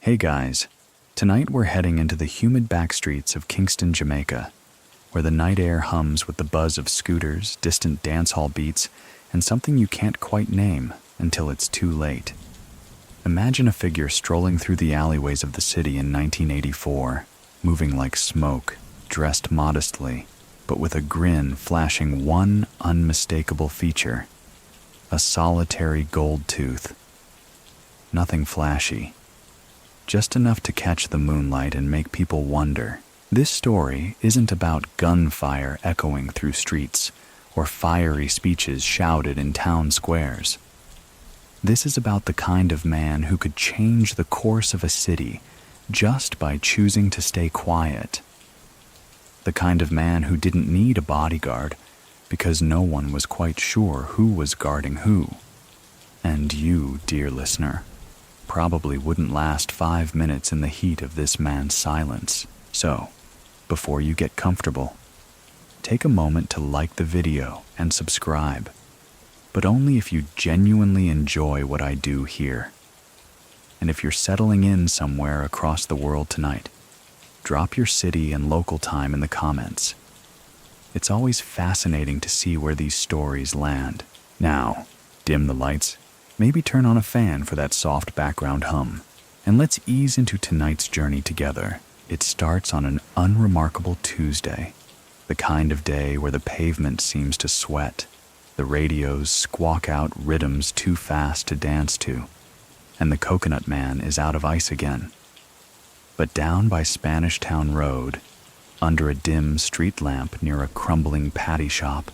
Hey guys, tonight we're heading into the humid back streets of Kingston, Jamaica, where the night air hums with the buzz of scooters, distant dancehall beats, and something you can't quite name until it's too late. Imagine a figure strolling through the alleyways of the city in 1984, moving like smoke, dressed modestly, but with a grin flashing one unmistakable feature: a solitary gold tooth. Nothing flashy, just enough to catch the moonlight and make people wonder. This story isn't about gunfire echoing through streets or fiery speeches shouted in town squares. This is about the kind of man who could change the course of a city just by choosing to stay quiet. The kind of man who didn't need a bodyguard because no one was quite sure who was guarding who. And you, dear listener, probably wouldn't last 5 minutes in the heat of this man's silence. So, before you get comfortable, take a moment to like the video and subscribe, but only if you genuinely enjoy what I do here. And if you're settling in somewhere across the world tonight, drop your city and local time in the comments. It's always fascinating to see where these stories land. Now, dim the lights, maybe turn on a fan for that soft background hum, and let's ease into tonight's journey together. It starts on an unremarkable Tuesday, the kind of day where the pavement seems to sweat, the radios squawk out rhythms too fast to dance to, and the coconut man is out of ice again. But down by Spanish Town Road, under a dim street lamp near a crumbling patty shop,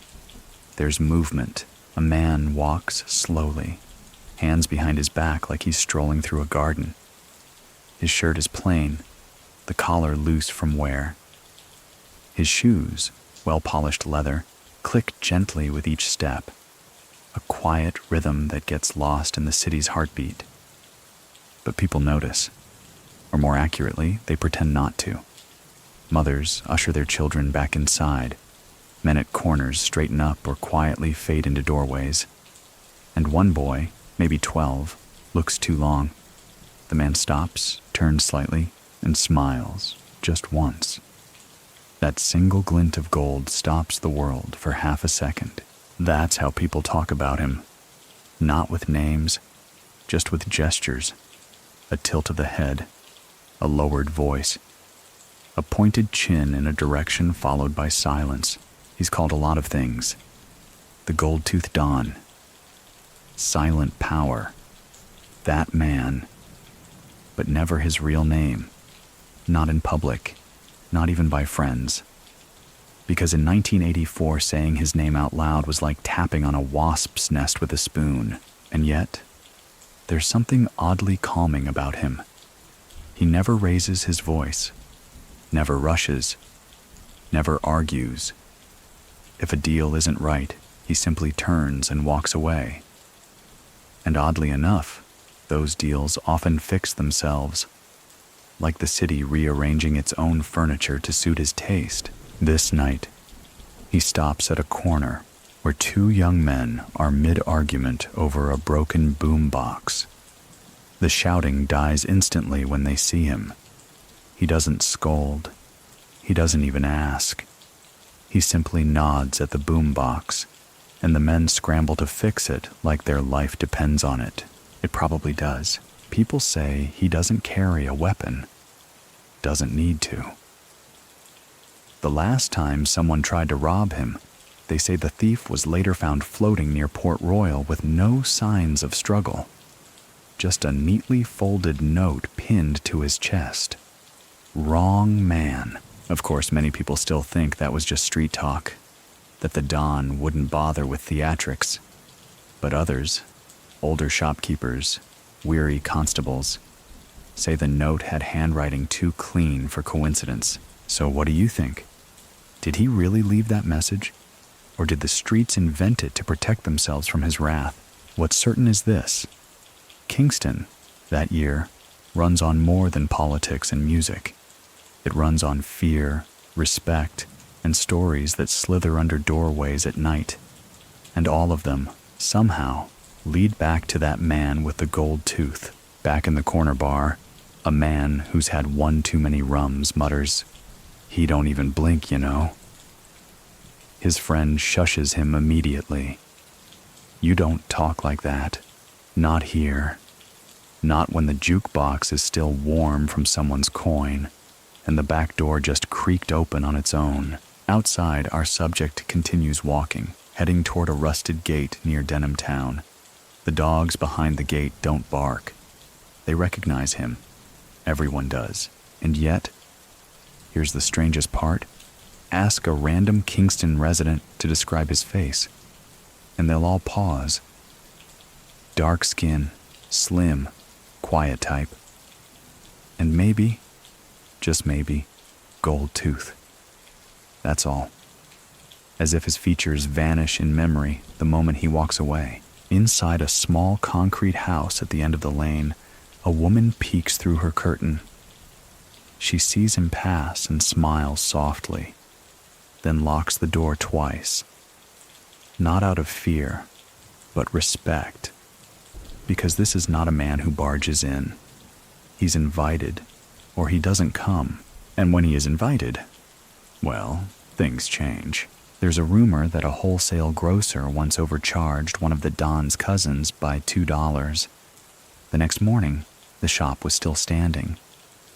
there's movement. A man walks slowly, hands behind his back like he's strolling through a garden. His shirt is plain, the collar loose from wear. His shoes, well-polished leather, click gently with each step, a quiet rhythm that gets lost in the city's heartbeat. But people notice, or more accurately, they pretend not to. Mothers usher their children back inside. Men at corners straighten up or quietly fade into doorways. And one boy, maybe 12, looks too long. The man stops, turns slightly, and smiles, just once. That single glint of gold stops the world for half a second. That's how people talk about him. Not with names, just with gestures. A tilt of the head, a lowered voice, a pointed chin in a direction followed by silence. He's called a lot of things. The gold-toothed Don. Silent Power. That man. But never his real name. Not in public. Not even by friends. Because in 1984, saying his name out loud was like tapping on a wasp's nest with a spoon. And yet, there's something oddly calming about him. He never raises his voice. Never rushes. Never argues. If a deal isn't right, he simply turns and walks away. And oddly enough, those deals often fix themselves, like the city rearranging its own furniture to suit his taste. This night, he stops at a corner where two young men are mid-argument over a broken boom box. The shouting dies instantly when they see him. He doesn't scold. He doesn't even ask. He simply nods at the boom box, and the men scramble to fix it like their life depends on it. It probably does. People say he doesn't carry a weapon. Doesn't need to. The last time someone tried to rob him, they say the thief was later found floating near Port Royal with no signs of struggle. Just a neatly folded note pinned to his chest. Wrong man. Of course, many people still think that was just street talk, that the Don wouldn't bother with theatrics. But others, older shopkeepers, weary constables, say the note had handwriting too clean for coincidence. So what do you think? Did he really leave that message? Or did the streets invent it to protect themselves from his wrath? What's certain is this: Kingston, that year, runs on more than politics and music. It runs on fear, respect, and stories that slither under doorways at night. And all of them, somehow, lead back to that man with the gold tooth, back in the corner bar, A man who's had one too many rums mutters, "He don't even blink, you know." His friend shushes him immediately. "You don't talk like that. Not here. Not when the jukebox is still warm from someone's coin, and the back door just creaked open on its own." Outside, our subject continues walking, heading toward a rusted gate near Denham Town. The dogs behind the gate don't bark. They recognize him. Everyone does. And yet, here's the strangest part. Ask a random Kingston resident to describe his face, and they'll all pause. Dark skin, slim, quiet type. And maybe, just maybe, gold tooth. That's all. As if his features vanish in memory the moment he walks away. Inside a small concrete house at the end of the lane, a woman peeks through her curtain. She sees him pass and smiles softly, then locks the door twice. Not out of fear, but respect. Because this is not a man who barges in. He's invited, or he doesn't come. And when he is invited, well, things change. There's a rumor that a wholesale grocer once overcharged one of the Don's cousins by $2. The next morning, the shop was still standing,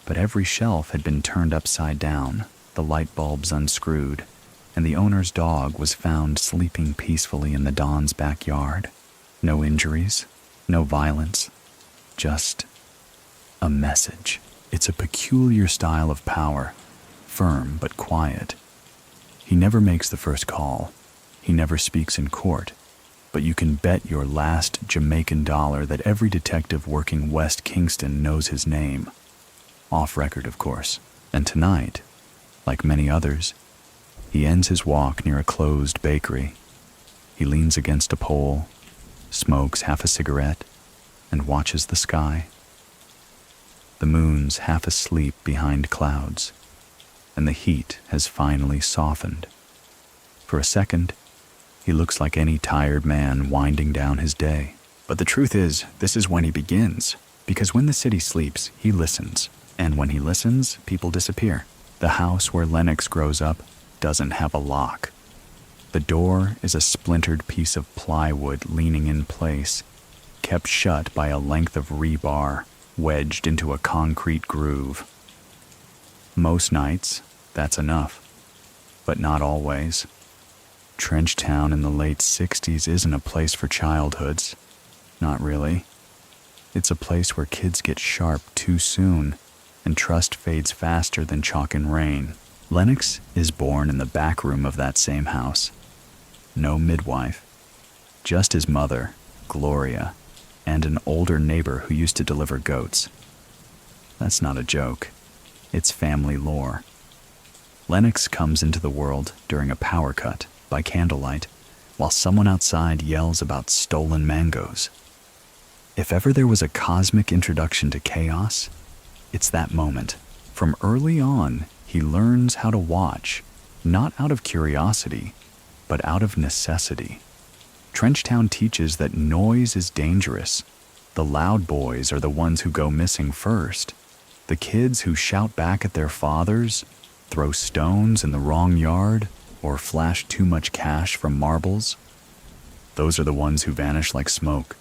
but every shelf had been turned upside down, the light bulbs unscrewed, and the owner's dog was found sleeping peacefully in the Don's backyard. No injuries, no violence, just a message. It's a peculiar style of power, firm but quiet. He never makes the first call. He never speaks in court. But you can bet your last Jamaican dollar that every detective working West Kingston knows his name. Off record, of course. And tonight, like many others, he ends his walk near a closed bakery. He leans against a pole, smokes half a cigarette, and watches the sky. The moon's half asleep behind clouds, and the heat has finally softened. For a second, he looks like any tired man winding down his day. But the truth is, this is when he begins, because when the city sleeps, he listens. And when he listens, people disappear. The house where Lennox grows up doesn't have a lock. The door is a splintered piece of plywood leaning in place, kept shut by a length of rebar wedged into a concrete groove. Most nights, that's enough, but not always. Trenchtown in the late 60s isn't a place for childhoods. Not really. It's a place where kids get sharp too soon, and trust fades faster than chalk and rain. Lennox is born in the back room of that same house. No midwife, just his mother, Gloria, and an older neighbor who used to deliver goats. That's not a joke. It's family lore. Lennox comes into the world during a power cut by candlelight, while someone outside yells about stolen mangoes. If ever there was a cosmic introduction to chaos, it's that moment. From early on, he learns how to watch, not out of curiosity, but out of necessity. Trenchtown teaches that noise is dangerous. The loud boys are the ones who go missing first. The kids who shout back at their fathers, throw stones in the wrong yard, or flash too much cash from marbles, those are the ones who vanish like smoke.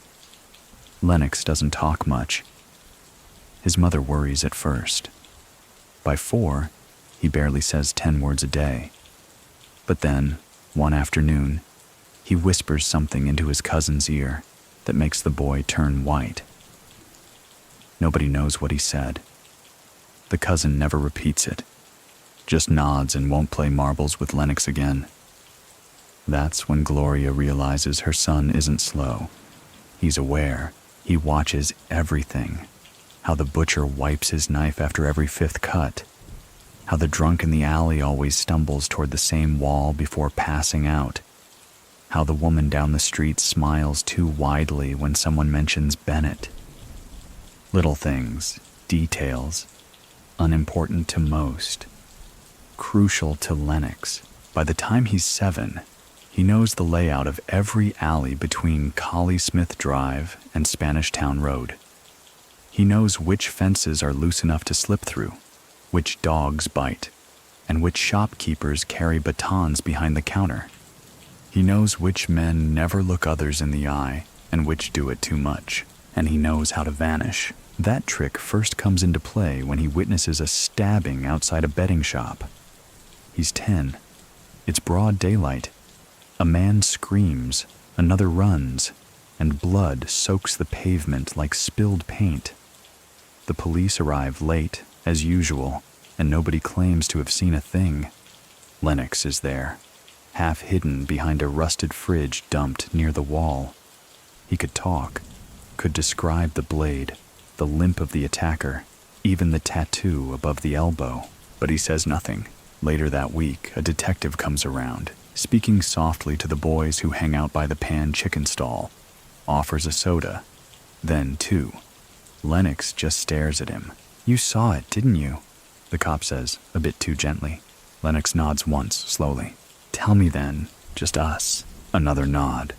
Lennox doesn't talk much. His mother worries at first. By 4, he barely says 10 words a day. But then, one afternoon, he whispers something into his cousin's ear that makes the boy turn white. Nobody knows what he said. The cousin never repeats it, just nods and won't play marbles with Lennox again. That's when Gloria realizes her son isn't slow. He's aware. He watches everything. How the butcher wipes his knife after every 5th cut. How the drunk in the alley always stumbles toward the same wall before passing out. How the woman down the street smiles too widely when someone mentions Bennett. Little things, details, unimportant to most, crucial to Lennox. By the time he's 7, he knows the layout of every alley between Collie Smith Drive and Spanish Town Road. He knows which fences are loose enough to slip through, which dogs bite, and which shopkeepers carry batons behind the counter. He knows which men never look others in the eye and which do it too much, and he knows how to vanish. That trick first comes into play when he witnesses a stabbing outside a betting shop. He's 10. It's broad daylight. A man screams, another runs, and blood soaks the pavement like spilled paint. The police arrive late, as usual, and nobody claims to have seen a thing. Lennox is there, half hidden behind a rusted fridge dumped near the wall. He could talk, could describe the blade, the limp of the attacker, even the tattoo above the elbow, but he says nothing. Later that week, a detective comes around, speaking softly to the boys who hang out by the pan chicken stall, offers a soda. Then, too, Lennox just stares at him. "You saw it, didn't you?" the cop says, a bit too gently. Lennox nods once, slowly. "Tell me then, just us." Another nod.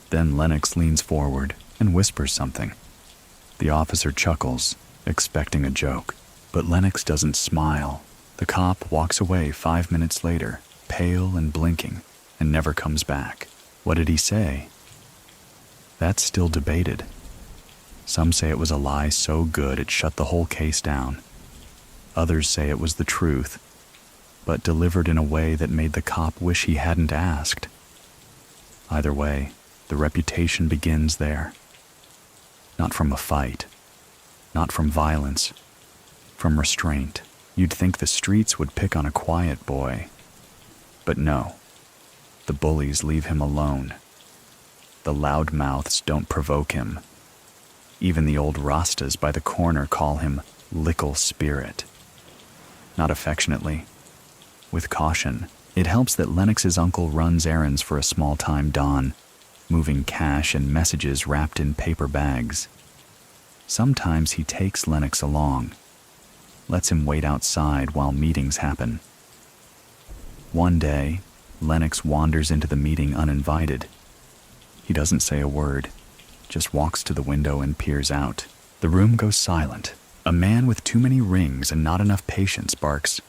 Then Lennox leans forward and whispers something. The officer chuckles, expecting a joke, but Lennox doesn't smile. The cop walks away 5 minutes later, pale and blinking, and never comes back. What did he say? That's still debated. Some say it was a lie so good it shut the whole case down. Others say it was the truth, but delivered in a way that made the cop wish he hadn't asked. Either way, the reputation begins there. Not from a fight, not from violence, from restraint. You'd think the streets would pick on a quiet boy. But no, the bullies leave him alone. The loudmouths don't provoke him. Even the old Rastas by the corner call him Lickle Spirit. Not affectionately, with caution. It helps that Lennox's uncle runs errands for a small-time Don, moving cash and messages wrapped in paper bags. Sometimes he takes Lennox along, lets him wait outside while meetings happen. One day, Lennox wanders into the meeting uninvited. He doesn't say a word, just walks to the window and peers out. The room goes silent. A man with too many rings and not enough patience barks,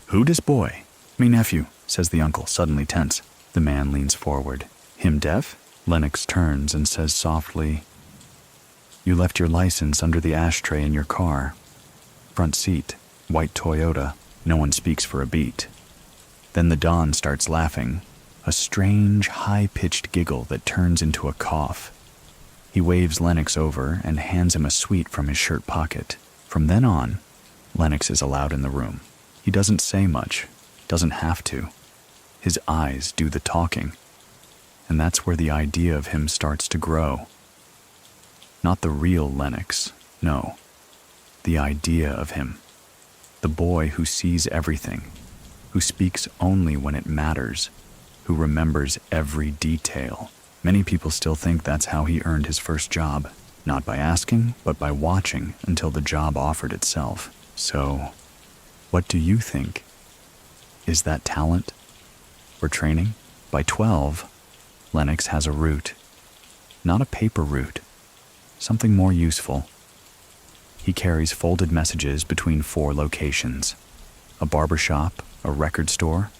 "Who dis boy?" "Me nephew," says the uncle, suddenly tense. The man leans forward. "Him deaf?" Lennox turns and says softly, "You left your license under the ashtray in your car. Front seat, white Toyota. No one speaks for a beat." Then the Don starts laughing, a strange, high-pitched giggle that turns into a cough. He waves Lennox over and hands him a sweet from his shirt pocket. From then on, Lennox is allowed in the room. He doesn't say much, doesn't have to. His eyes do the talking. And that's where the idea of him starts to grow. Not the real Lennox, no. The idea of him. The boy who sees everything, who speaks only when it matters, who remembers every detail. Many people still think that's how he earned his first job, not by asking, but by watching until the job offered itself. So, what do you think? Is that talent? Or training? By 12, Lennox has a route. Not a paper route, something more useful. He carries folded messages between 4 locations: a barbershop, a record store,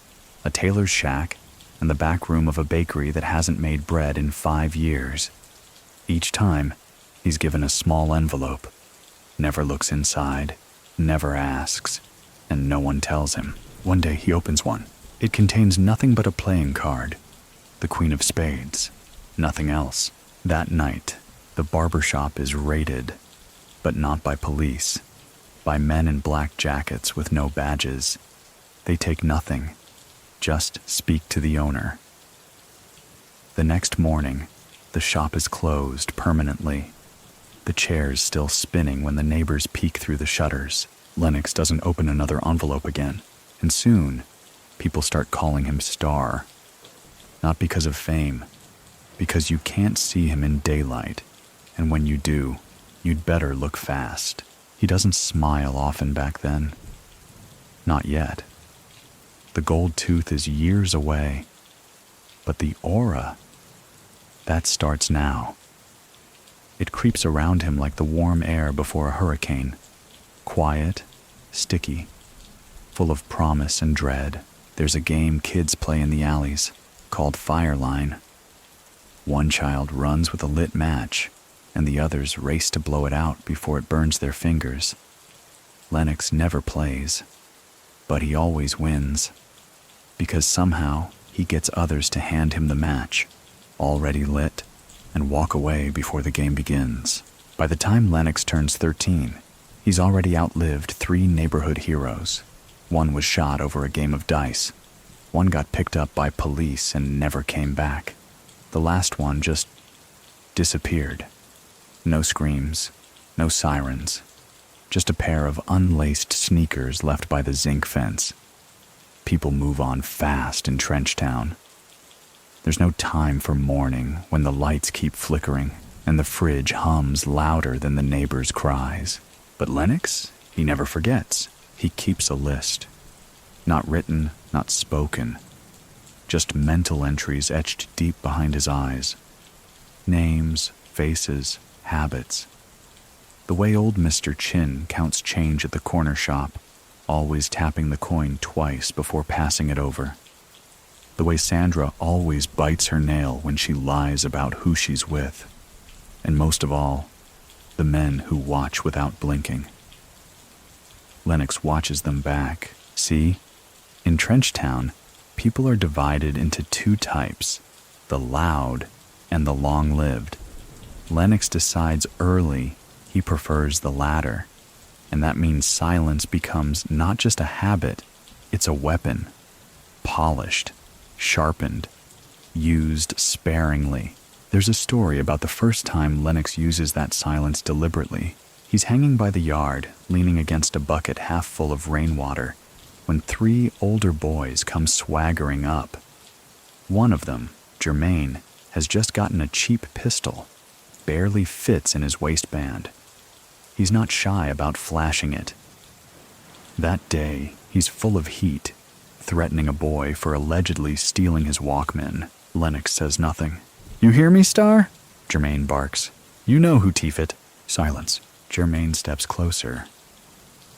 a tailor's shack, and the back room of a bakery that hasn't made bread in 5 years. Each time, he's given a small envelope, never looks inside, never asks, and no one tells him. One day he opens one. It contains nothing but a playing card, the Queen of Spades, nothing else. That night, the barbershop is raided, but not by police, by men in black jackets with no badges. They take nothing, just speak to the owner. The next morning, the shop is closed permanently. The chairs still spinning when the neighbors peek through the shutters. Lennox doesn't open another envelope again, and soon, people start calling him Star. Not because of fame, because you can't see him in daylight, and when you do, you'd better look fast. He doesn't smile often back then. Not yet. The gold tooth is years away, but the aura, that starts now. It creeps around him like the warm air before a hurricane. Quiet, sticky, full of promise and dread. There's a game kids play in the alleys called Fire Line. One child runs with a lit match, and the others race to blow it out before it burns their fingers. Lennox never plays, but he always wins, because somehow he gets others to hand him the match, already lit, and walk away before the game begins. By the time Lennox turns 13, he's already outlived 3 neighborhood heroes. One was shot over a game of dice. One got picked up by police and never came back. The last one just disappeared. No screams, no sirens, just a pair of unlaced sneakers left by the zinc fence. People move on fast in Trenchtown. There's no time for mourning when the lights keep flickering and the fridge hums louder than the neighbors' cries. But Lennox, he never forgets. He keeps a list. Not written, not spoken. Just mental entries etched deep behind his eyes. Names, faces, habits. The way old Mr. Chin counts change at the corner shop, always tapping the coin twice before passing it over. The way Sandra always bites her nail when she lies about who she's with. And most of all, the men who watch without blinking. Lennox watches them back. See? In Trenchtown, people are divided into 2 types, the loud and the long-lived. Lennox decides early he prefers the latter, and that means silence becomes not just a habit, it's a weapon. Polished, sharpened, used sparingly. There's a story about the first time Lennox uses that silence deliberately. He's hanging by the yard, leaning against a bucket half full of rainwater, when 3 older boys come swaggering up. One of them, Jermaine, has just gotten a cheap pistol, barely fits in his waistband. He's not shy about flashing it. That day, he's full of heat, threatening a boy for allegedly stealing his Walkman. Lennox says nothing. "You hear me, Star?" Jermaine barks. "You know who teef it." Silence. Jermaine steps closer.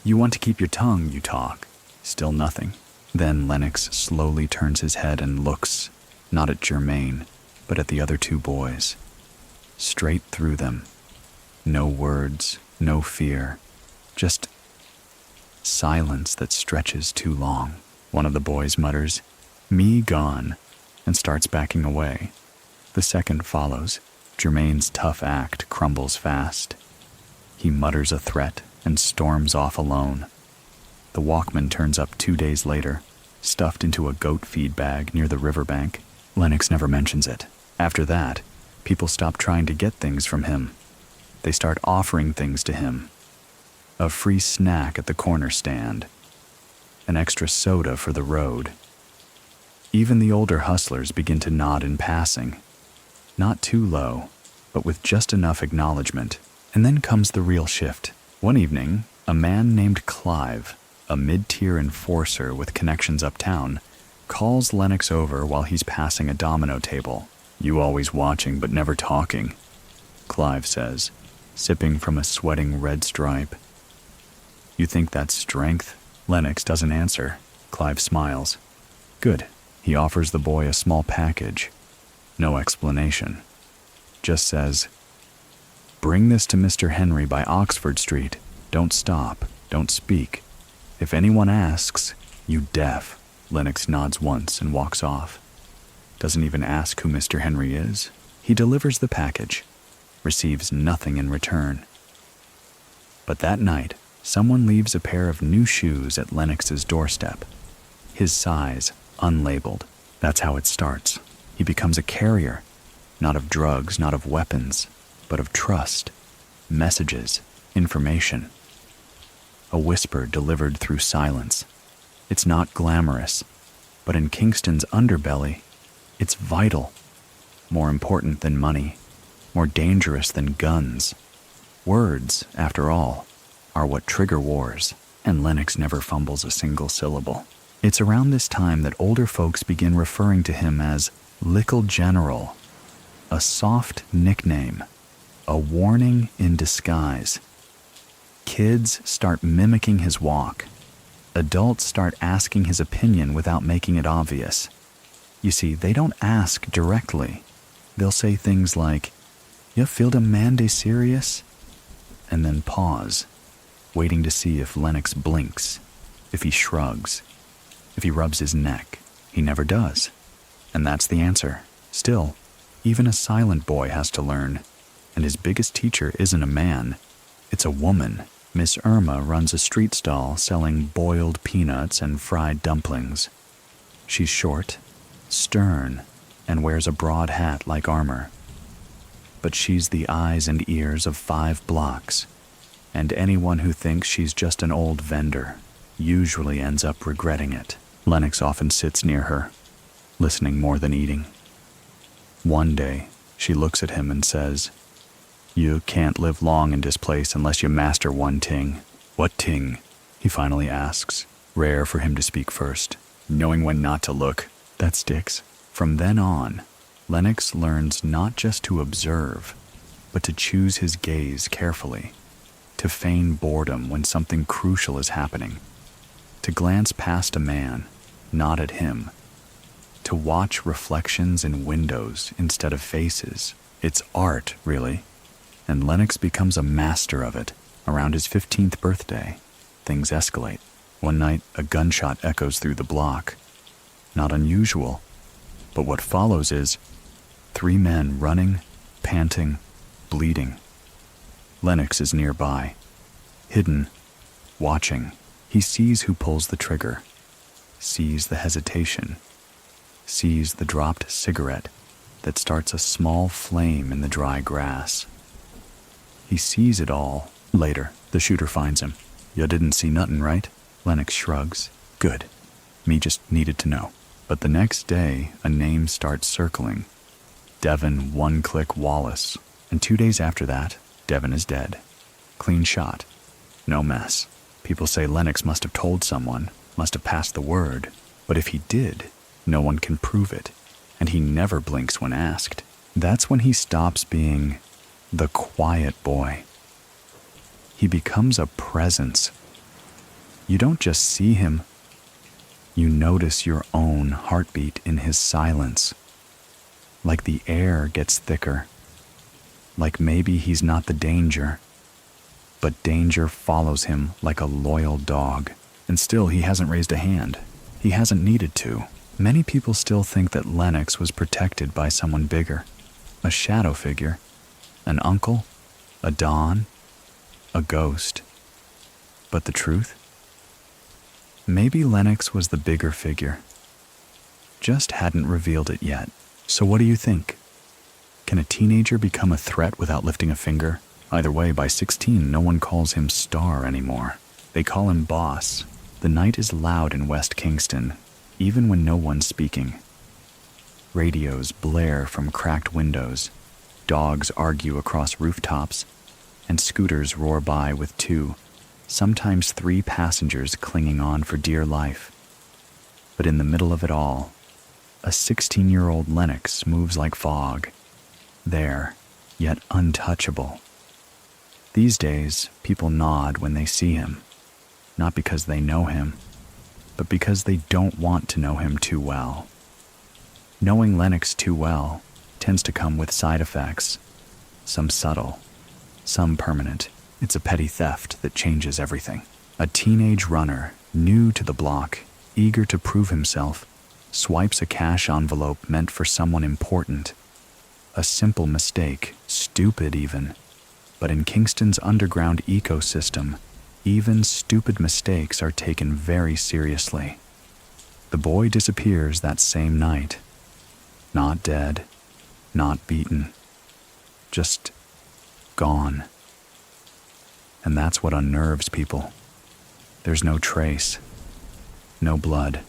"You want to keep your tongue, you talk." Still nothing. Then Lennox slowly turns his head and looks, not at Jermaine, but at the other 2 boys. Straight through them. No words, no fear. Just silence that stretches too long. One of the boys mutters, "Me gone," and starts backing away. The second follows. Jermaine's tough act crumbles fast. He mutters a threat and storms off alone. The Walkman turns up 2 days later, stuffed into a goat feed bag near the riverbank. Lennox never mentions it. After that, people stop trying to get things from him. They start offering things to him. A free snack at the corner stand. An extra soda for the road. Even the older hustlers begin to nod in passing. Not too low, but with just enough acknowledgement. And then comes the real shift. One evening, a man named Clive, a mid-tier enforcer with connections uptown, calls Lennox over while he's passing a domino table. "You always watching but never talking," Clive says, sipping from a sweating red stripe. "You think that's strength?" Lennox doesn't answer. Clive smiles. "Good." He offers the boy a small package. No explanation. Just says, "Bring this to Mr. Henry by Oxford Street. Don't stop. Don't speak. If anyone asks, you deaf." Lennox nods once and walks off. Doesn't even ask who Mr. Henry is. He delivers the package. Receives nothing in return. But that night, someone leaves a pair of new shoes at Lennox's doorstep. His size, unlabeled. That's how it starts. He becomes a carrier, not of drugs, not of weapons, but of trust, messages, information. A whisper delivered through silence. It's not glamorous, but in Kingston's underbelly, it's vital. More important than money, more dangerous than guns. Words, after all, are what trigger wars, and Lennox never fumbles a single syllable. It's around this time that older folks begin referring to him as Lickle General, a soft nickname. A warning in disguise. Kids start mimicking his walk. Adults start asking his opinion without making it obvious. You see, they don't ask directly. They'll say things like, "You feel the man de serious?" And then pause, waiting to see if Lennox blinks, if he shrugs, if he rubs his neck. He never does. And that's the answer. Still, even a silent boy has to learn. And his biggest teacher isn't a man, it's a woman. Miss Irma runs a street stall selling boiled peanuts and fried dumplings. She's short, stern, and wears a broad hat like armor. But she's the eyes and ears of 5 blocks, and anyone who thinks she's just an old vendor usually ends up regretting it. Lennox often sits near her, listening more than eating. One day, she looks at him and says, "You can't live long in this place unless you master one ting." "What ting?" he finally asks, rare for him to speak first. "Knowing when not to look." That sticks. From then on, Lennox learns not just to observe, but to choose his gaze carefully, to feign boredom when something crucial is happening, to glance past a man, not at him, to watch reflections in windows instead of faces. It's art, really. And Lennox becomes a master of it. Around his 15th birthday, things escalate. One night, a gunshot echoes through the block. Not unusual, but what follows is 3 men running, panting, bleeding. Lennox is nearby, hidden, watching. He sees who pulls the trigger, sees the hesitation, sees the dropped cigarette that starts a small flame in the dry grass. He sees it all. Later, the shooter finds him. "You didn't see nothin', right?" Lennox shrugs. "Good. Me just needed to know." But the next day, a name starts circling. Devin One-Click Wallace. And 2 days after that, Devin is dead. Clean shot. No mess. People say Lennox must have told someone, must have passed the word. But if he did, no one can prove it. And he never blinks when asked. That's when he stops being the quiet boy. He becomes a presence. You don't just see him. You notice your own heartbeat in his silence. Like the air gets thicker. Like maybe he's not the danger, but danger follows him like a loyal dog. And still he hasn't raised a hand. He hasn't needed to. Many people still think that Lennox was protected by someone bigger. A shadow figure. An uncle, a Don, a ghost. But the truth? Maybe Lennox was the bigger figure. Just hadn't revealed it yet. So what do you think? Can a teenager become a threat without lifting a finger? Either way, by 16, no one calls him Star anymore. They call him Boss. The night is loud in West Kingston, even when no one's speaking. Radios blare from cracked windows. Dogs argue across rooftops, and scooters roar by with 2, sometimes 3 passengers clinging on for dear life. But in the middle of it all, a 16-year-old Lennox moves like fog, there, yet untouchable. These days, people nod when they see him, not because they know him, but because they don't want to know him too well. Knowing Lennox too well tends to come with side effects, some subtle, some permanent. It's a petty theft that changes everything. A teenage runner, new to the block, eager to prove himself, swipes a cash envelope meant for someone important. A simple mistake, stupid even. But in Kingston's underground ecosystem, even stupid mistakes are taken very seriously. The boy disappears that same night. Not dead, not beaten, just gone. And that's what unnerves people. There's no trace, no blood,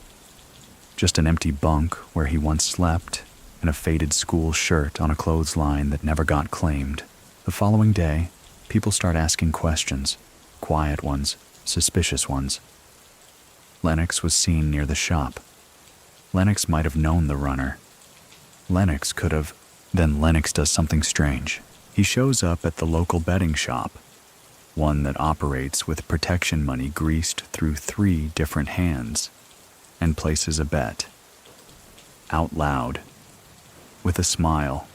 just an empty bunk where he once slept and a faded school shirt on a clothesline that never got claimed. The following day, people start asking questions, quiet ones, suspicious ones. Lennox was seen near the shop. Lennox might have known the runner. Lennox could have. Then Lennox does something strange. He shows up at the local betting shop, one that operates with protection money greased through 3 different hands, and places a bet. Out loud, with a smile,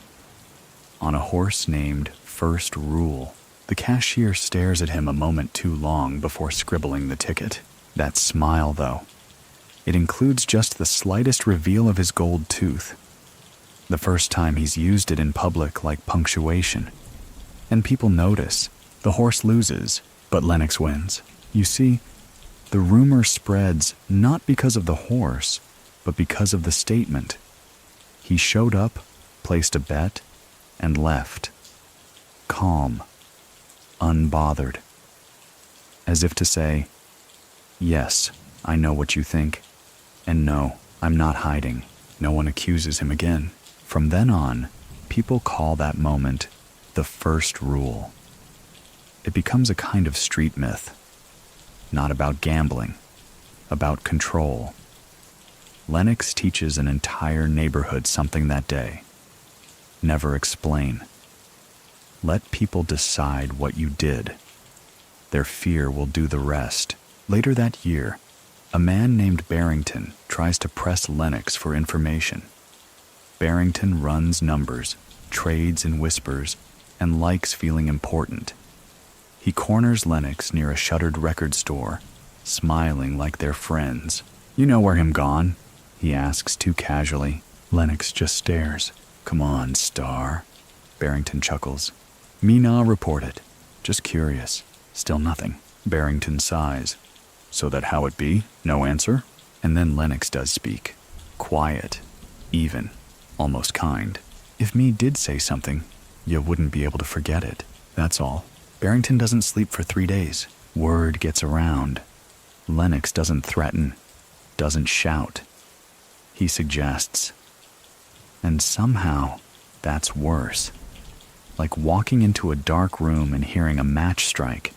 on a horse named First Rule. The cashier stares at him a moment too long before scribbling the ticket. That smile, though, it includes just the slightest reveal of his gold tooth. The first time he's used it in public like punctuation. And people notice. The horse loses, but Lennox wins. You see, the rumor spreads not because of the horse, but because of the statement. He showed up, placed a bet, and left. Calm. Unbothered. As if to say, yes, I know what you think. And no, I'm not hiding. No one accuses him again. From then on, people call that moment the first rule. It becomes a kind of street myth. Not about gambling, about control. Lennox teaches an entire neighborhood something that day. Never explain. Let people decide what you did. Their fear will do the rest. Later that year, a man named Barrington tries to press Lennox for information. Barrington runs numbers, trades in whispers, and likes feeling important. He corners Lennox near a shuttered record store, smiling like they're friends. You know where him gone? He asks too casually. Lennox just stares. Come on, star. Barrington chuckles. Me nah report it. Just curious. Still nothing. Barrington sighs. So that how it be? No answer? And then Lennox does speak. Quiet. Even. Almost kind. If me did say something, you wouldn't be able to forget it. That's all. Barrington doesn't sleep for 3 days. Word gets around. Lennox doesn't threaten, doesn't shout. He suggests. And somehow, that's worse. Like walking into a dark room and hearing a match strike,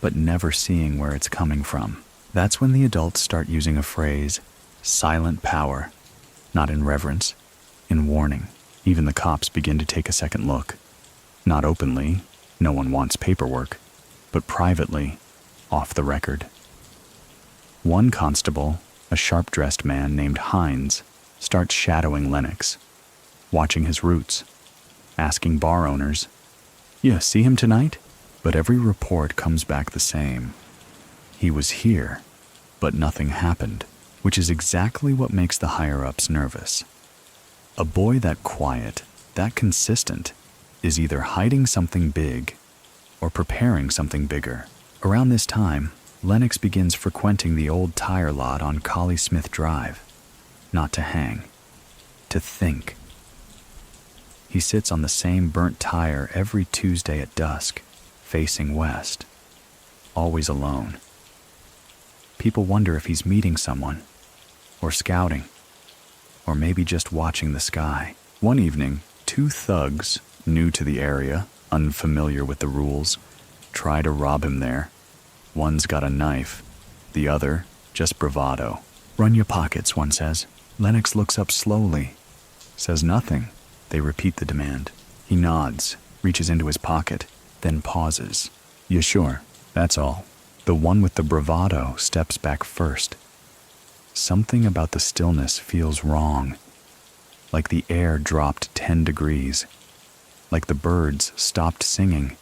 but never seeing where it's coming from. That's when the adults start using a phrase, silent power, not in reverence, in warning. Even the cops begin to take a second look. Not openly, no one wants paperwork, but privately, off the record. One constable, a sharp-dressed man named Hines, starts shadowing Lennox, watching his routes, asking bar owners, "You see him tonight?" But every report comes back the same. He was here, but nothing happened, which is exactly what makes the higher-ups nervous. A boy that quiet, that consistent, is either hiding something big or preparing something bigger. Around this time, Lennox begins frequenting the old tire lot on Collie Smith Drive, not to hang, to think. He sits on the same burnt tire every Tuesday at dusk, facing west, always alone. People wonder if he's meeting someone, or scouting, or maybe just watching the sky. One evening, 2 thugs, new to the area, unfamiliar with the rules, try to rob him there. One's got a knife, the other, just bravado. "Run your pockets," one says. Lennox looks up slowly, says nothing. They repeat the demand. He nods, reaches into his pocket, then pauses. "You sure? That's all." The one with the bravado steps back first. Something about the stillness feels wrong, like the air dropped 10 degrees, like the birds stopped singing.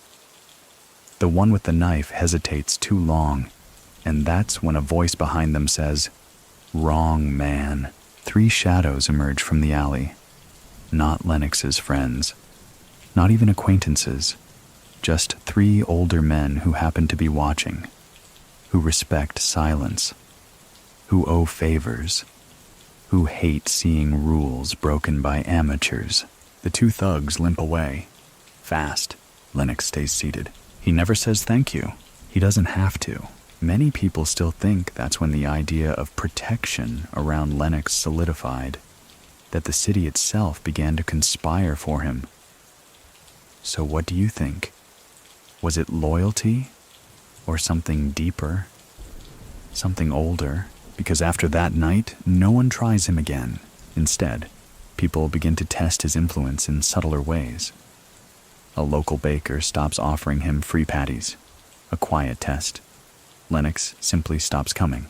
The one with the knife hesitates too long, and that's when a voice behind them says, "Wrong man." 3 shadows emerge from the alley. Not Lennox's friends, not even acquaintances, just 3 older men who happen to be watching, who respect silence, who owe favors, who hate seeing rules broken by amateurs. The 2 thugs limp away. Fast. Lennox stays seated. He never says thank you. He doesn't have to. Many people still think that's when the idea of protection around Lennox solidified, that the city itself began to conspire for him. So what do you think? Was it loyalty? Or something deeper? Something older? Because after that night, no one tries him again. Instead, people begin to test his influence in subtler ways. A local baker stops offering him free patties. A quiet test. Lennox simply stops coming.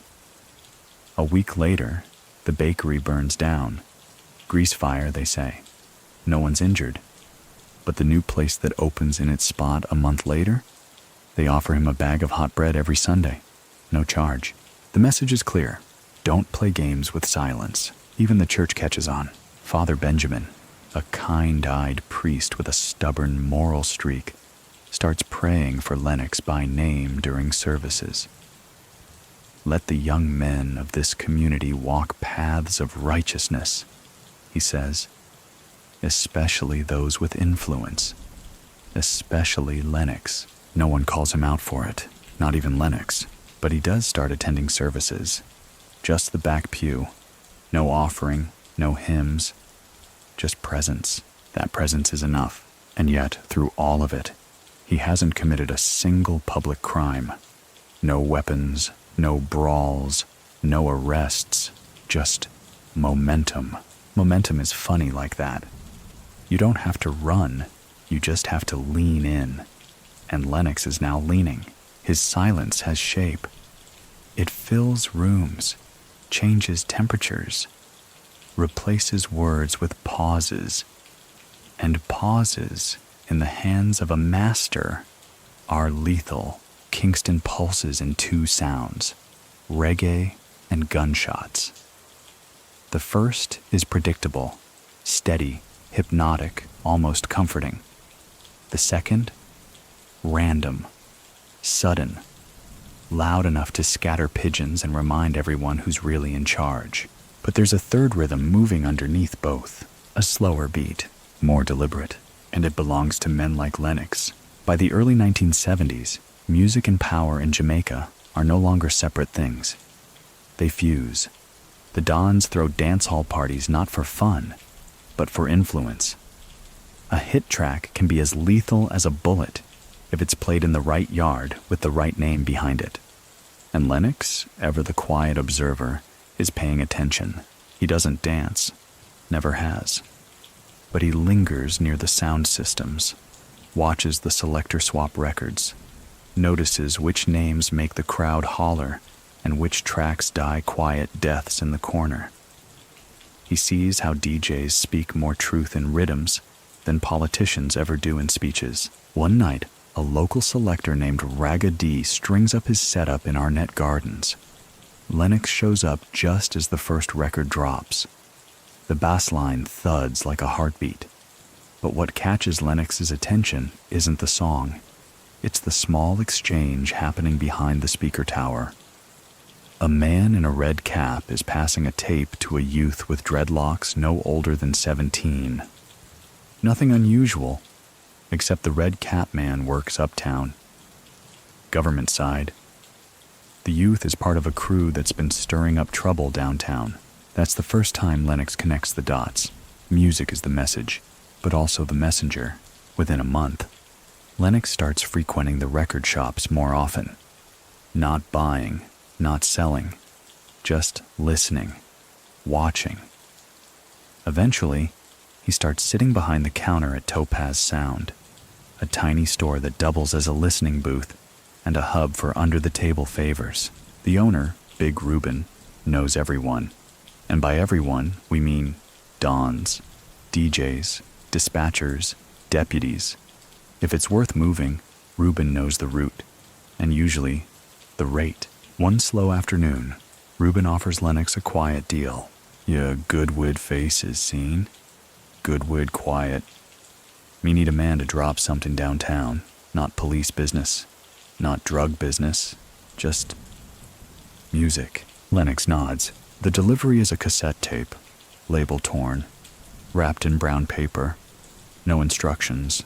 A week later, the bakery burns down. Grease fire, they say. No one's injured. But the new place that opens in its spot a month later, they offer him a bag of hot bread every Sunday. No charge. The message is clear. Don't play games with silence. Even the church catches on. Father Benjamin, a kind-eyed priest with a stubborn moral streak, starts praying for Lennox by name during services. Let the young men of this community walk paths of righteousness, he says, especially those with influence, especially Lennox. No one calls him out for it, not even Lennox, but he does start attending services. Just the back pew. No offering, no hymns, just presence. That presence is enough. And yet, through all of it, he hasn't committed a single public crime. No weapons, no brawls, no arrests, just momentum. Momentum is funny like that. You don't have to run, you just have to lean in. And Lennox is now leaning. His silence has shape. It fills rooms, changes temperatures, replaces words with pauses. And pauses, in the hands of a master, are lethal. Kingston pulses in two sounds, reggae and gunshots. The first is predictable, steady, hypnotic, almost comforting. The second, random, sudden, loud enough to scatter pigeons and remind everyone who's really in charge. But there's a third rhythm moving underneath both, a slower beat, more deliberate, and it belongs to men like Lennox. By the early 1970s, music and power in Jamaica are no longer separate things. They fuse. The Dons throw dance hall parties not for fun, but for influence. A hit track can be as lethal as a bullet if it's played in the right yard with the right name behind it. And Lennox, ever the quiet observer, is paying attention. He doesn't dance, never has. But he lingers near the sound systems, watches the selector swap records, notices which names make the crowd holler and which tracks die quiet deaths in the corner. He sees how DJs speak more truth in rhythms than politicians ever do in speeches. One night, a local selector named Raga D strings up his setup in Arnett Gardens. Lennox shows up just as the first record drops. The bass line thuds like a heartbeat. But what catches Lennox's attention isn't the song. It's the small exchange happening behind the speaker tower. A man in a red cap is passing a tape to a youth with dreadlocks no older than 17. Nothing unusual, except the red cap man works uptown. Government side. The youth is part of a crew that's been stirring up trouble downtown. That's the first time Lennox connects the dots. Music is the message, but also the messenger. Within a month, Lennox starts frequenting the record shops more often. Not buying, not selling, just listening, watching. Eventually, he starts sitting behind the counter at Topaz Sound, a tiny store that doubles as a listening booth and a hub for under-the-table favors. The owner, Big Ruben, knows everyone. And by everyone, we mean dons, DJs, dispatchers, deputies. If it's worth moving, Ruben knows the route, and usually the rate. One slow afternoon, Ruben offers Lennox a quiet deal. "Ya Goodwood face is seen? Goodwood quiet. Me need a man to drop something downtown. Not police business, not drug business, just music." Lennox nods. The delivery is a cassette tape, label torn, wrapped in brown paper. No instructions,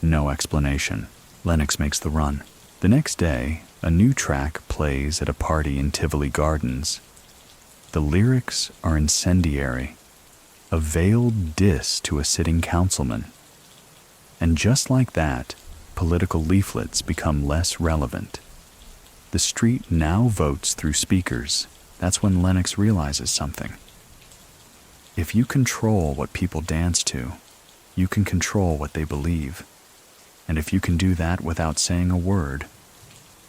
no explanation. Lennox makes the run. The next day, a new track plays at a party in Tivoli Gardens. The lyrics are incendiary, a veiled diss to a sitting councilman. And just like that, political leaflets become less relevant. The street now votes through speakers. That's when Lennox realizes something. If you control what people dance to, you can control what they believe. And if you can do that without saying a word,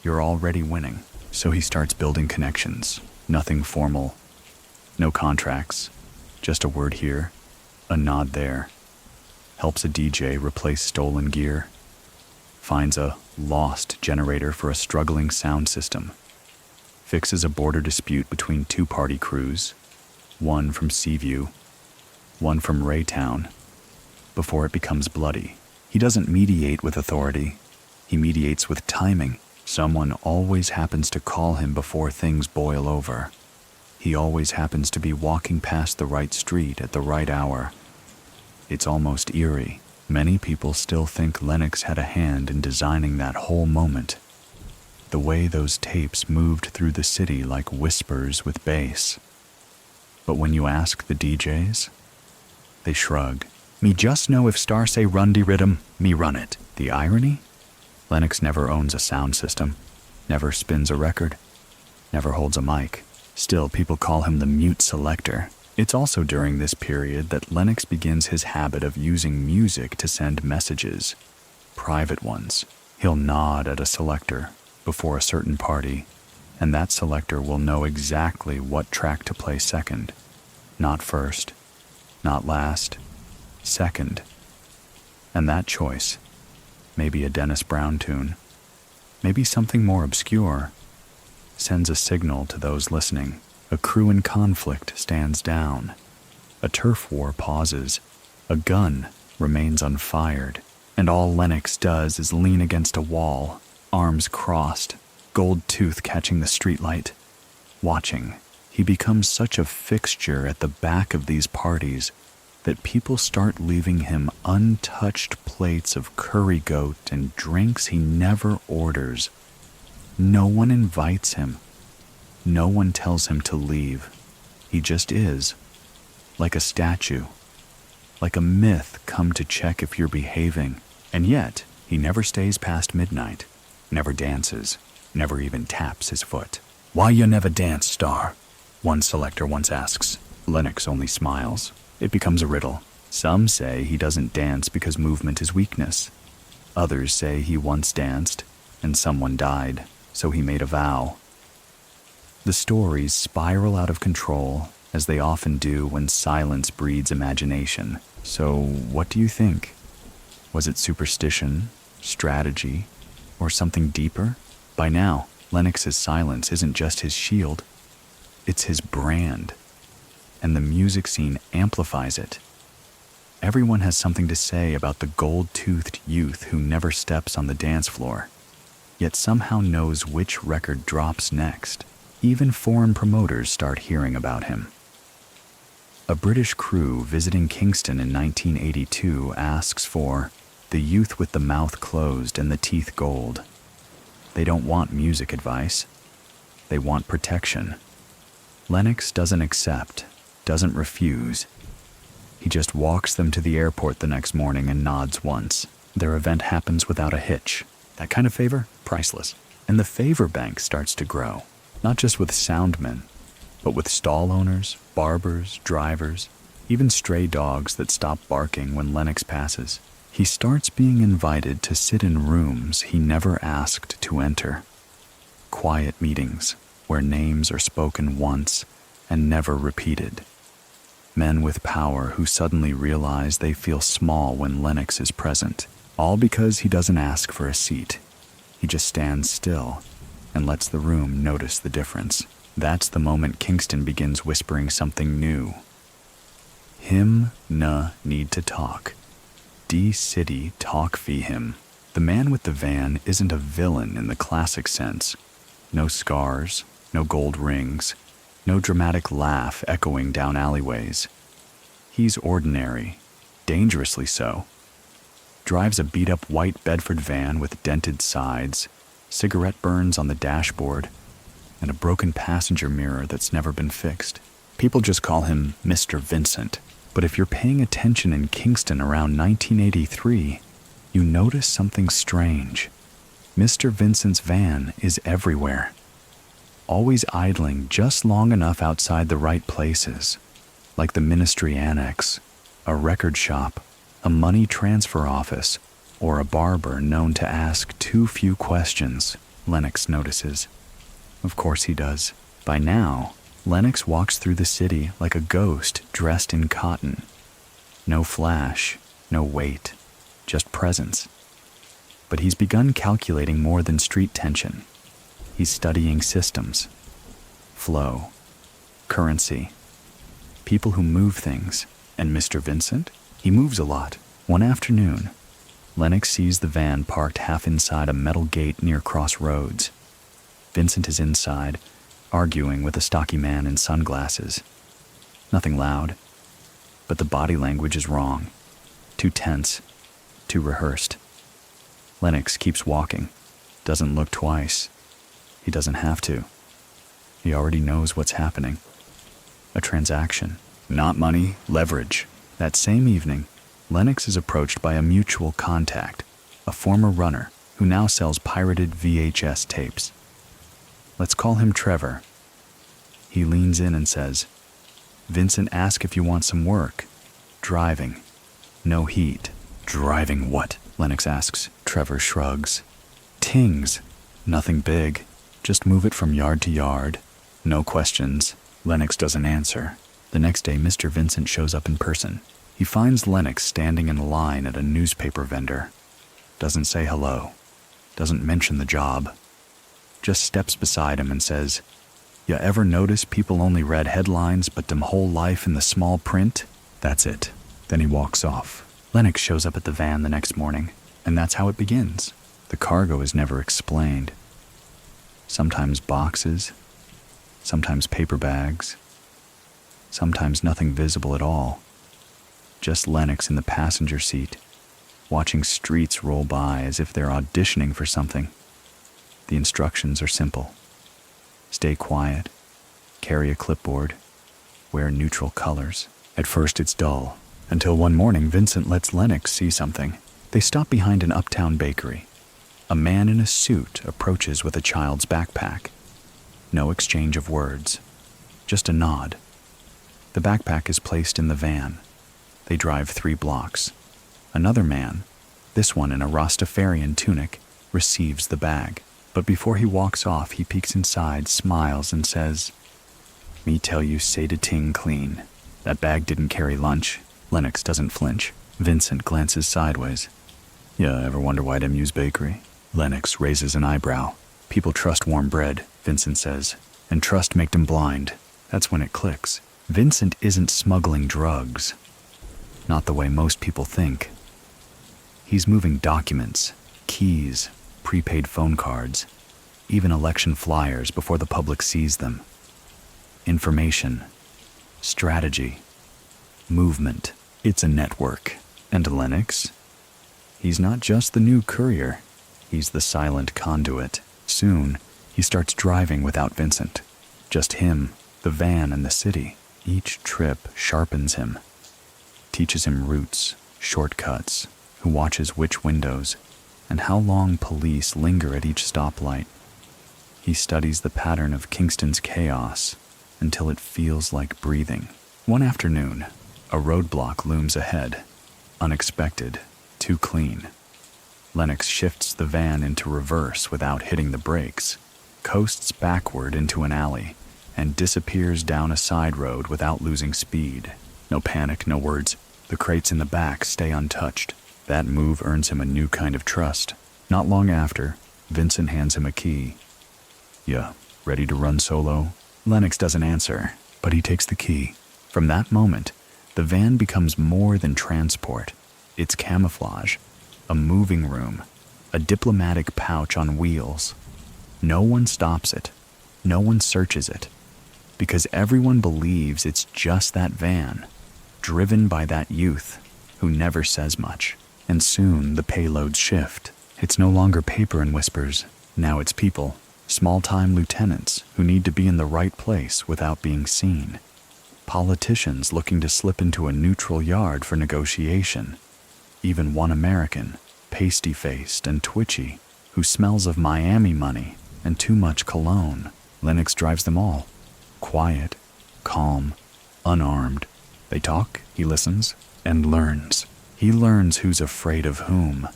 you're already winning. So he starts building connections. Nothing formal, no contracts, just a word here, a nod there. Helps a DJ replace stolen gear. Finds a lost generator for a struggling sound system. Fixes a border dispute between two party crews, one from Seaview, one from Raytown, before it becomes bloody. He doesn't mediate with authority. He mediates with timing. Someone always happens to call him before things boil over. He always happens to be walking past the right street at the right hour. It's almost eerie. Many people still think Lennox had a hand in designing that whole moment. The way those tapes moved through the city like whispers with bass. But when you ask the DJs, they shrug. Me just know if star say run de rhythm, me run it. The irony? Lennox never owns a sound system, never spins a record, never holds a mic. Still, people call him the mute selector. It's also during this period that Lennox begins his habit of using music to send messages, private ones. He'll nod at a selector before a certain party, and that selector will know exactly what track to play second. Not first, not last, second. And that choice, maybe a Dennis Brown tune, maybe something more obscure, sends a signal to those listening. A crew in conflict stands down. A turf war pauses. A gun remains unfired. And all Lennox does is lean against a wall, arms crossed, gold tooth catching the streetlight, watching. He becomes such a fixture at the back of these parties that people start leaving him untouched plates of curry goat and drinks he never orders. No one invites him. No one tells him to leave. He just is, like a statue, like a myth come to check if you're behaving. And yet, he never stays past midnight, never dances, never even taps his foot. Why you never dance, star? One selector once asks. Lennox only smiles. It becomes a riddle. Some say he doesn't dance because movement is weakness. Others say he once danced, and someone died, so he made a vow. The stories spiral out of control, as they often do when silence breeds imagination. So, what do you think? Was it superstition, strategy, or something deeper? By now, Lennox's silence isn't just his shield, it's his brand, and the music scene amplifies it. Everyone has something to say about the gold-toothed youth who never steps on the dance floor, yet somehow knows which record drops next. Even foreign promoters start hearing about him. A British crew visiting Kingston in 1982 asks for the youth with the mouth closed and the teeth gold. They don't want music advice. They want protection. Lennox doesn't accept, doesn't refuse. He just walks them to the airport the next morning and nods once. Their event happens without a hitch. That kind of favor? Priceless. And the favor bank starts to grow. Not just with soundmen, but with stall owners, barbers, drivers, even stray dogs that stop barking when Lennox passes. He starts being invited to sit in rooms he never asked to enter. Quiet meetings where names are spoken once and never repeated. Men with power who suddenly realize they feel small when Lennox is present, all because he doesn't ask for a seat. He just stands still and lets the room notice the difference. That's the moment Kingston begins whispering something new. Him na need to talk. D-City talk fee him. The man with the van isn't a villain in the classic sense. No scars, no gold rings, no dramatic laugh echoing down alleyways. He's ordinary, dangerously so. Drives a beat-up white Bedford van with dented sides, cigarette burns on the dashboard, and a broken passenger mirror that's never been fixed. People just call him Mr. Vincent. But if you're paying attention in Kingston around 1983, you notice something strange. Mr. Vincent's van is everywhere, always idling just long enough outside the right places, like the ministry annex, a record shop, a money transfer office, or a barber known to ask too few questions, Lennox notices. Of course he does. By now, Lennox walks through the city like a ghost dressed in cotton. No flash, no weight, just presence. But he's begun calculating more than street tension. He's studying systems, flow, currency, people who move things. And Mr. Vincent? He moves a lot. One afternoon, Lennox sees the van parked half inside a metal gate near Crossroads. Vincent is inside, arguing with a stocky man in sunglasses. Nothing loud, but the body language is wrong. Too tense, too rehearsed. Lennox keeps walking, doesn't look twice. He doesn't have to. He already knows what's happening. A transaction. Not money, leverage. That same evening, Lennox is approached by a mutual contact, a former runner who now sells pirated VHS tapes. Let's call him Trevor. He leans in and says, "Vincent asked if you want some work. Driving. No heat." "Driving what?" Lennox asks. Trevor shrugs. "Tings. Nothing big. Just move it from yard to yard. No questions." Lennox doesn't answer. The next day, Mr. Vincent shows up in person. He finds Lennox standing in line at a newspaper vendor. Doesn't say hello. Doesn't mention the job. Just steps beside him and says, "Ya ever notice people only read headlines but them whole life in the small print?" That's it. Then he walks off. Lennox shows up at the van the next morning, and that's how it begins. The cargo is never explained. Sometimes boxes, sometimes paper bags, sometimes nothing visible at all. Just Lennox in the passenger seat, watching streets roll by as if they're auditioning for something. The instructions are simple. Stay quiet, carry a clipboard, wear neutral colors. At first it's dull, until one morning Vincent lets Lennox see something. They stop behind an uptown bakery. A man in a suit approaches with a child's backpack. No exchange of words, just a nod. The backpack is placed in the van. They drive 3 blocks. Another man, this one in a Rastafarian tunic, receives the bag. But before he walks off, he peeks inside, smiles, and says, "Me tell you, say the ting clean. That bag didn't carry lunch." Lennox doesn't flinch. Vincent glances sideways. "Ya ever wonder why them use bakery?" Lennox raises an eyebrow. "People trust warm bread," Vincent says, "and trust make them blind." That's when it clicks. Vincent isn't smuggling drugs. Not the way most people think. He's moving documents, keys, prepaid phone cards, even election flyers before the public sees them. Information, strategy, movement. It's a network. And Lennox? He's not just the new courier. He's the silent conduit. Soon, he starts driving without Vincent. Just him, the van, and the city. Each trip sharpens him, teaches him routes, shortcuts, who watches which windows, and how long police linger at each stoplight. He studies the pattern of Kingston's chaos until it feels like breathing. One afternoon, a roadblock looms ahead. Unexpected, too clean. Lennox shifts the van into reverse without hitting the brakes, coasts backward into an alley, and disappears down a side road without losing speed. No panic, no words. The crates in the back stay untouched. That move earns him a new kind of trust. Not long after, Vincent hands him a key. "Ya, ready to run solo?" Lennox doesn't answer, but he takes the key. From that moment, the van becomes more than transport. It's camouflage, a moving room, a diplomatic pouch on wheels. No one stops it. No one searches it. Because everyone believes it's just that van, driven by that youth who never says much. And soon the payloads shift. It's no longer paper and whispers. Now it's people, small-time lieutenants who need to be in the right place without being seen. Politicians looking to slip into a neutral yard for negotiation. Even one American, pasty-faced and twitchy, who smells of Miami money and too much cologne. Lennox drives them all. Quiet, calm, unarmed. They talk, he listens, and learns. He learns who's afraid of whom,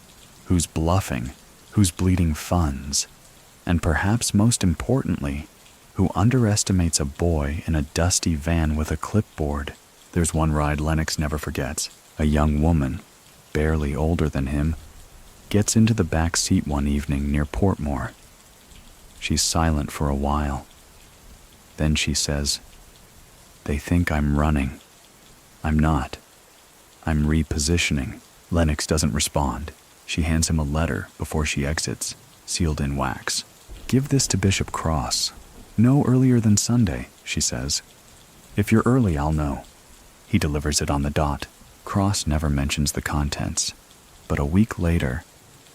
who's bluffing, who's bleeding funds, and perhaps most importantly, who underestimates a boy in a dusty van with a clipboard. There's one ride Lennox never forgets. A young woman, barely older than him, gets into the back seat one evening near Portmore. She's silent for a while. Then she says, "They think I'm running. I'm not. I'm repositioning." Lennox doesn't respond. She hands him a letter before she exits, sealed in wax. "Give this to Bishop Cross. No earlier than Sunday," she says. "If you're early, I'll know." He delivers it on the dot. Cross never mentions the contents, but a week later,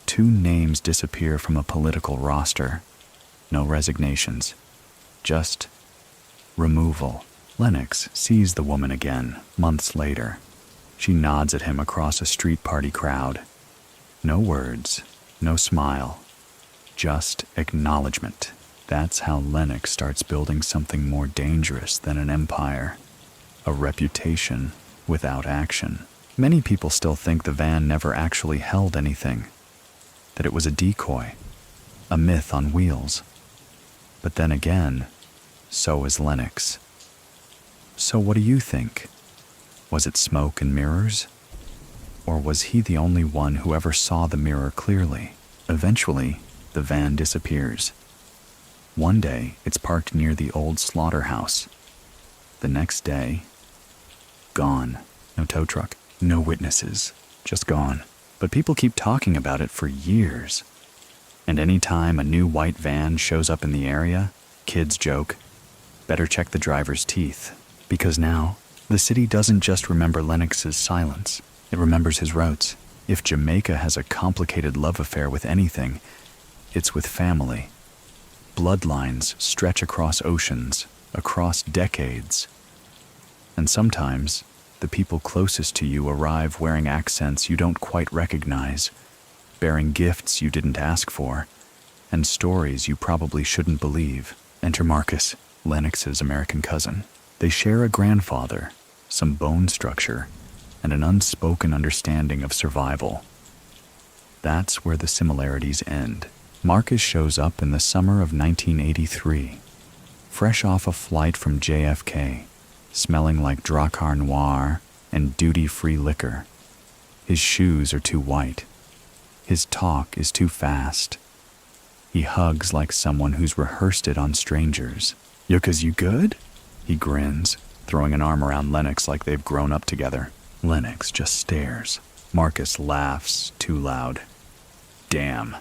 2 names disappear from a political roster. No resignations, just removal. Lennox sees the woman again, months later. She nods at him across a street party crowd. No words, no smile, just acknowledgement. That's how Lennox starts building something more dangerous than an empire, a reputation without action. Many people still think the van never actually held anything, that it was a decoy, a myth on wheels. But then again, so is Lennox. So what do you think? Was it smoke and mirrors? Or was he the only one who ever saw the mirror clearly? Eventually, the van disappears. One day, it's parked near the old slaughterhouse. The next day, gone. No tow truck, no witnesses, just gone. But people keep talking about it for years. And any time a new white van shows up in the area, kids joke, better check the driver's teeth. Because now, the city doesn't just remember Lennox's silence, it remembers his routes. If Jamaica has a complicated love affair with anything, it's with family. Bloodlines stretch across oceans, across decades. And sometimes, the people closest to you arrive wearing accents you don't quite recognize, bearing gifts you didn't ask for, and stories you probably shouldn't believe. Enter Marcus, Lennox's American cousin. They share a grandfather, some bone structure, and an unspoken understanding of survival. That's where the similarities end. Marcus shows up in the summer of 1983, fresh off a flight from JFK, smelling like Drakkar Noir and duty-free liquor. His shoes are too white. His talk is too fast. He hugs like someone who's rehearsed it on strangers. "Yucca's you good?" He grins, throwing an arm around Lennox like they've grown up together. Lennox just stares. Marcus laughs too loud. "Damn.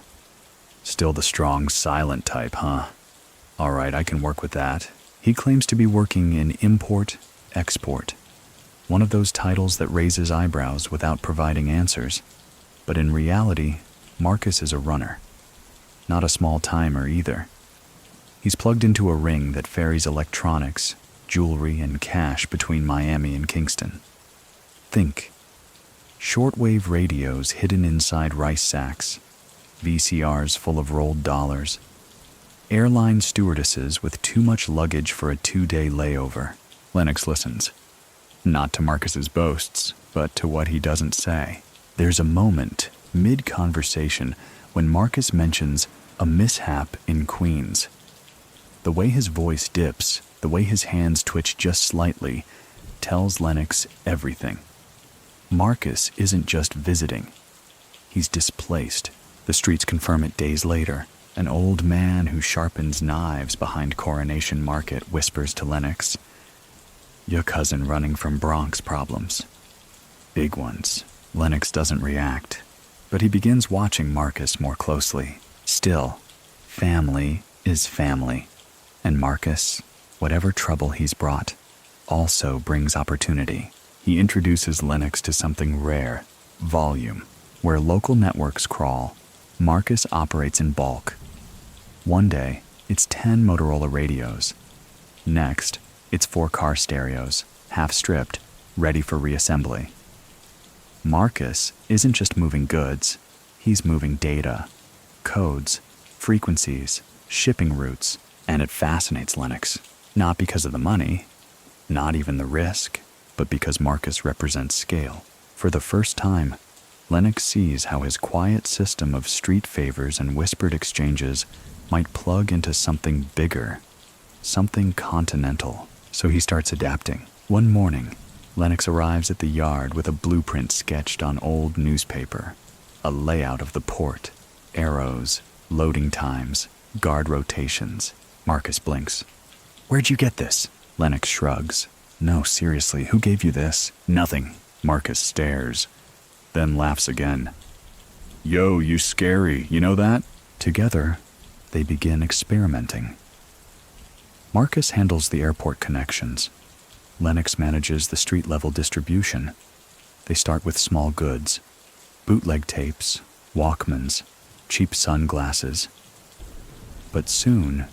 Still the strong, silent type, huh? All right, I can work with that." He claims to be working in import-export, one of those titles that raises eyebrows without providing answers. But in reality, Marcus is a runner. Not a small timer either. He's plugged into a ring that ferries electronics, jewelry, and cash between Miami and Kingston. Think. Shortwave radios hidden inside rice sacks, VCRs full of rolled dollars, airline stewardesses with too much luggage for a 2-day layover. Lennox listens. Not to Marcus's boasts, but to what he doesn't say. There's a moment, mid-conversation, when Marcus mentions a mishap in Queens. The way his voice dips, the way his hands twitch just slightly, tells Lennox everything. Marcus isn't just visiting. He's displaced. The streets confirm it days later. An old man who sharpens knives behind Coronation Market whispers to Lennox, "Your cousin running from Bronx problems. Big ones." Lennox doesn't react, but he begins watching Marcus more closely. Still, family is family. And Marcus, whatever trouble he's brought, also brings opportunity. He introduces Lennox to something rare, volume. Where local networks crawl, Marcus operates in bulk. One day, it's 10 Motorola radios. Next, it's 4 car stereos, half stripped, ready for reassembly. Marcus isn't just moving goods, he's moving data, codes, frequencies, shipping routes, and it fascinates Lennox. Not because of the money, not even the risk, but because Marcus represents scale. For the first time, Lennox sees how his quiet system of street favors and whispered exchanges might plug into something bigger, something continental. So he starts adapting. One morning, Lennox arrives at the yard with a blueprint sketched on old newspaper, a layout of the port, arrows, loading times, guard rotations. Marcus blinks. "Where'd you get this?" Lennox shrugs. "No, seriously, who gave you this?" "Nothing." Marcus stares, then laughs again. "Yo, you scary, you know that?" Together, they begin experimenting. Marcus handles the airport connections. Lennox manages the street-level distribution. They start with small goods, bootleg tapes, Walkmans, cheap sunglasses. But soon,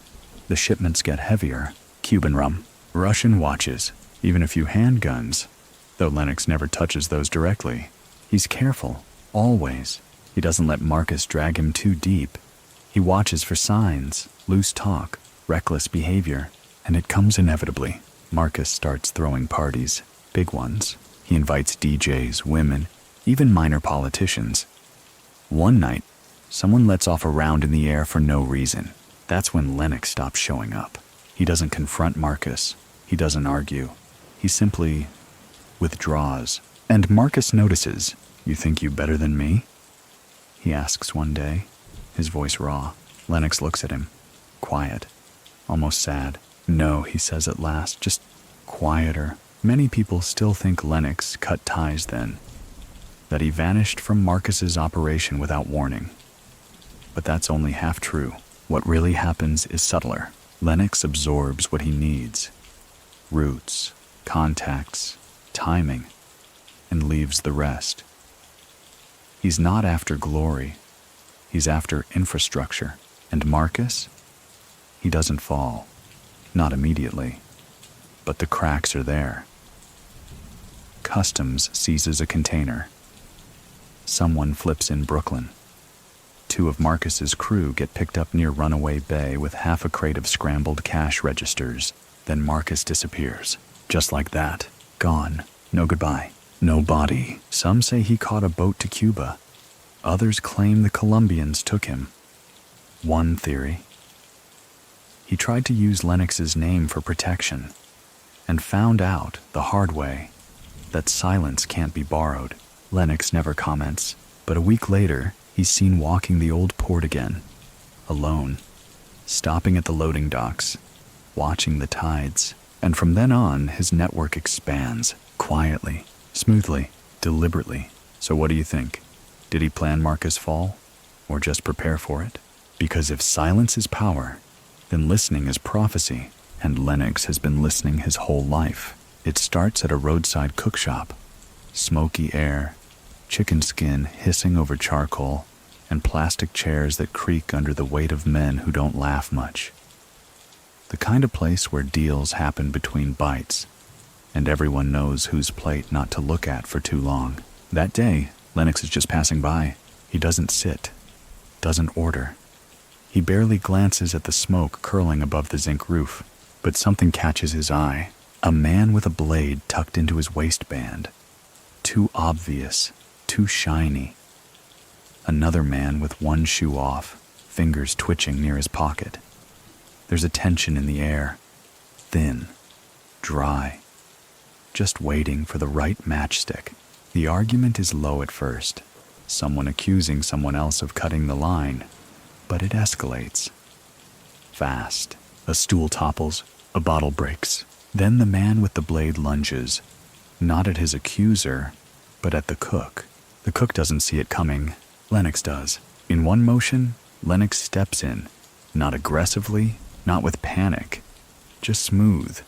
the shipments get heavier. Cuban rum, Russian watches, even a few handguns, though Lennox never touches those directly. He's careful, always. He doesn't let Marcus drag him too deep. He watches for signs, loose talk, reckless behavior, and it comes inevitably. Marcus starts throwing parties, big ones. He invites DJs, women, even minor politicians. One night, someone lets off a round in the air for no reason. That's when Lennox stops showing up. He doesn't confront Marcus. He doesn't argue. He simply withdraws. And Marcus notices. "You think you better than me?" he asks one day, his voice raw. Lennox looks at him, quiet, almost sad. "No," he says at last, "just quieter." Many people still think Lennox cut ties then, that he vanished from Marcus's operation without warning. But that's only half true. What really happens is subtler. Lennox absorbs what he needs, routes, contacts, timing, and leaves the rest. He's not after glory. He's after infrastructure. And Marcus? He doesn't fall. Not immediately. But the cracks are there. Customs seizes a container. Someone flips in Brooklyn. 2 of Marcus's crew get picked up near Runaway Bay with half a crate of scrambled cash registers. Then Marcus disappears. Just like that. Gone. No goodbye. No body. Some say he caught a boat to Cuba. Others claim the Colombians took him. One theory. He tried to use Lennox's name for protection and found out the hard way that silence can't be borrowed. Lennox never comments, but a week later, he's seen walking the old port again, alone, stopping at the loading docks, watching the tides. And from then on, his network expands, quietly, smoothly, deliberately. So what do you think? Did he plan Marcus' fall, or just prepare for it? Because if silence is power, then listening is prophecy, and Lennox has been listening his whole life. It starts at a roadside cookshop. Smoky air, chicken skin hissing over charcoal, and plastic chairs that creak under the weight of men who don't laugh much. The kind of place where deals happen between bites, and everyone knows whose plate not to look at for too long. That day, Lennox is just passing by. He doesn't sit, doesn't order. He barely glances at the smoke curling above the zinc roof, but something catches his eye. A man with a blade tucked into his waistband. Too obvious, too shiny. Another man with one shoe off, fingers twitching near his pocket. There's a tension in the air, thin, dry, just waiting for the right matchstick. The argument is low at first, someone accusing someone else of cutting the line, but it escalates. Fast. A stool topples, a bottle breaks. Then the man with the blade lunges, not at his accuser, but at the cook. The cook doesn't see it coming. Lennox does. In one motion, Lennox steps in, not aggressively, not with panic, just smooth,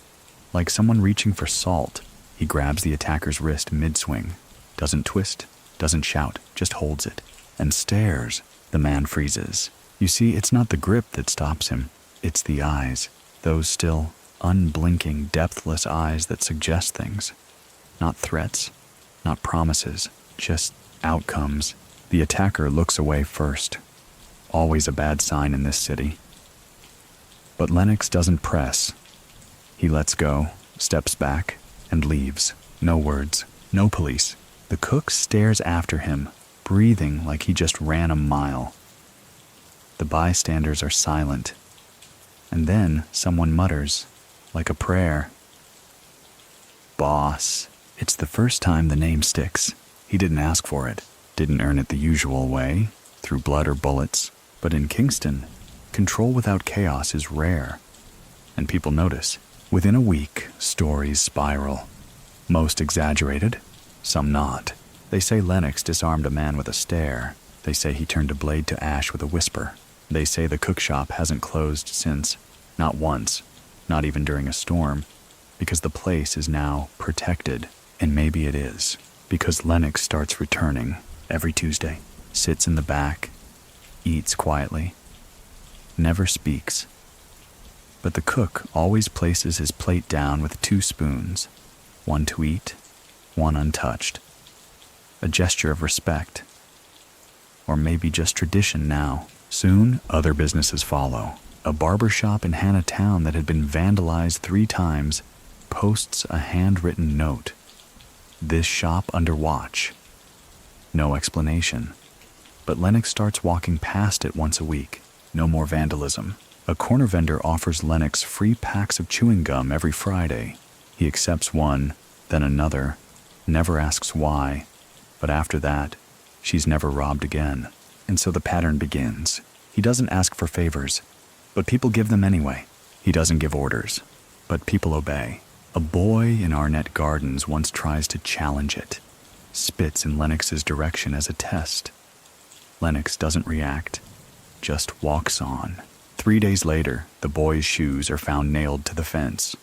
like someone reaching for salt. He grabs the attacker's wrist mid-swing, doesn't twist, doesn't shout, just holds it, and stares. The man freezes. You see, it's not the grip that stops him, it's the eyes, those still, unblinking, depthless eyes that suggest things. Not threats, not promises, just outcomes. The attacker looks away first. Always a bad sign in this city. But Lennox doesn't press. He lets go, steps back, and leaves. No words, no police. The cook stares after him, breathing like he just ran a mile. The bystanders are silent, and then someone mutters, like a prayer, "Boss." It's the first time the name sticks. He didn't ask for it, didn't earn it the usual way, through blood or bullets. But in Kingston, control without chaos is rare, and people notice. Within a week, stories spiral. Most exaggerated, some not. They say Lennox disarmed a man with a stare. They say he turned a blade to ash with a whisper. They say the cook shop hasn't closed since, not once, not even during a storm, because the place is now protected. And maybe it is, because Lennox starts returning every Tuesday, sits in the back, eats quietly, never speaks. But the cook always places his plate down with 2 spoons, one to eat, one untouched. A gesture of respect. Or maybe just tradition now. Soon, other businesses follow. A barber shop in Hannahtown that had been vandalized 3 times posts a handwritten note. This shop under watch. No explanation. But Lennox starts walking past it once a week. No more vandalism. A corner vendor offers Lennox free packs of chewing gum every Friday. He accepts one, then another, never asks why. But after that, she's never robbed again. And so the pattern begins. He doesn't ask for favors, but people give them anyway. He doesn't give orders, but people obey. A boy in Arnett Gardens once tries to challenge it, spits in Lennox's direction as a test. Lennox doesn't react, just walks on. 3 days later, the boy's shoes are found nailed to the fence.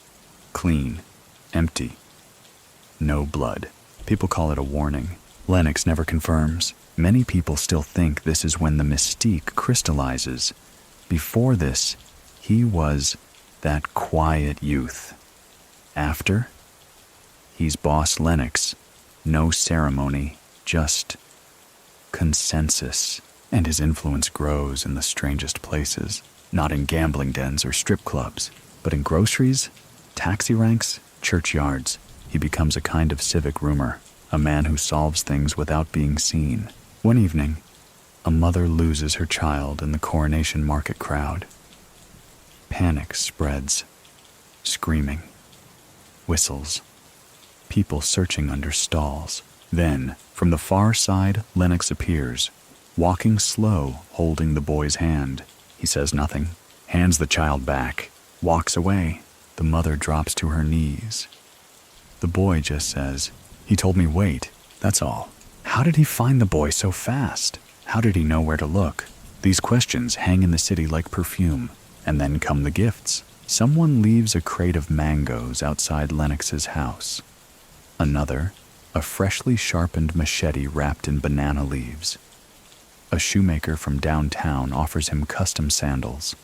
Clean, empty, no blood. People call it a warning. Lennox never confirms. Many people still think this is when the mystique crystallizes. Before this, he was that quiet youth. After, he's Boss Lennox. No ceremony, just consensus. And his influence grows in the strangest places. Not in gambling dens or strip clubs, but in groceries, taxi ranks, churchyards. He becomes a kind of civic rumor, a man who solves things without being seen. One evening, a mother loses her child in the Coronation Market crowd. Panic spreads, screaming, whistles, people searching under stalls. Then, from the far side, Lennox appears, walking slow, holding the boy's hand. He says nothing, hands the child back, walks away. The mother drops to her knees. The boy just says, "He told me wait, that's all." How did he find the boy so fast? How did he know where to look? These questions hang in the city like perfume. And then come the gifts. Someone leaves a crate of mangoes outside Lennox's house. Another, a freshly sharpened machete wrapped in banana leaves. A shoemaker from downtown offers him custom sandals.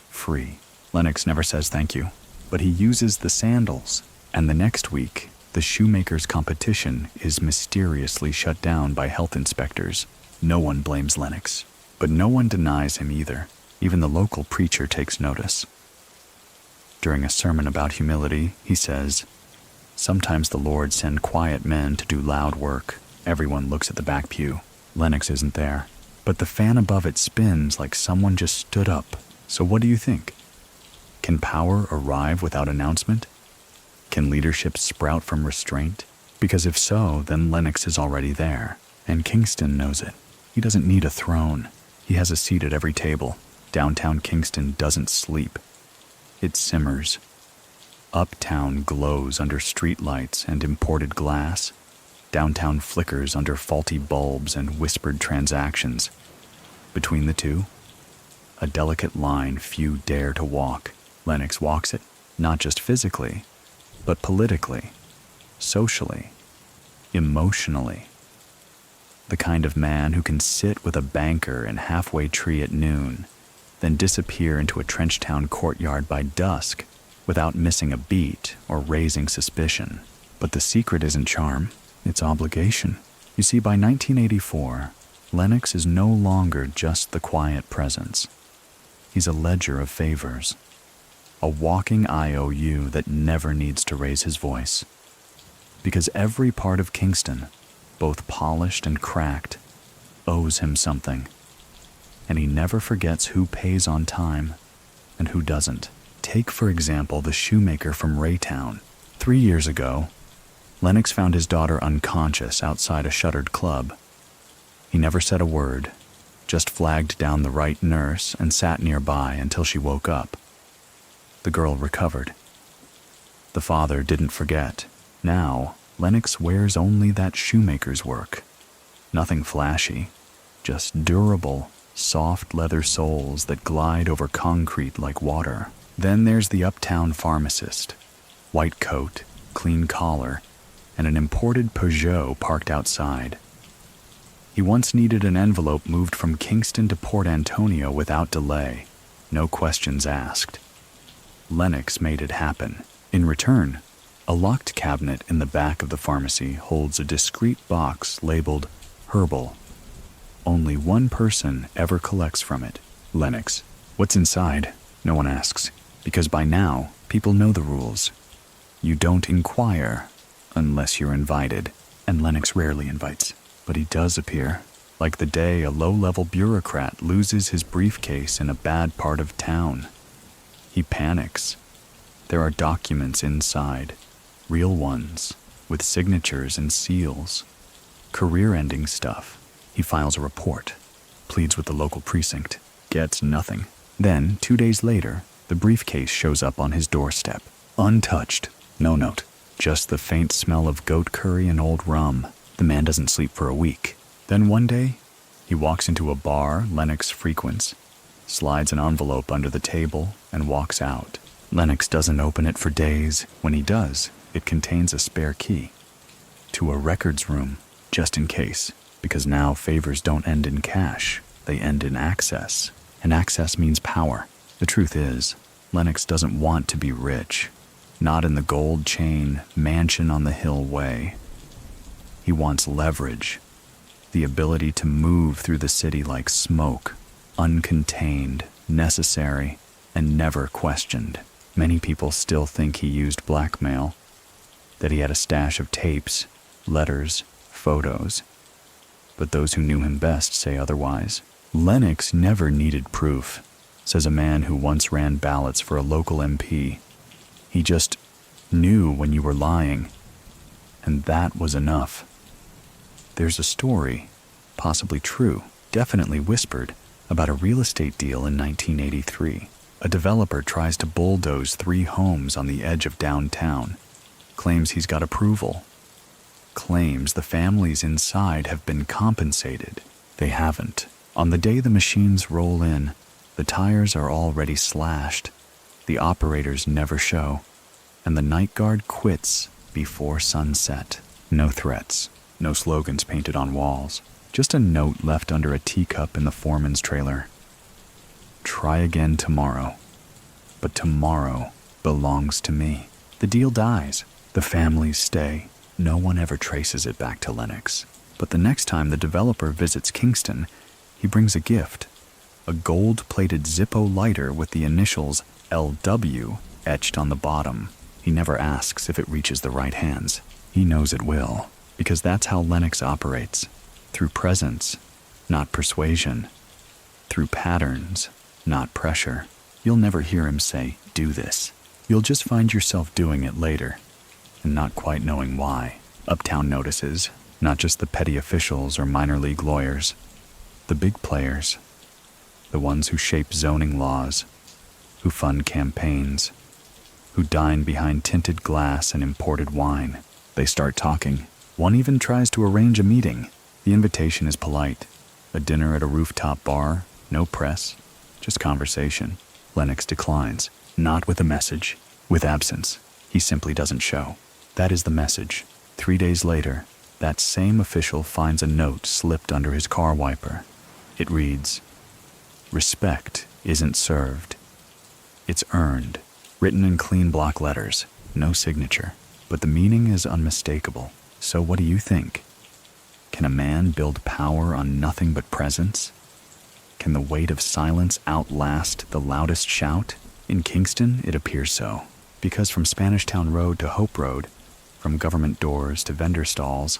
Free. Lennox never says thank you, but he uses the sandals. And the next week, the shoemaker's competition is mysteriously shut down by health inspectors. No one blames Lennox, but no one denies him either. Even the local preacher takes notice. During a sermon about humility, he says, "Sometimes the Lord sends quiet men to do loud work." Everyone looks at the back pew. Lennox isn't there, but the fan above it spins like someone just stood up. So what do you think? Can power arrive without announcement? Can leadership sprout from restraint? Because if so, then Lennox is already there, and Kingston knows it. He doesn't need a throne. He has a seat at every table. Downtown Kingston doesn't sleep. It simmers. Uptown glows under streetlights and imported glass. Downtown flickers under faulty bulbs and whispered transactions. Between the two, a delicate line few dare to walk. Lennox walks it, not just physically, but politically, socially, emotionally. The kind of man who can sit with a banker in Halfway Tree at noon, then disappear into a trench town courtyard by dusk without missing a beat or raising suspicion. But the secret isn't charm, it's obligation. You see, by 1984, Lennox is no longer just the quiet presence. He's a ledger of favors, a walking IOU that never needs to raise his voice. Because every part of Kingston, both polished and cracked, owes him something. And he never forgets who pays on time and who doesn't. Take, for example, the shoemaker from Raytown. 3 years ago, Lennox found his daughter unconscious outside a shuttered club. He never said a word, just flagged down the right nurse and sat nearby until she woke up. The girl recovered. The father didn't forget. Now, Lennox wears only that shoemaker's work. Nothing flashy, just durable, soft leather soles that glide over concrete like water. Then there's the uptown pharmacist. White coat, clean collar, and an imported Peugeot parked outside. He once needed an envelope moved from Kingston to Port Antonio without delay, no questions asked. Lennox made it happen. In return, a locked cabinet in the back of the pharmacy holds a discreet box labeled herbal. Only one person ever collects from it, Lennox. What's inside? No one asks, because by now, people know the rules. You don't inquire unless you're invited, and Lennox rarely invites. But he does appear, like the day a low-level bureaucrat loses his briefcase in a bad part of town. He panics. There are documents inside, real ones, with signatures and seals. Career-ending stuff. He files a report, pleads with the local precinct, gets nothing. Then, 2 days later, the briefcase shows up on his doorstep, untouched, no note, just the faint smell of goat curry and old rum. The man doesn't sleep for a week. Then one day, he walks into a bar Lennox frequents, slides an envelope under the table, and walks out. Lennox doesn't open it for days. When he does, it contains a spare key to a records room, just in case, because now favors don't end in cash, they end in access. And access means power. The truth is, Lennox doesn't want to be rich, not in the gold chain, mansion on the hill way. He wants leverage, the ability to move through the city like smoke, uncontained, necessary, and never questioned. Many people still think he used blackmail, that he had a stash of tapes, letters, photos. But those who knew him best say otherwise. Lennox never needed proof, says a man who once ran ballots for a local MP. He just knew when you were lying, and that was enough. There's a story, possibly true, definitely whispered, about a real estate deal in 1983. A developer tries to bulldoze 3 homes on the edge of downtown, claims he's got approval, claims the families inside have been compensated. They haven't. On the day the machines roll in, the tires are already slashed, the operators never show, and the night guard quits before sunset. No threats, no slogans painted on walls, just a note left under a teacup in the foreman's trailer. Try again tomorrow, but tomorrow belongs to me. The deal dies, the families stay. No one ever traces it back to Lennox. But the next time the developer visits Kingston, he brings a gift, a gold-plated Zippo lighter with the initials LW etched on the bottom. He never asks if it reaches the right hands. He knows it will, because that's how Lennox operates, through presence, not persuasion, through patterns, not pressure. You'll never hear him say, "Do this." You'll just find yourself doing it later, and not quite knowing why. Uptown notices, not just the petty officials or minor league lawyers, the big players, the ones who shape zoning laws, who fund campaigns, who dine behind tinted glass and imported wine. They start talking. One even tries to arrange a meeting. The invitation is polite. A dinner at a rooftop bar, no press, just conversation. Lennox declines, not with a message, with absence. He simply doesn't show. That is the message. 3 days later, that same official finds a note slipped under his car wiper. It reads, "Respect isn't served. It's earned," written in clean block letters, no signature. But the meaning is unmistakable. So what do you think? Can a man build power on nothing but presence? Can the weight of silence outlast the loudest shout? In Kingston, it appears so. Because from Spanish Town Road to Hope Road, from government doors to vendor stalls,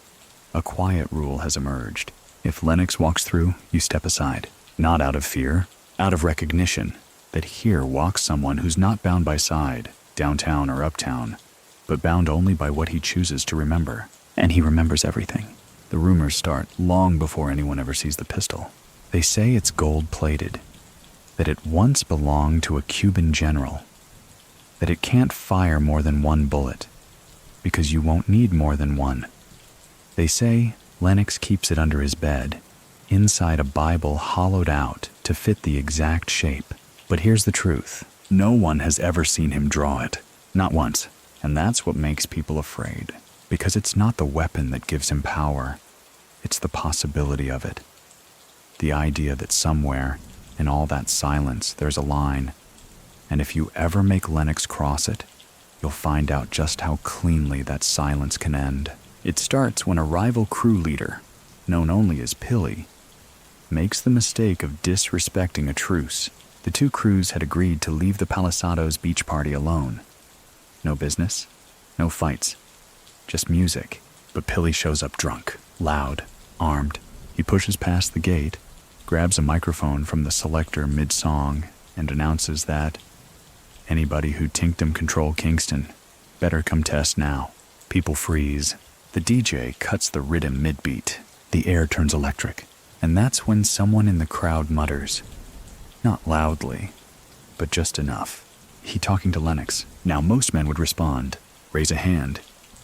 a quiet rule has emerged. If Lennox walks through, you step aside, not out of fear, out of recognition that here walks someone who's not bound by side, downtown or uptown, but bound only by what he chooses to remember. And he remembers everything. The rumors start long before anyone ever sees the pistol. They say it's gold-plated, that it once belonged to a Cuban general, that it can't fire more than one bullet, because you won't need more than one. They say Lennox keeps it under his bed, inside a Bible hollowed out to fit the exact shape. But here's the truth. No one has ever seen him draw it. Not once. And that's what makes people afraid. Because it's not the weapon that gives him power. It's the possibility of it. The idea that somewhere, in all that silence, there's a line. And if you ever make Lennox cross it, you'll find out just how cleanly that silence can end. It starts when a rival crew leader, known only as Pilly, makes the mistake of disrespecting a truce. The two crews had agreed to leave the Palisado's beach party alone. No business, no fights, just music. But Pilly shows up drunk, loud, armed. He pushes past the gate, grabs a microphone from the selector mid-song, and announces that anybody who tinkdom control Kingston better come test now. People freeze. The DJ cuts the rhythm mid-beat. The air turns electric. And that's when someone in the crowd mutters, not loudly, but just enough. He talking to Lennox. Now most men would respond, raise a hand,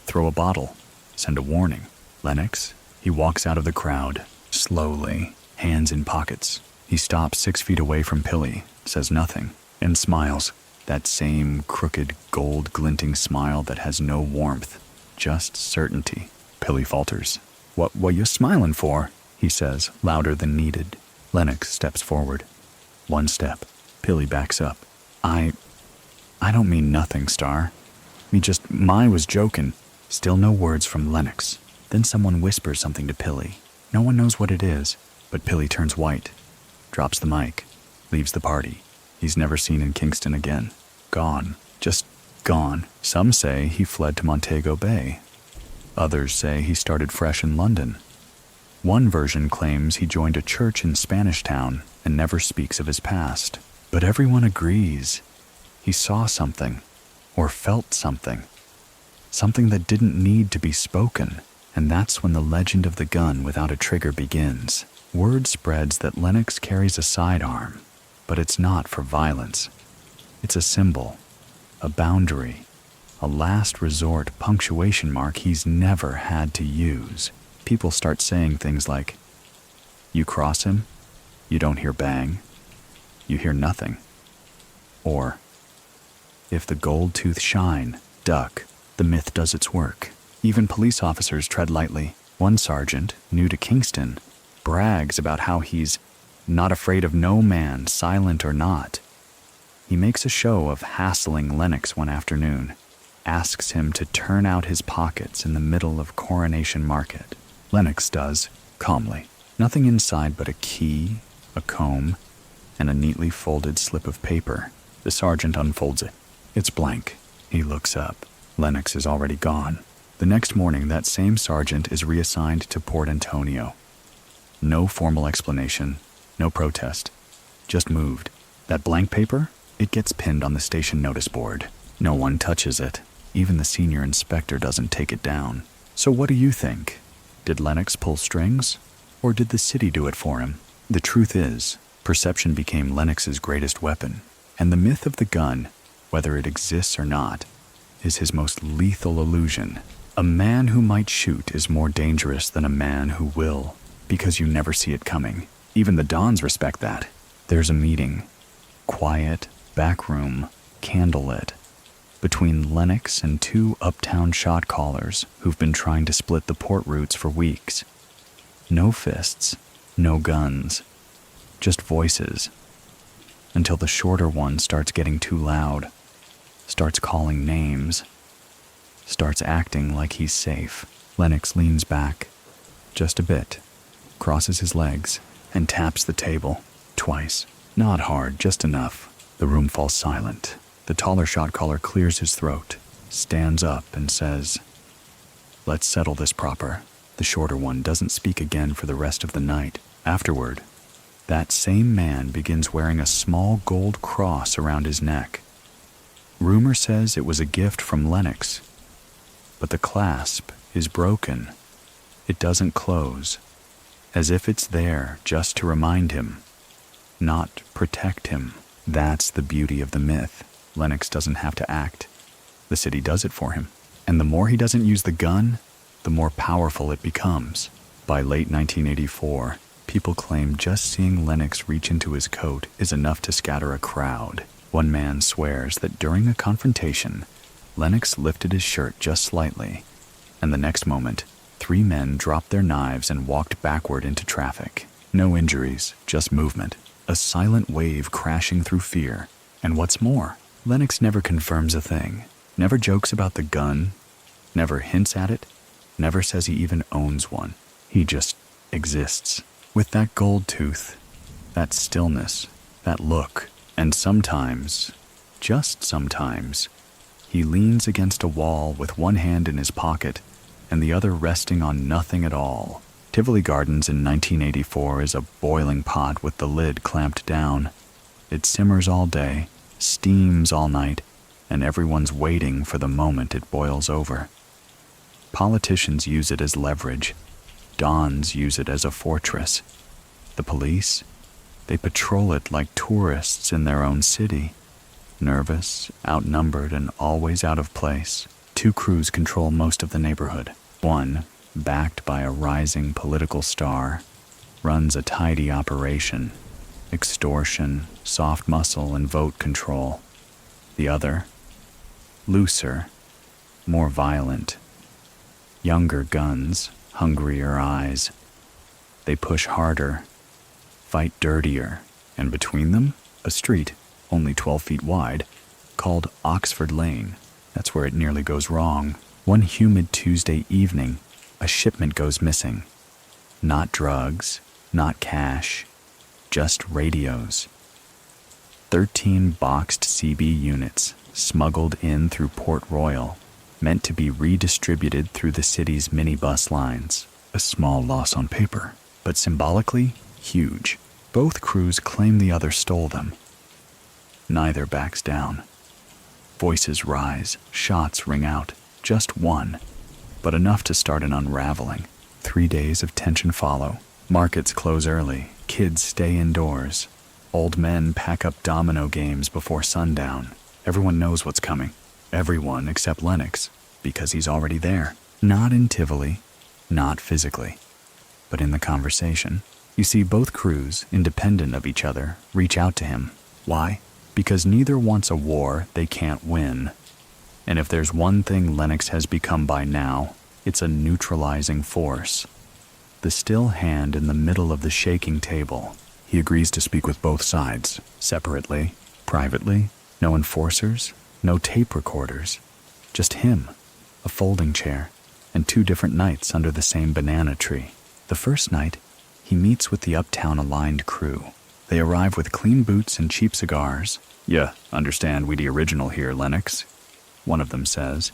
throw a bottle, send a warning. Lennox, he walks out of the crowd, slowly, hands in pockets. He stops 6 feet away from Pilly, says nothing, and smiles. That same crooked, gold-glinting smile that has no warmth, just certainty. Pilly falters. What you smilin' for? He says, louder than needed. Lennox steps forward. 1 step. Pilly backs up. I don't mean nothing, Star. I was jokin'. Still no words from Lennox. Then someone whispers something to Pilly. No one knows what it is, but Pilly turns white, drops the mic, leaves the party. He's never seen in Kingston again. Gone. Just gone. Some say he fled to Montego Bay. Others say he started fresh in London. One version claims he joined a church in Spanish Town and never speaks of his past. But everyone agrees he saw something, or felt something. Something that didn't need to be spoken. And that's when the legend of the gun without a trigger begins. Word spreads that Lennox carries a sidearm, but it's not for violence. It's a symbol, a boundary, a last resort punctuation mark he's never had to use. People start saying things like, you cross him, you don't hear bang, you hear nothing. Or, if the gold tooth shine, duck, the myth does its work. Even police officers tread lightly. One sergeant, new to Kingston, brags about how he's not afraid of no man, silent or not. He makes a show of hassling Lennox one afternoon, asks him to turn out his pockets in the middle of Coronation Market. Lennox does, calmly. Nothing inside but a key, a comb, and a neatly folded slip of paper. The sergeant unfolds it. It's blank. He looks up. Lennox is already gone. The next morning, that same sergeant is reassigned to Port Antonio. No formal explanation, no protest, just moved. That blank paper? It gets pinned on the station notice board. No one touches it. Even the senior inspector doesn't take it down. So what do you think? Did Lennox pull strings? Or did the city do it for him? The truth is, perception became Lennox's greatest weapon. And the myth of the gun, whether it exists or not, is his most lethal illusion. A man who might shoot is more dangerous than a man who will, because you never see it coming. Even the Dons respect that. There's a meeting. Quiet, back room, candlelit, between Lennox and 2 uptown shot callers who've been trying to split the port routes for weeks. No fists, no guns, just voices, until the shorter one starts getting too loud, starts calling names, starts acting like he's safe. Lennox leans back, just a bit, crosses his legs, and taps the table, twice. Not hard, just enough. The room falls silent. The taller shot caller clears his throat, stands up and says, "Let's settle this proper." The shorter one doesn't speak again for the rest of the night. Afterward, that same man begins wearing a small gold cross around his neck. Rumor says it was a gift from Lennox, but the clasp is broken. It doesn't close, as if it's there just to remind him, not protect him. That's the beauty of the myth. Lennox doesn't have to act. The city does it for him. And the more he doesn't use the gun, the more powerful it becomes. By late 1984, people claim just seeing Lennox reach into his coat is enough to scatter a crowd. One man swears that during a confrontation, Lennox lifted his shirt just slightly, and the next moment, 3 men dropped their knives and walked backward into traffic. No injuries, just movement. A silent wave crashing through fear. And what's more, Lennox never confirms a thing, never jokes about the gun, never hints at it, never says he even owns one. He just exists. With that gold tooth, that stillness, that look, and sometimes, just sometimes, he leans against a wall with one hand in his pocket and the other resting on nothing at all. Tivoli Gardens in 1984 is a boiling pot with the lid clamped down. It simmers all day, steams all night, and everyone's waiting for the moment it boils over. Politicians use it as leverage. Dons use it as a fortress. The police, they patrol it like tourists in their own city. Nervous, outnumbered, and always out of place. 2 crews control most of the neighborhood. One, backed by a rising political star, runs a tidy operation. Extortion, soft muscle, and vote control. The other, looser, more violent. Younger guns, hungrier eyes. They push harder, fight dirtier, and between them, a street, only 12 feet wide, called Oxford Lane. That's where it nearly goes wrong. One humid Tuesday evening, a shipment goes missing. Not drugs, not cash, just radios. 13 boxed CB units smuggled in through Port Royal, meant to be redistributed through the city's minibus lines. A small loss on paper, but symbolically huge. Both crews claim the other stole them. Neither backs down. Voices rise, shots ring out. Just one, but enough to start an unraveling. 3 days of tension follow. Markets close early. Kids stay indoors. Old men pack up domino games before sundown. Everyone knows what's coming. Everyone except Lennox, because he's already there. Not in Tivoli, not physically, but in the conversation. You see both crews, independent of each other, reach out to him. Why? Because neither wants a war they can't win. And if there's one thing Lennox has become by now, it's a neutralizing force. The still hand in the middle of the shaking table. He agrees to speak with both sides, separately, privately. No enforcers, no tape recorders. Just him, a folding chair, and 2 different nights under the same banana tree. The first night, he meets with the uptown-aligned crew. They arrive with clean boots and cheap cigars. "Yeah, understand we the original here, Lennox," one of them says.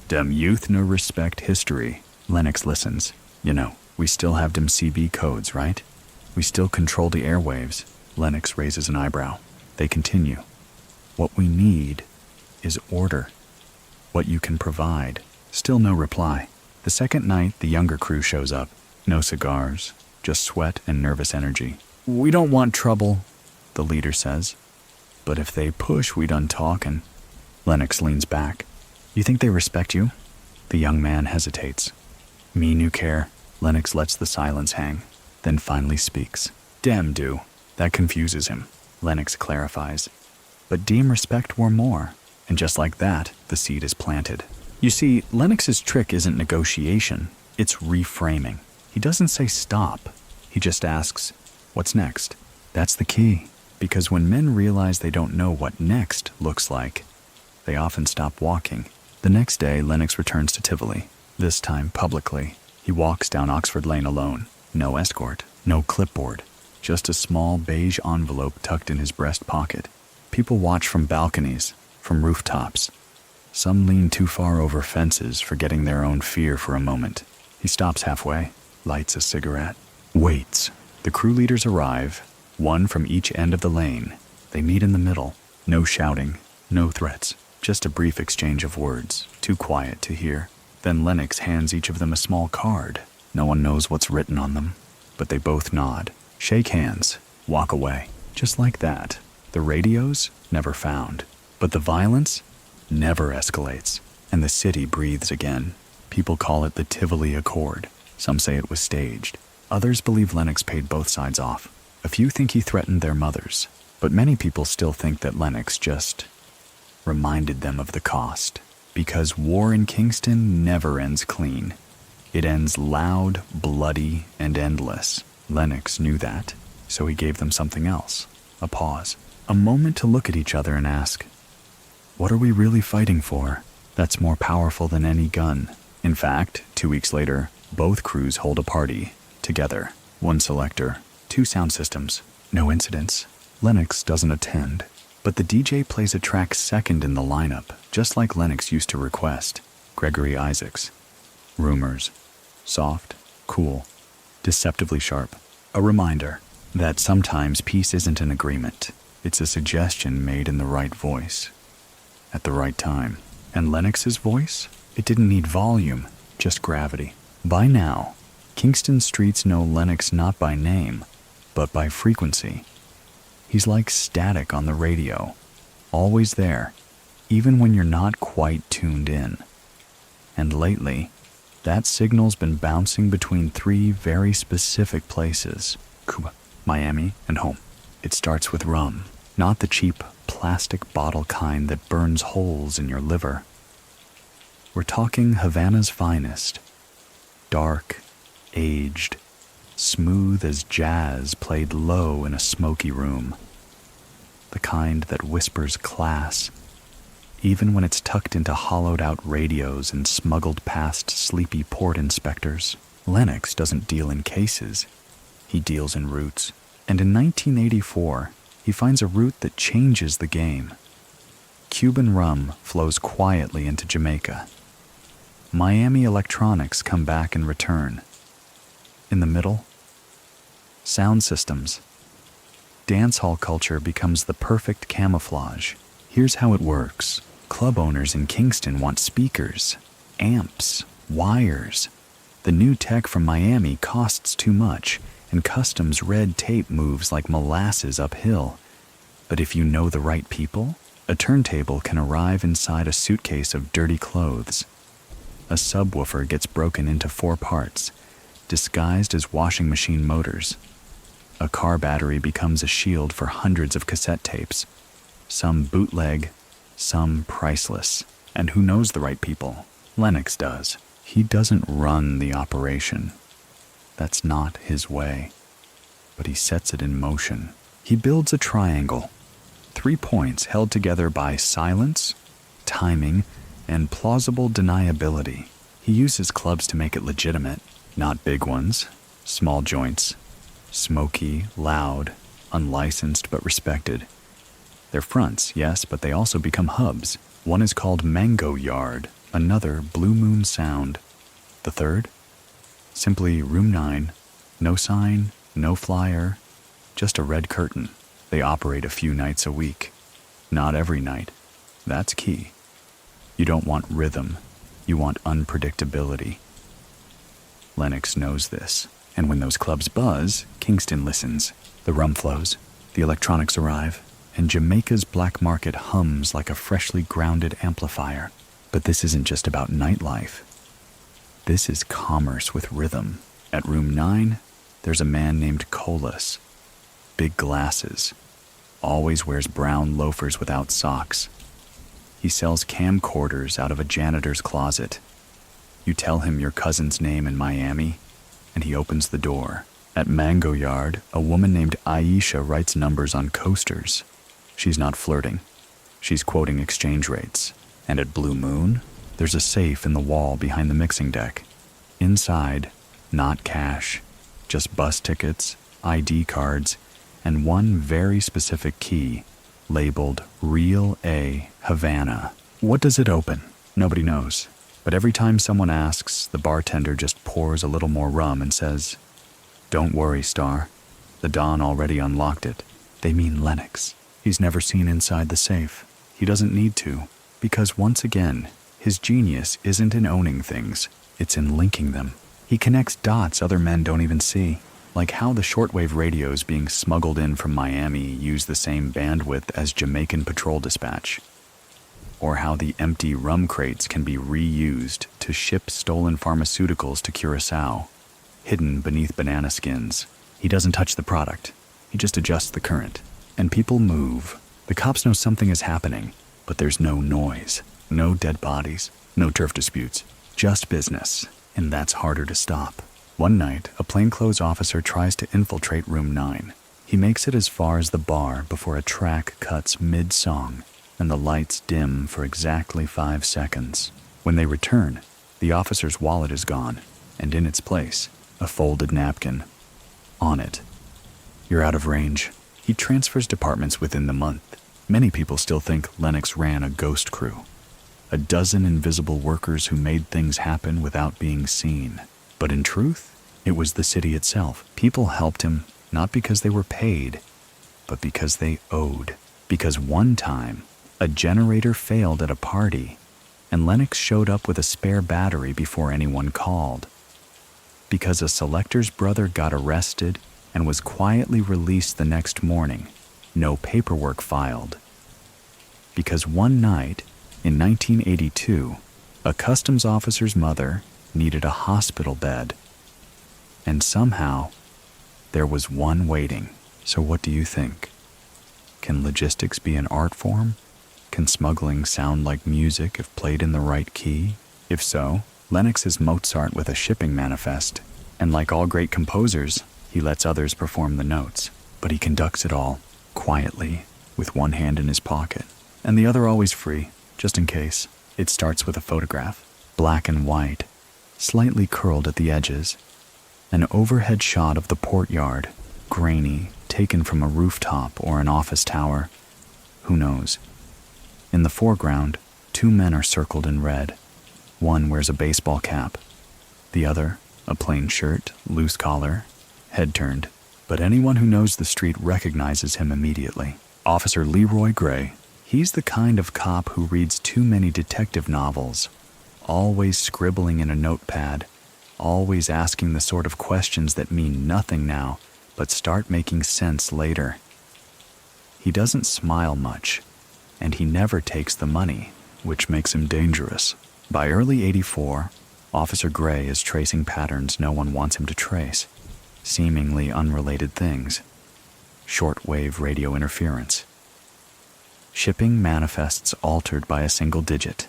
"Dem youth no respect history." Lennox listens. "You know, we still have dem CB codes, right? We still control the airwaves." Lennox raises an eyebrow. They continue. "What we need is order. What you can provide." Still no reply. The second night, the younger crew shows up. No cigars, just sweat and nervous energy. "We don't want trouble," the leader says. "But if they push, we done talkin'." Lennox leans back. "You think they respect you?" The young man hesitates. "Me no care." Lennox lets the silence hang, then finally speaks. "Dem do." That confuses him. Lennox clarifies. "But deem respect were more." And just like that, the seed is planted. You see, Lennox's trick isn't negotiation, it's reframing. He doesn't say stop. He just asks, "What's next?" That's the key, because when men realize they don't know what next looks like, they often stop walking. The next day, Lennox returns to Tivoli, this time publicly. He walks down Oxford Lane alone. No escort, no clipboard, just a small beige envelope tucked in his breast pocket. People watch from balconies, from rooftops. Some lean too far over fences, forgetting their own fear for a moment. He stops halfway, lights a cigarette, waits. The crew leaders arrive, one from each end of the lane. They meet in the middle. No shouting, no threats, just a brief exchange of words, too quiet to hear. Then Lennox hands each of them a small card. No one knows what's written on them, but they both nod, shake hands, walk away. Just like that. The radios, never found. But the violence never escalates, and the city breathes again. People call it the Tivoli Accord. Some say it was staged. Others believe Lennox paid both sides off. A few think he threatened their mothers, but many people still think that Lennox just reminded them of the cost. Because war in Kingston never ends clean. It ends loud, bloody, and endless. Lennox knew that, so he gave them something else. A pause. A moment to look at each other and ask, what are we really fighting for? That's more powerful than any gun. In fact, 2 weeks later, both crews hold a party, together. One selector, 2 sound systems, no incidents. Lennox doesn't attend, but the DJ plays a track second in the lineup, just like Lennox used to request. Gregory Isaacs. Rumors. Soft, cool, deceptively sharp. A reminder that sometimes peace isn't an agreement. It's a suggestion made in the right voice, at the right time. And Lennox's voice? It didn't need volume, just gravity. By now, Kingston streets know Lennox not by name, but by frequency. He's like static on the radio, always there, even when you're not quite tuned in. And lately, that signal's been bouncing between 3 very specific places: Cuba, Miami, and home. It starts with rum, not the cheap plastic bottle kind that burns holes in your liver. We're talking Havana's finest. Dark, aged, smooth as jazz played low in a smoky room. The kind that whispers class, even when it's tucked into hollowed-out radios and smuggled past sleepy port inspectors. Lennox doesn't deal in cases. He deals in routes. And in 1984, he finds a route that changes the game. Cuban rum flows quietly into Jamaica. Miami electronics come back in return. In the middle, sound systems. Dancehall culture becomes the perfect camouflage. Here's how it works. Club owners in Kingston want speakers, amps, wires. The new tech from Miami costs too much, and customs red tape moves like molasses uphill. But if you know the right people, a turntable can arrive inside a suitcase of dirty clothes. A subwoofer gets broken into 4 parts, disguised as washing machine motors. A car battery becomes a shield for hundreds of cassette tapes. Some bootleg, some priceless. And who knows the right people? Lennox does. He doesn't run the operation. That's not his way. But he sets it in motion. He builds a triangle. 3 points held together by silence, timing, and plausible deniability. He uses clubs to make it legitimate. Not big ones, small joints. Smoky, loud, unlicensed but respected. They're fronts, yes, but they also become hubs. One is called Mango Yard, another Blue Moon Sound. The third? Simply Room 9. No sign, no flyer, just a red curtain. They operate a few nights a week. Not every night. That's key. You don't want rhythm. You want unpredictability. Lennox knows this. And when those clubs buzz, Kingston listens. The rum flows, the electronics arrive, and Jamaica's black market hums like a freshly grounded amplifier. But this isn't just about nightlife. This is commerce with rhythm. At Room 9, there's a man named Colas. Big glasses. Always wears brown loafers without socks. He sells camcorders out of a janitor's closet. You tell him your cousin's name in Miami, and he opens the door. At Mango Yard, a woman named Aisha writes numbers on coasters. She's not flirting. She's quoting exchange rates. And at Blue Moon, there's a safe in the wall behind the mixing deck. Inside, not cash, just bus tickets, ID cards, and one very specific key, labeled Real A Havana. What does it open? Nobody knows. But every time someone asks, the bartender just pours a little more rum and says, "Don't worry, Star. The Don already unlocked it." They mean Lennox. He's never seen inside the safe. He doesn't need to, because once again, his genius isn't in owning things, it's in linking them. He connects dots other men don't even see, like how the shortwave radios being smuggled in from Miami use the same bandwidth as Jamaican patrol dispatch, or how the empty rum crates can be reused to ship stolen pharmaceuticals to Curacao, hidden beneath banana skins. He doesn't touch the product, he just adjusts the current, and people move. The cops know something is happening, but there's no noise, no dead bodies, no turf disputes, just business, and that's harder to stop. One night, a plainclothes officer tries to infiltrate room 9. He makes it as far as the bar before a track cuts mid-song, and the lights dim for exactly 5 seconds. When they return, the officer's wallet is gone, and in its place, a folded napkin. On it, "You're out of range." He transfers departments within the month. Many people still think Lennox ran a ghost crew. A dozen invisible workers who made things happen without being seen. But in truth, it was the city itself. People helped him not because they were paid, but because they owed. Because one time, a generator failed at a party, and Lennox showed up with a spare battery before anyone called. Because a selector's brother got arrested and was quietly released the next morning, no paperwork filed. Because one night, in 1982, a customs officer's mother needed a hospital bed, and somehow, there was one waiting. So what do you think? Can logistics be an art form? Can smuggling sound like music if played in the right key? If so, Lennox is Mozart with a shipping manifest, and like all great composers, he lets others perform the notes, but he conducts it all, quietly, with one hand in his pocket, and the other always free, just in case. It starts with a photograph, black and white, slightly curled at the edges, an overhead shot of the portyard, grainy, taken from a rooftop or an office tower. Who knows? In the foreground, 2 men are circled in red. One wears a baseball cap. The other, a plain shirt, loose collar, head turned. But anyone who knows the street recognizes him immediately. Officer Leroy Gray. He's the kind of cop who reads too many detective novels, always scribbling in a notepad, always asking the sort of questions that mean nothing now, but start making sense later. He doesn't smile much, and he never takes the money, which makes him dangerous. By early '84, Officer Gray is tracing patterns no one wants him to trace, seemingly unrelated things. Shortwave radio interference. Shipping manifests altered by a single digit.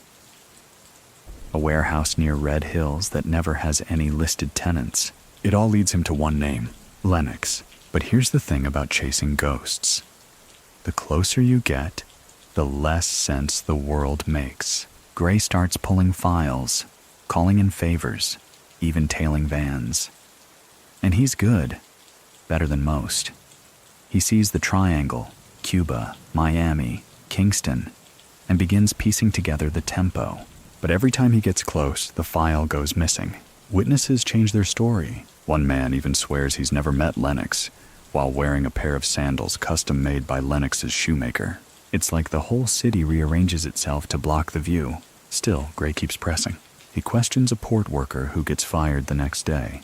A warehouse near Red Hills that never has any listed tenants. It all leads him to one name, Lennox. But here's the thing about chasing ghosts. The closer you get, the less sense the world makes. Gray starts pulling files, calling in favors, even tailing vans. And he's good, better than most. He sees the triangle, Cuba, Miami, Kingston, and begins piecing together the tempo. But every time he gets close, the file goes missing. Witnesses change their story. One man even swears he's never met Lennox, while wearing a pair of sandals custom made by Lennox's shoemaker. It's like the whole city rearranges itself to block the view. Still, Gray keeps pressing. He questions a port worker who gets fired the next day.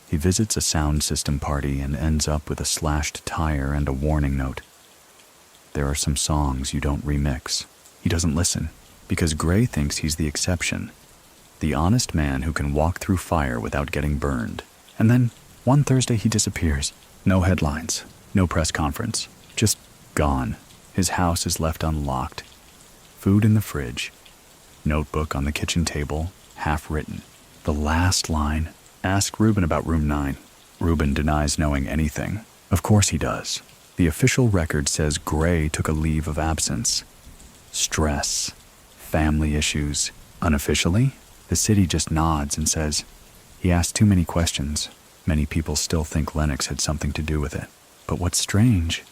He visits a sound system party and ends up with a slashed tire and a warning note. There are some songs you don't remix. He doesn't listen, because Gray thinks he's the exception, the honest man who can walk through fire without getting burned. And then, one Thursday he disappears. No headlines, no press conference, just gone. His house is left unlocked. Food in the fridge. Notebook on the kitchen table, half written. The last line, "Ask Ruben about room 9. Ruben denies knowing anything. Of course he does. The official record says Gray took a leave of absence. Stress, family issues. Unofficially, the city just nods and says, he asked too many questions. Many people still think Lennox had something to do with it. But what's strange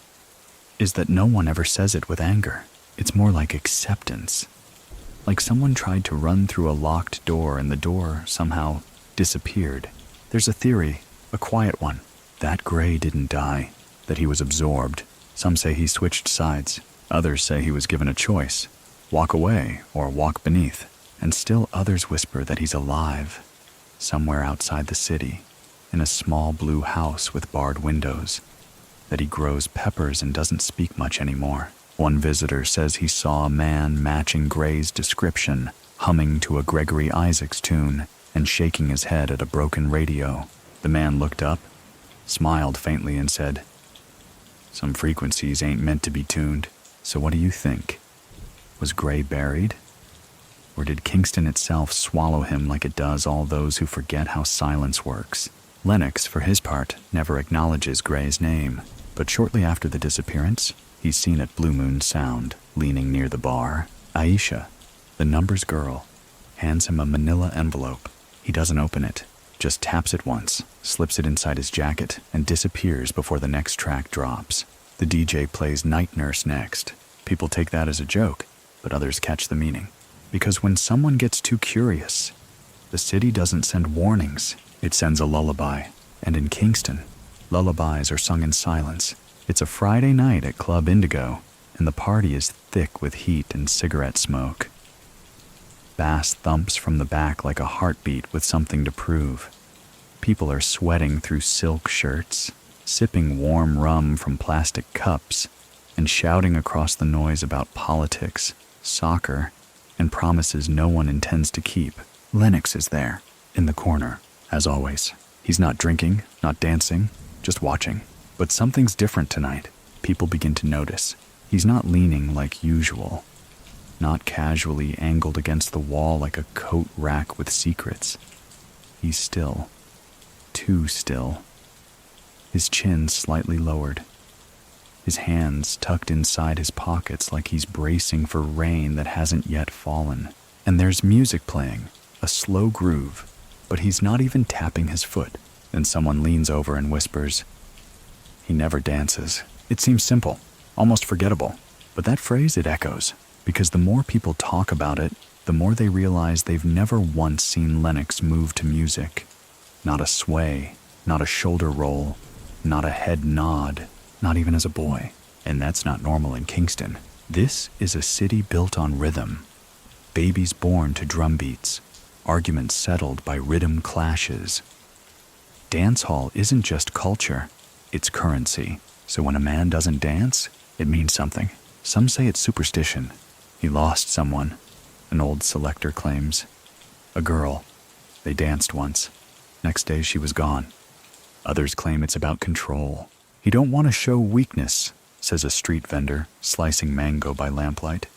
is that no one ever says it with anger. It's more like acceptance. like someone tried to run through a locked door and the door somehow disappeared. There's a theory, a quiet one, that Gray didn't die, that he was absorbed. Some say he switched sides. Others say he was given a choice, walk away or walk beneath. And still others whisper that he's alive, somewhere outside the city, in a small blue house with barred windows, that he grows peppers and doesn't speak much anymore. One visitor says he saw a man matching Gray's description, humming to a Gregory Isaacs tune and shaking his head at a broken radio. The man looked up, smiled faintly and said, "Some frequencies ain't meant to be tuned. So what do you think? Was Gray buried? Or did Kingston itself swallow him like it does all those who forget how silence works?" Lennox, for his part, never acknowledges Gray's name, but shortly after the disappearance, he's seen at Blue Moon Sound, leaning near the bar. Aisha, the numbers girl, hands him a manila envelope. He doesn't open it, just taps it once, slips it inside his jacket, and disappears before the next track drops. The DJ plays Night Nurse next. People take that as a joke, but others catch the meaning. Because when someone gets too curious, the city doesn't send warnings, it sends a lullaby. And in Kingston, lullabies are sung in silence. It's a Friday night at Club Indigo, and the party is thick with heat and cigarette smoke. Bass thumps from the back like a heartbeat with something to prove. People are sweating through silk shirts, sipping warm rum from plastic cups, and shouting across the noise about politics, soccer, and promises no one intends to keep. Lennox is there, in the corner, as always. He's not drinking, not dancing, just watching. But something's different tonight. People begin to notice. He's not leaning like usual, not casually angled against the wall like a coat rack with secrets. He's still, too still. His chin slightly lowered, his hands tucked inside his pockets like he's bracing for rain that hasn't yet fallen. And there's music playing, a slow groove, but he's not even tapping his foot. Then someone leans over and whispers, "He never dances." It seems simple, almost forgettable, but that phrase, it echoes, because the more people talk about it, the more they realize they've never once seen Lennox move to music. Not a sway, not a shoulder roll, not a head nod, not even as a boy. And that's not normal in Kingston. This is a city built on rhythm. Babies born to drum beats, arguments settled by rhythm clashes. Dance hall isn't just culture, it's currency. So when a man doesn't dance, it means something. Some say it's superstition. He lost someone, an old selector claims. A girl. They danced once. Next day she was gone. Others claim it's about control. "You don't want to show weakness," says a street vendor, slicing mango by lamplight.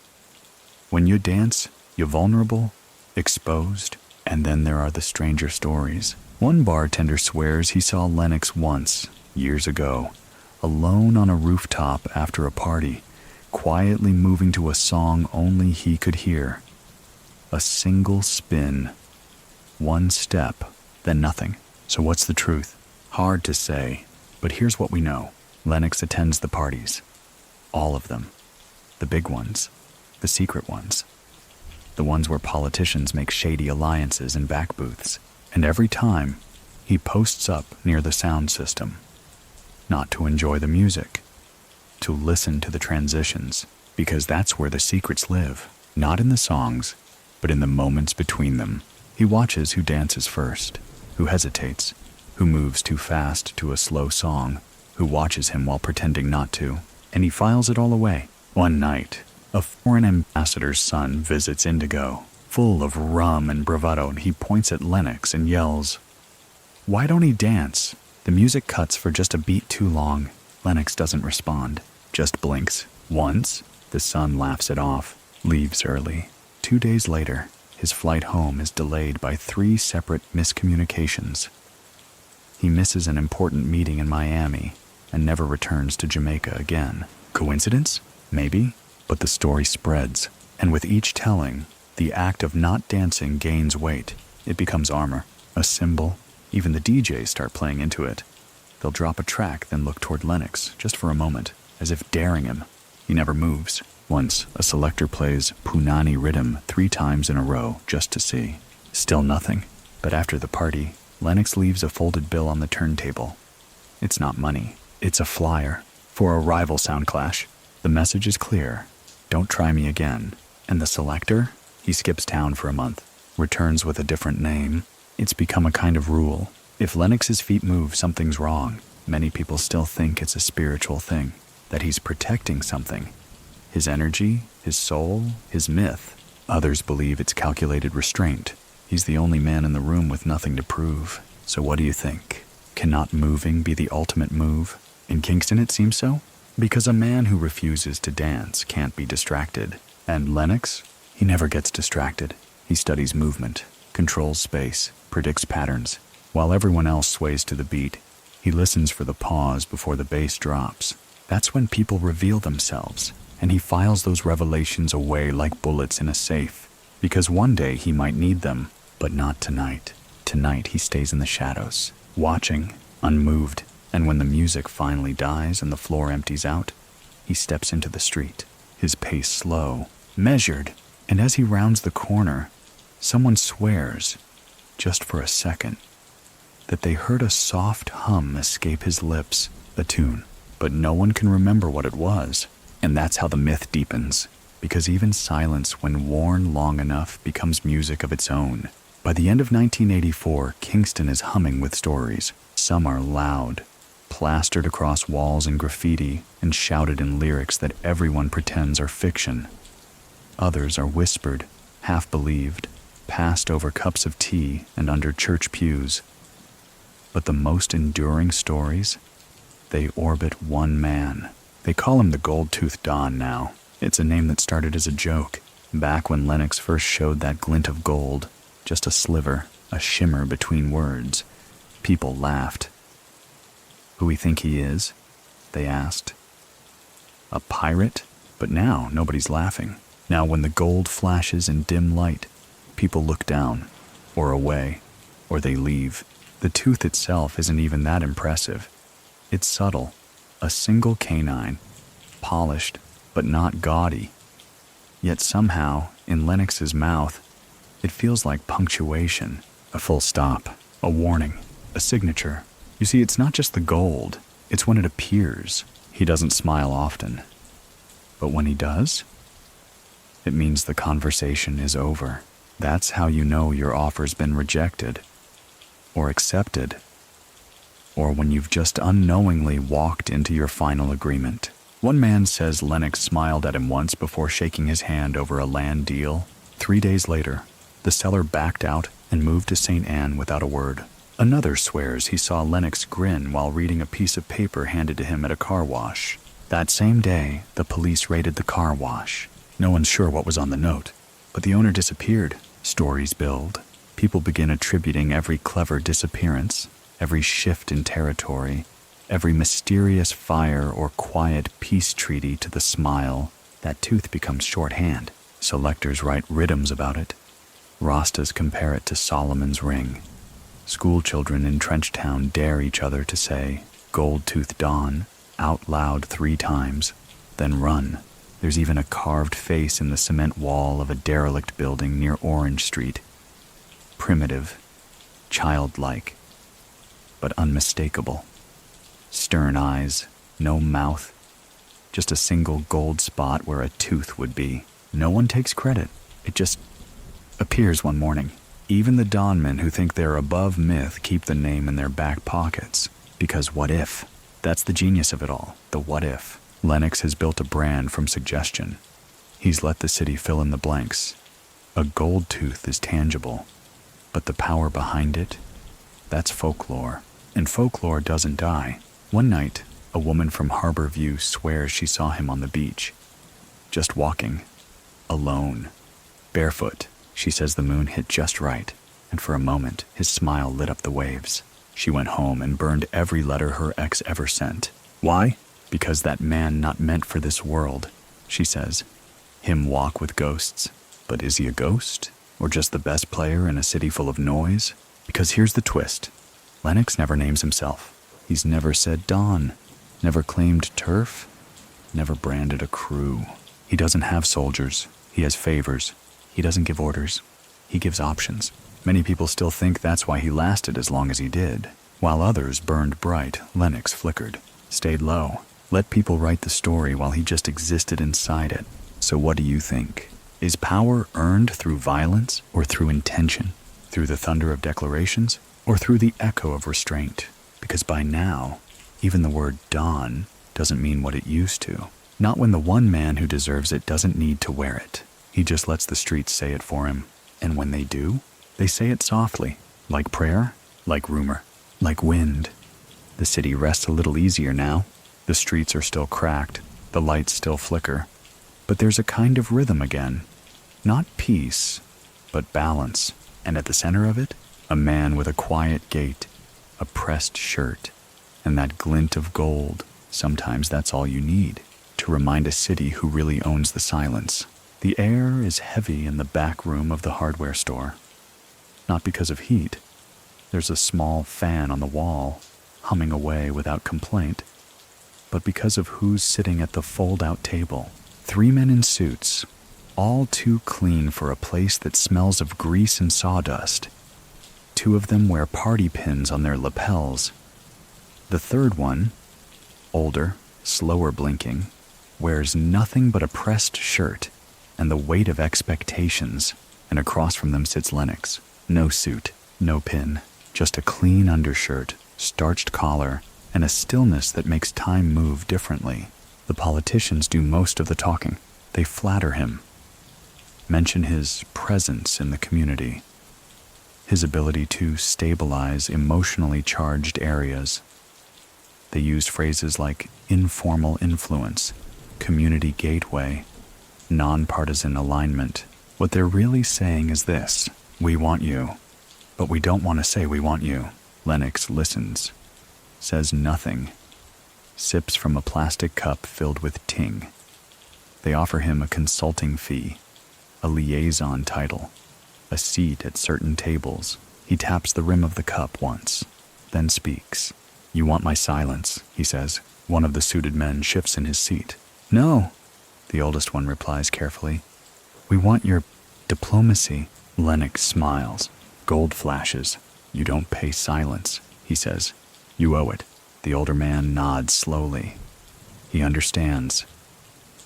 "When you dance, you're vulnerable, exposed." And then there are the stranger stories. One bartender swears he saw Lennox once, years ago, alone on a rooftop after a party, quietly moving to a song only he could hear. A single spin, one step, then nothing. So what's the truth? Hard to say, but here's what we know. Lennox attends the parties. All of them. The big ones. The secret ones. The ones where politicians make shady alliances in back booths. And every time, he posts up near the sound system. Not to enjoy the music, to listen to the transitions, because that's where the secrets live. Not in the songs, but in the moments between them. He watches who dances first, who hesitates, who moves too fast to a slow song, who watches him while pretending not to, and he files it all away. One night, a foreign ambassador's son visits Indigo. Full of rum and bravado, he points at Lennox and yells, "Why don't he dance?" The music cuts for just a beat too long. Lennox doesn't respond, just blinks. Once, the son laughs it off, leaves early. 2 days later, his flight home is delayed by 3 separate miscommunications. He misses an important meeting in Miami and never returns to Jamaica again. Coincidence? Maybe, but the story spreads, and with each telling, the act of not dancing gains weight. It becomes armor, a symbol. Even the DJs start playing into it. They'll drop a track, then look toward Lennox, just for a moment, as if daring him. He never moves. Once, a selector plays Punani Rhythm 3 times in a row just to see. Still nothing. But after the party, Lennox leaves a folded bill on the turntable. It's not money. It's a flyer for a rival sound clash. The message is clear. Don't try me again. And the selector? He skips town for a month, returns with a different name. It's become a kind of rule. If Lennox's feet move, something's wrong. Many people still think it's a spiritual thing, that he's protecting something. His energy, his soul, his myth. Others believe it's calculated restraint. He's the only man in the room with nothing to prove. So what do you think? Can not moving be the ultimate move? In Kingston it seems so? Because a man who refuses to dance can't be distracted. And Lennox? He never gets distracted. He studies movement, controls space, predicts patterns. While everyone else sways to the beat, he listens for the pause before the bass drops. That's when people reveal themselves, and he files those revelations away like bullets in a safe, because one day he might need them, but not tonight. Tonight he stays in the shadows, watching, unmoved, and when the music finally dies and the floor empties out, he steps into the street, his pace slow, measured, and as he rounds the corner, someone swears, just for a second, that they heard a soft hum escape his lips, a tune, but no one can remember what it was. And that's how the myth deepens, because even silence, when worn long enough, becomes music of its own. By the end of 1984, Kingston is humming with stories. Some are loud, plastered across walls in graffiti, and shouted in lyrics that everyone pretends are fiction. Others are whispered, half-believed, passed over cups of tea and under church pews. But the most enduring stories, they orbit one man. They call him the Gold-Toothed Don now. It's a name that started as a joke, back when Lennox first showed that glint of gold, just a sliver, a shimmer between words. People laughed. Who we think he is? They asked. A pirate? But now nobody's laughing. Now when the gold flashes in dim light, people look down, or away, or they leave. The tooth itself isn't even that impressive. It's subtle, a single canine, polished but not gaudy. Yet somehow, in Lennox's mouth, it feels like punctuation, a full stop, a warning, a signature. You see, it's not just the gold, it's when it appears. He doesn't smile often. But when he does, it means the conversation is over. That's how you know your offer's been rejected, or accepted, or when you've just unknowingly walked into your final agreement. One man says Lennox smiled at him once before shaking his hand over a land deal. 3 days later, the seller backed out and moved to St. Anne without a word. Another swears he saw Lennox grin while reading a piece of paper handed to him at a car wash. That same day, the police raided the car wash. No one's sure what was on the note, but the owner disappeared. Stories build. People begin attributing every clever disappearance, every shift in territory, every mysterious fire or quiet peace treaty to the smile. That tooth becomes shorthand. Selectors write rhythms about it. Rastas compare it to Solomon's ring. Schoolchildren in Trenchtown dare each other to say, "Gold-Toothed Dawn," out loud 3 times, then run. There's even a carved face in the cement wall of a derelict building near Orange Street. Primitive, childlike, but unmistakable. Stern eyes, no mouth, just a single gold spot where a tooth would be. No one takes credit. It just appears one morning. Even the dawnmen who think they're above myth keep the name in their back pockets. Because what if? That's the genius of it all, the what if. Lennox has built a brand from suggestion. He's let the city fill in the blanks. A gold tooth is tangible, but the power behind it, that's folklore. And folklore doesn't die. One night, a woman from Harbor View swears she saw him on the beach, just walking, alone, barefoot. She says the moon hit just right, and for a moment, his smile lit up the waves. She went home and burned every letter her ex ever sent. Why? Because that man not meant for this world, she says. Him walk with ghosts. But is he a ghost? Or just the best player in a city full of noise? Because here's the twist. Lennox never names himself. He's never said Dawn, never claimed turf, never branded a crew. He doesn't have soldiers. He has favors. He doesn't give orders. He gives options. Many people still think that's why he lasted as long as he did. While others burned bright, Lennox flickered, stayed low, let people write the story while he just existed inside it. So what do you think? Is power earned through violence or through intention? Through the thunder of declarations or through the echo of restraint? Because by now, even the word dawn doesn't mean what it used to. Not when the one man who deserves it doesn't need to wear it. He just lets the streets say it for him. And when they do, they say it softly, like prayer, like rumor, like wind. The city rests a little easier now. The streets are still cracked, the lights still flicker. But there's a kind of rhythm again. Not peace, but balance. And at the center of it, a man with a quiet gait, a pressed shirt, and that glint of gold. Sometimes that's all you need to remind a city who really owns the silence. The air is heavy in the back room of the hardware store. Not because of heat. There's a small fan on the wall, humming away without complaint, but because of who's sitting at the fold-out table. 3 men in suits, all too clean for a place that smells of grease and sawdust. 2 of them wear party pins on their lapels. The third one, older, slower blinking, wears nothing but a pressed shirt and the weight of expectations, and across from them sits Lennox. No suit, no pin, just a clean undershirt, starched collar, and a stillness that makes time move differently. The politicians do most of the talking. They flatter him, mention his presence in the community, his ability to stabilize emotionally charged areas. They use phrases like informal influence, community gateway, nonpartisan alignment. What they're really saying is this: we want you, but we don't want to say we want you. Lennox listens, says nothing, sips from a plastic cup filled with ting. They offer him a consulting fee, a liaison title, a seat at certain tables. He taps the rim of the cup once, then speaks. "You want my silence," he says. One of the suited men shifts in his seat. "No," the oldest one replies carefully. "We want your diplomacy." Lennox smiles. Gold flashes. "You don't pay silence," he says. "You owe it." The older man nods slowly. He understands.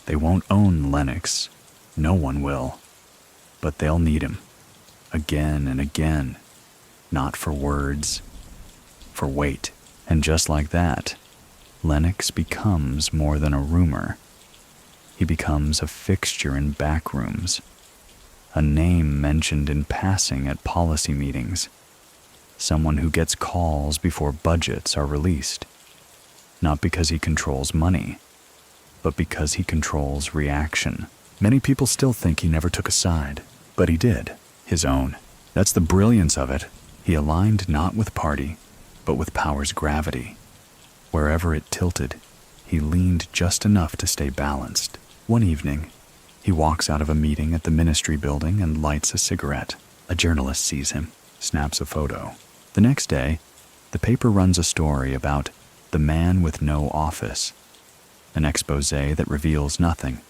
They won't own Lennox. No one will. But they'll need him. Again and again. Not for words, for weight. And just like that, Lennox becomes more than a rumor. He becomes a fixture in back rooms, a name mentioned in passing at policy meetings, someone who gets calls before budgets are released, not because he controls money, but because he controls reaction. Many people still think he never took a side, but he did, his own. That's the brilliance of it. He aligned not with party, but with power's gravity. Wherever it tilted, he leaned just enough to stay balanced. One evening, he walks out of a meeting at the ministry building and lights a cigarette. A journalist sees him, snaps a photo. The next day, the paper runs a story about the man with no office, an expose that reveals nothing,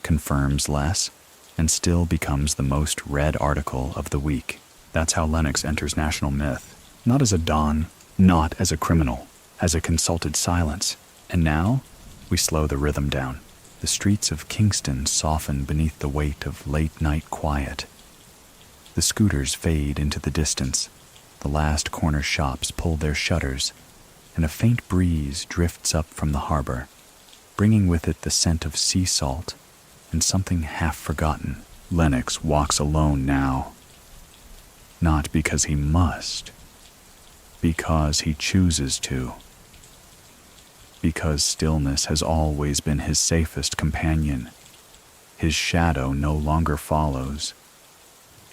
confirms less, and still becomes the most read article of the week. That's how Lennox enters national myth. Not as a don, not as a criminal, as a consulted silence. And now, we slow the rhythm down. The streets of Kingston soften beneath the weight of late-night quiet. The scooters fade into the distance. The last corner shops pull their shutters, and a faint breeze drifts up from the harbor, bringing with it the scent of sea salt and something half-forgotten. Lennox walks alone now. Not because he must, because he chooses to. Because stillness has always been his safest companion. His shadow no longer follows.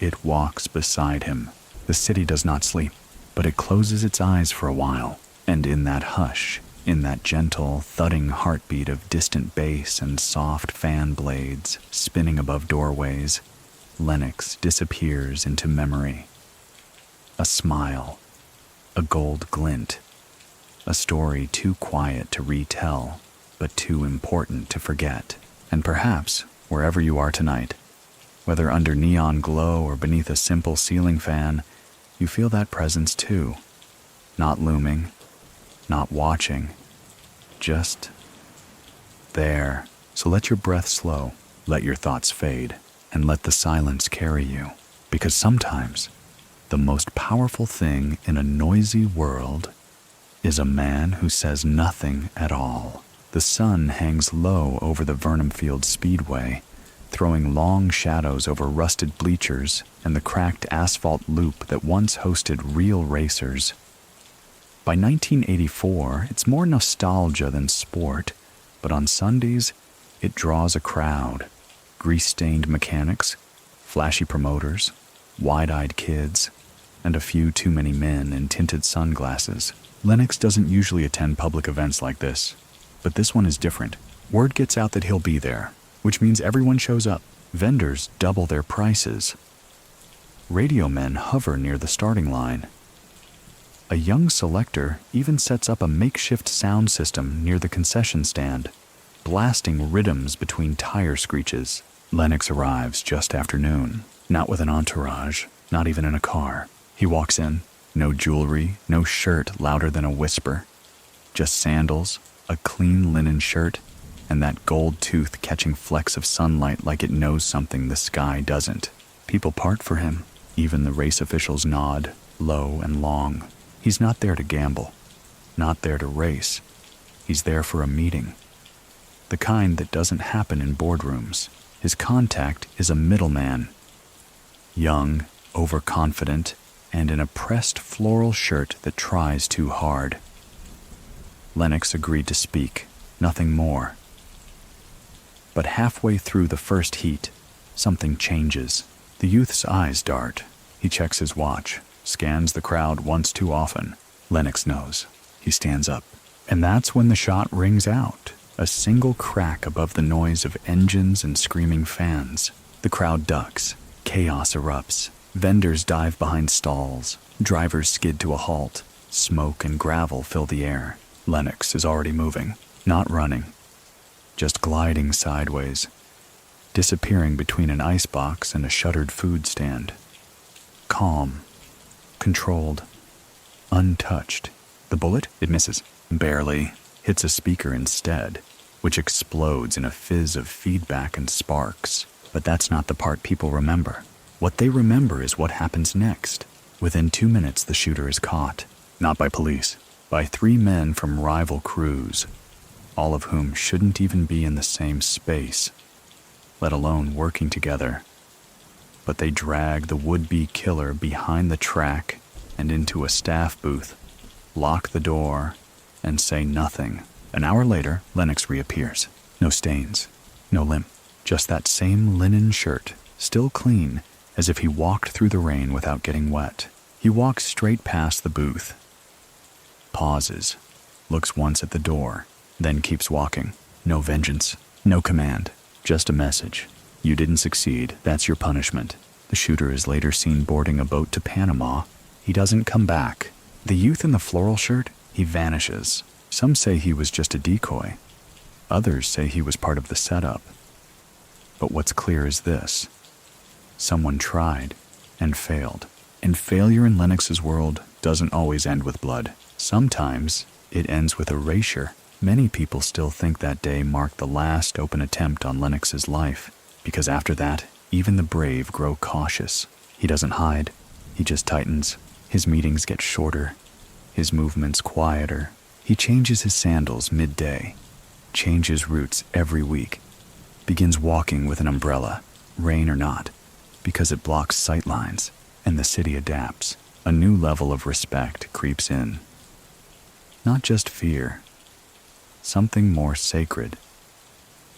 It walks beside him. The city does not sleep, but it closes its eyes for a while. And in that hush, in that gentle, thudding heartbeat of distant bass and soft fan blades spinning above doorways, Lennox disappears into memory. A smile, a gold glint, a story too quiet to retell, but too important to forget. And perhaps wherever you are tonight. Whether under neon glow or beneath a simple ceiling fan, you feel that presence too. Not looming, not watching, just there. So let your breath slow, let your thoughts fade, and let the silence carry you. Because sometimes, the most powerful thing in a noisy world is a man who says nothing at all. The sun hangs low over the Vernonfield Speedway, throwing long shadows over rusted bleachers and the cracked asphalt loop that once hosted real racers. By 1984, it's more nostalgia than sport, but on Sundays, it draws a crowd. Grease-stained mechanics, flashy promoters, wide-eyed kids, and a few too many men in tinted sunglasses. Lennox doesn't usually attend public events like this, but this one is different. Word gets out that he'll be there, which means everyone shows up. Vendors double their prices. Radio men hover near the starting line. A young selector even sets up a makeshift sound system near the concession stand, blasting rhythms between tire screeches. Lennox arrives just after noon, not with an entourage, not even in a car. He walks in, no jewelry, no shirt louder than a whisper. Just sandals, a clean linen shirt, and that gold tooth catching flecks of sunlight like it knows something the sky doesn't. People part for him. Even the race officials nod, low and long. He's not there to gamble, not there to race. He's there for a meeting. The kind that doesn't happen in boardrooms. His contact is a middleman. Young, overconfident, and in a pressed floral shirt that tries too hard. Lennox agreed to speak, nothing more. But halfway through the first heat, something changes. The youth's eyes dart. He checks his watch, scans the crowd once too often. Lennox knows. He stands up. And that's when the shot rings out. A single crack above the noise of engines and screaming fans. The crowd ducks. Chaos erupts. Vendors dive behind stalls. Drivers skid to a halt. Smoke and gravel fill the air. Lennox is already moving. Not running. Just gliding sideways. Disappearing between an icebox and a shuttered food stand. Calm. Controlled. Untouched. The bullet? It misses. Barely. Hits a speaker instead, which explodes in a fizz of feedback and sparks. But that's not the part people remember. What they remember is what happens next. Within 2 minutes, the shooter is caught. Not by police, by 3 men from rival crews, all of whom shouldn't even be in the same space, let alone working together. But they drag the would-be killer behind the track and into a staff booth, lock the door, and say nothing. An hour later, Lennox reappears. No stains, no limp, just that same linen shirt, still clean, as if he walked through the rain without getting wet. He walks straight past the booth, pauses, looks once at the door, then keeps walking. No vengeance, no command, just a message. You didn't succeed, that's your punishment. The shooter is later seen boarding a boat to Panama. He doesn't come back. The youth in the floral shirt, he vanishes. Some say he was just a decoy. Others say he was part of the setup. But what's clear is this. Someone tried and failed. And failure in Lennox's world doesn't always end with blood. Sometimes it ends with erasure. Many people still think that day marked the last open attempt on Lennox's life, because after that, even the brave grow cautious. He doesn't hide. He just tightens. His meetings get shorter. His movements quieter. He changes his sandals midday, changes routes every week, begins walking with an umbrella, rain or not, because it blocks sight lines, and the city adapts. A new level of respect creeps in. Not just fear, something more sacred.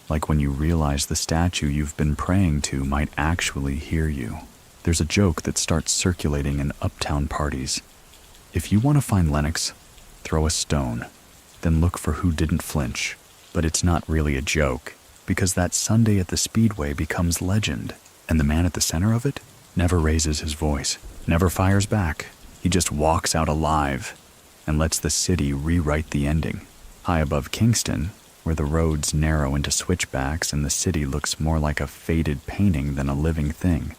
Like when you realize the statue you've been praying to might actually hear you. There's a joke that starts circulating in uptown parties. If you want to find Lennox, throw a stone, then look for who didn't flinch. But it's not really a joke, because that Sunday at the Speedway becomes legend, and the man at the center of it never raises his voice, never fires back. He just walks out alive and lets the city rewrite the ending. High above Kingston, where the roads narrow into switchbacks and the city looks more like a faded painting than a living thing.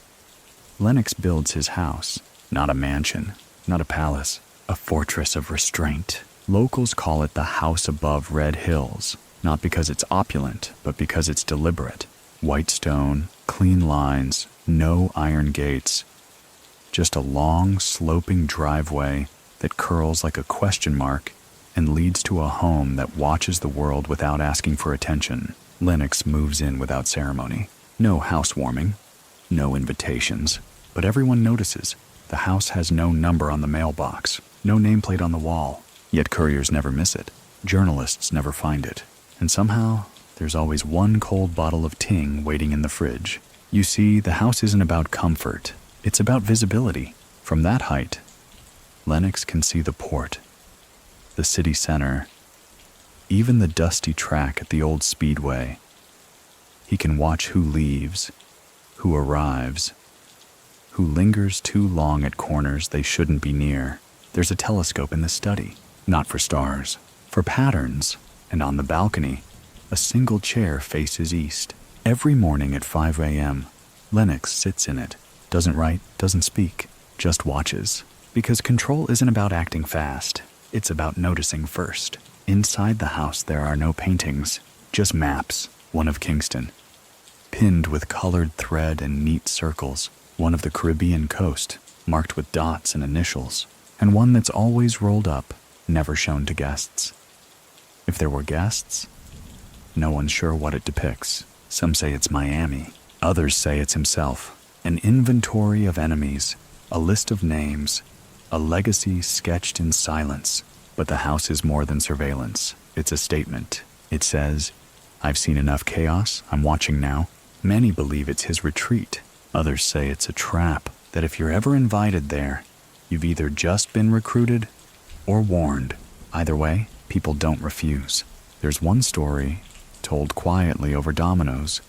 Lennox builds his house, not a mansion, not a palace, a fortress of restraint. Locals call it the house above red hills, not because it's opulent, but because it's deliberate. White stone, clean lines, no iron gates. Just a long, sloping driveway that curls like a question mark and leads to a home that watches the world without asking for attention. Lennox moves in without ceremony. No housewarming, no invitations, but everyone notices. The house has no number on the mailbox, no nameplate on the wall, yet couriers never miss it. Journalists never find it. And somehow, there's always one cold bottle of Ting waiting in the fridge. You see, the house isn't about comfort. It's about visibility. From that height, Lennox can see the port, the city center, even the dusty track at the old speedway. He can watch who leaves, who arrives, who lingers too long at corners they shouldn't be near. There's a telescope in the study, not for stars, for patterns, and on the balcony, a single chair faces east. Every morning at 5 a.m., Lennox sits in it, doesn't write, doesn't speak, just watches. Because control isn't about acting fast, it's about noticing first. Inside the house there are no paintings, just maps, one of Kingston, pinned with colored thread and neat circles, one of the Caribbean coast, marked with dots and initials, and one that's always rolled up, never shown to guests. If there were guests, no one's sure what it depicts. Some say it's Miami, others say it's himself. An inventory of enemies, a list of names, a legacy sketched in silence. But the house is more than surveillance. It's a statement. It says, "I've seen enough chaos, I'm watching now." Many believe it's his retreat. Others say it's a trap, that if you're ever invited there, you've either just been recruited or warned. Either way, people don't refuse. There's one story, told quietly over dominoes,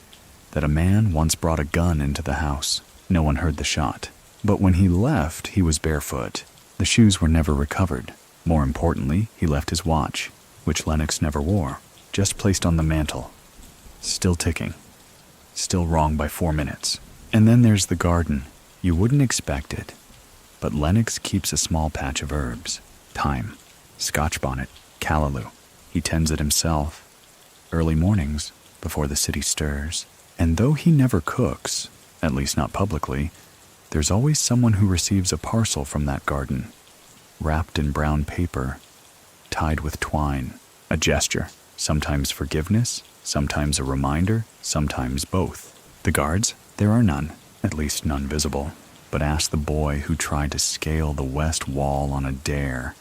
that a man once brought a gun into the house. No one heard the shot. But when he left, he was barefoot. The shoes were never recovered. More importantly, he left his watch, which Lennox never wore, just placed on the mantel. Still ticking. Still wrong by 4 minutes. And then there's the garden. You wouldn't expect it. But Lennox keeps a small patch of herbs. Thyme, scotch bonnet, callaloo. He tends it himself. Early mornings, before the city stirs. And though he never cooks, at least not publicly, there's always someone who receives a parcel from that garden, wrapped in brown paper, tied with twine. A gesture, sometimes forgiveness, sometimes a reminder, sometimes both. The guards? There are none, at least none visible. But ask the boy who tried to scale the west wall on a dare.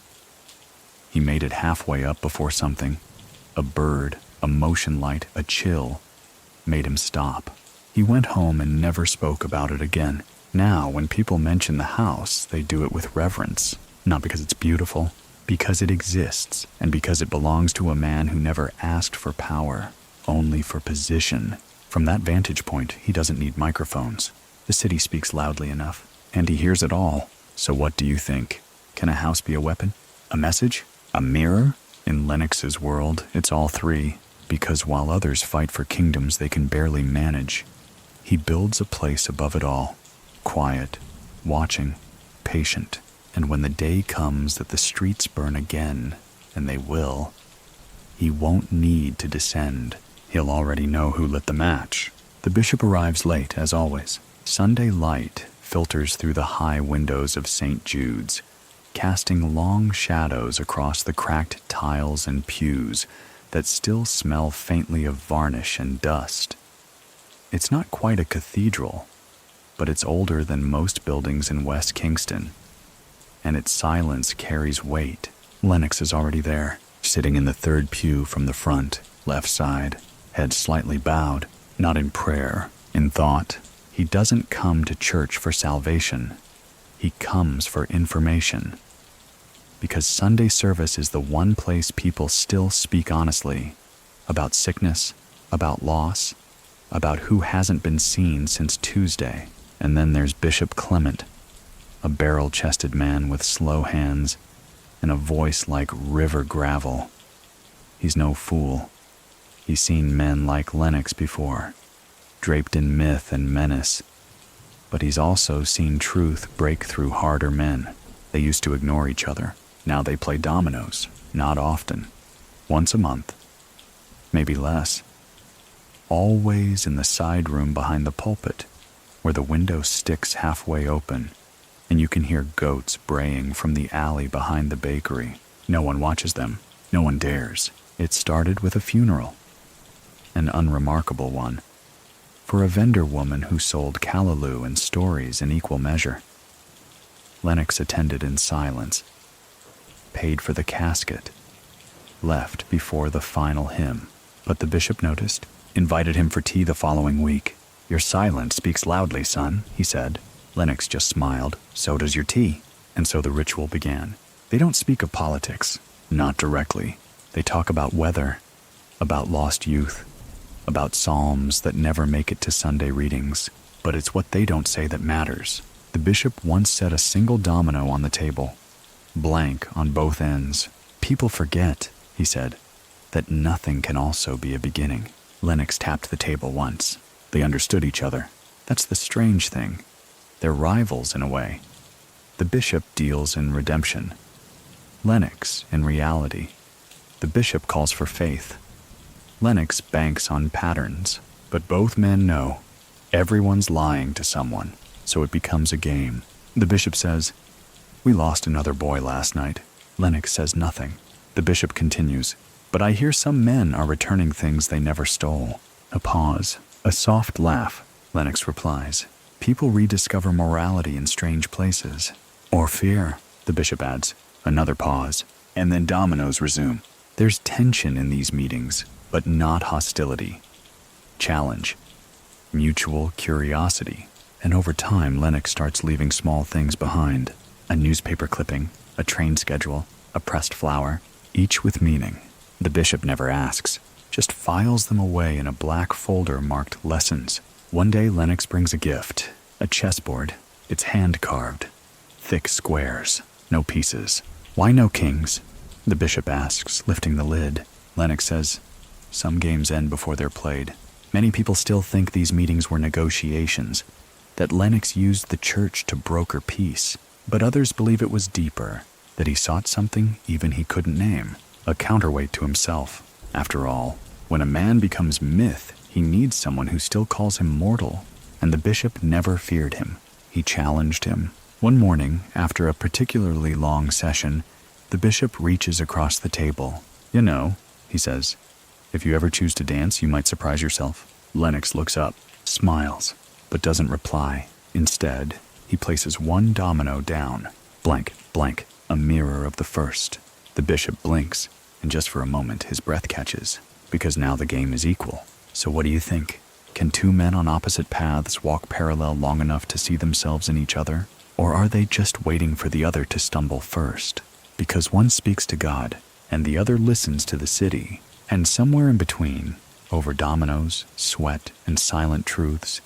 He made it halfway up before something, a bird, a motion light, a chill, made him stop. He went home and never spoke about it again. Now, when people mention the house, they do it with reverence. Not because it's beautiful, because it exists, and because it belongs to a man who never asked for power, only for position. From that vantage point, he doesn't need microphones. The city speaks loudly enough, and he hears it all. So what do you think? Can a house be a weapon? A message? A mirror? In Lennox's world, it's all three, because while others fight for kingdoms they can barely manage, he builds a place above it all, quiet, watching, patient. And when the day comes that the streets burn again, and they will, he won't need to descend. He'll already know who lit the match. The bishop arrives late, as always. Sunday light filters through the high windows of St. Jude's, casting long shadows across the cracked tiles and pews that still smell faintly of varnish and dust. It's not quite a cathedral, but it's older than most buildings in West Kingston, and its silence carries weight. Lennox is already there, sitting in the third pew from the front, left side, head slightly bowed, not in prayer, in thought. He doesn't come to church for salvation. He comes for information. Because Sunday service is the one place people still speak honestly about sickness, about loss, about who hasn't been seen since Tuesday. And then there's Bishop Clement, a barrel-chested man with slow hands and a voice like river gravel. He's no fool. He's seen men like Lennox before, draped in myth and menace. But he's also seen truth break through harder men. They used to ignore each other. Now they play dominoes, not often. Once a month. Maybe less. Always in the side room behind the pulpit, where the window sticks halfway open, and you can hear goats braying from the alley behind the bakery. No one watches them. No one dares. It started with a funeral. An unremarkable one. For a vendor woman who sold callaloo and stories in equal measure. Lennox attended in silence, paid for the casket, left before the final hymn. But the bishop noticed, invited him for tea the following week. "Your silence speaks loudly, son," he said. Lennox just smiled. "So does your tea." And so the ritual began. They don't speak of politics, not directly. They talk about weather, about lost youth, about psalms that never make it to Sunday readings. But it's what they don't say that matters. The bishop once set a single domino on the table, blank on both ends. "People forget," he said, "that nothing can also be a beginning." Lennox tapped the table once. They understood each other. That's the strange thing. They're rivals in a way. The bishop deals in redemption. Lennox in reality. The bishop calls for faith. Lennox banks on patterns. But both men know everyone's lying to someone, so it becomes a game. The bishop says, "We lost another boy last night." Lennox says nothing. The bishop continues, "But I hear some men are returning things they never stole." A pause. A soft laugh. Lennox replies, "People rediscover morality in strange places." "Or fear," the bishop adds. Another pause. And then dominoes resume. There's tension in these meetings, but not hostility. Challenge. Mutual curiosity. And over time, Lennox starts leaving small things behind. A newspaper clipping, a train schedule, a pressed flower, each with meaning. The bishop never asks, just files them away in a black folder marked lessons. One day, Lennox brings a gift, a chessboard. It's hand-carved, thick squares, no pieces. "Why no kings?" the bishop asks, lifting the lid. Lennox says, "Some games end before they're played." Many people still think these meetings were negotiations, that Lennox used the church to broker peace. But others believe it was deeper, that he sought something even he couldn't name, a counterweight to himself. After all, when a man becomes myth, he needs someone who still calls him mortal, and the bishop never feared him. He challenged him. One morning, after a particularly long session, the bishop reaches across the table. "You know," he says, "if you ever choose to dance, you might surprise yourself." Lennox looks up, smiles, but doesn't reply. Instead, he places one domino down. Blank, blank, a mirror of the first. The bishop blinks, and just for a moment his breath catches, because now the game is equal. So what do you think? Can two men on opposite paths walk parallel long enough to see themselves in each other? Or are they just waiting for the other to stumble first? Because one speaks to God, and the other listens to the city, and somewhere in between, over dominoes, sweat, and silent truths,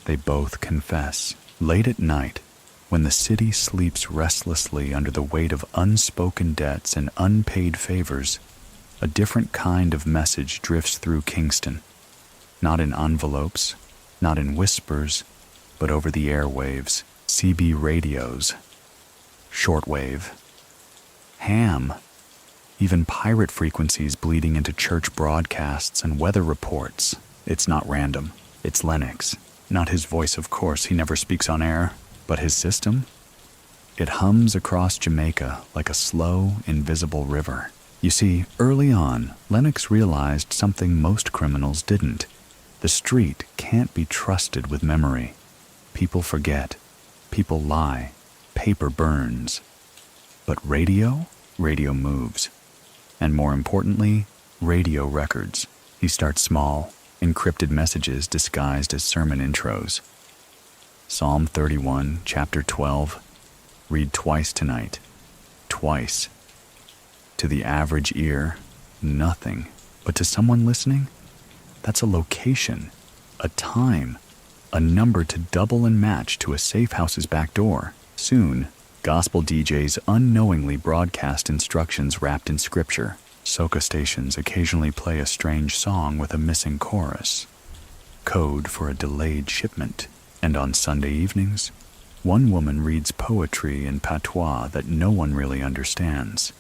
they both confess. Late at night, when the city sleeps restlessly under the weight of unspoken debts and unpaid favors, a different kind of message drifts through Kingston. Not in envelopes, not in whispers, but over the airwaves, CB radios, shortwave, ham, even pirate frequencies bleeding into church broadcasts and weather reports. It's not random. It's Lennox. Not his voice, of course, he never speaks on air, but his system? It hums across Jamaica like a slow, invisible river. You see, early on, Lennox realized something most criminals didn't. The street can't be trusted with memory. People forget. People lie. Paper burns. But radio? Radio moves. And more importantly, radio records. He starts small, encrypted messages disguised as sermon intros. Psalm 31, chapter 12. Read twice tonight. Twice. To the average ear, nothing. But to someone listening, that's a location, a time, a number to double and match to a safe house's back door. Soon, gospel DJs unknowingly broadcast instructions wrapped in scripture. Soca stations occasionally play a strange song with a missing chorus, code for a delayed shipment. And on Sunday evenings, one woman reads poetry in patois that no one really understands.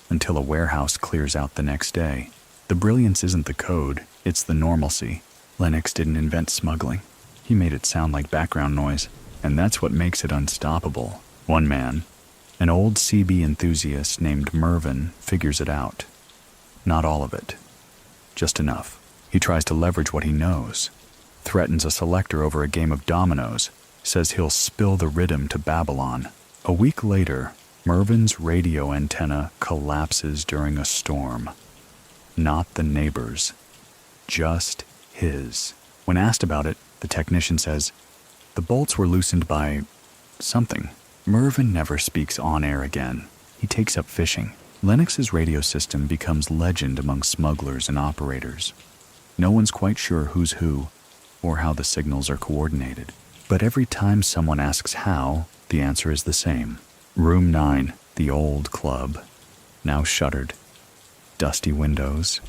Until a warehouse clears out the next day. The brilliance isn't the code, it's the normalcy. Lennox didn't invent smuggling. He made it sound like background noise, and that's what makes it unstoppable. One man, an old CB enthusiast named Mervyn, figures it out. Not all of it. Just enough. He tries to leverage what he knows. Threatens a selector over a game of dominoes. Says he'll spill the rhythm to Babylon. A week later, Mervyn's radio antenna collapses during a storm. Not the neighbor's. Just his. When asked about it, the technician says, the bolts were loosened by something. Mervyn never speaks on air again. He takes up fishing. Lennox's radio system becomes legend among smugglers and operators. No one's quite sure who's who or how the signals are coordinated. But every time someone asks how, the answer is the same. Room 9, the old club, now shuttered. Dusty windows,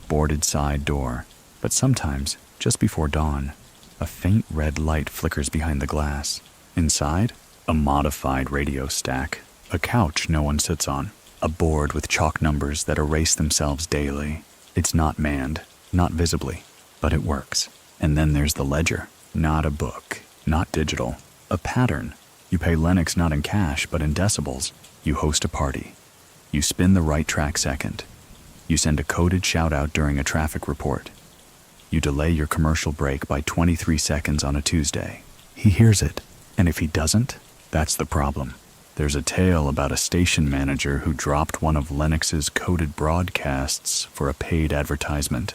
boarded side door, but sometimes, just before dawn, a faint red light flickers behind the glass. Inside, a modified radio stack, a couch no one sits on, a board with chalk numbers that erase themselves daily. It's not manned, not visibly, but it works. And then there's the ledger. Not a book, not digital, a pattern. You pay Lennox not in cash, but in decibels. You host a party. You spin the right track second. You send a coded shout-out during a traffic report. You delay your commercial break by 23 seconds on a Tuesday. He hears it, and if he doesn't, that's the problem. There's a tale about a station manager who dropped one of Lennox's coded broadcasts for a paid advertisement.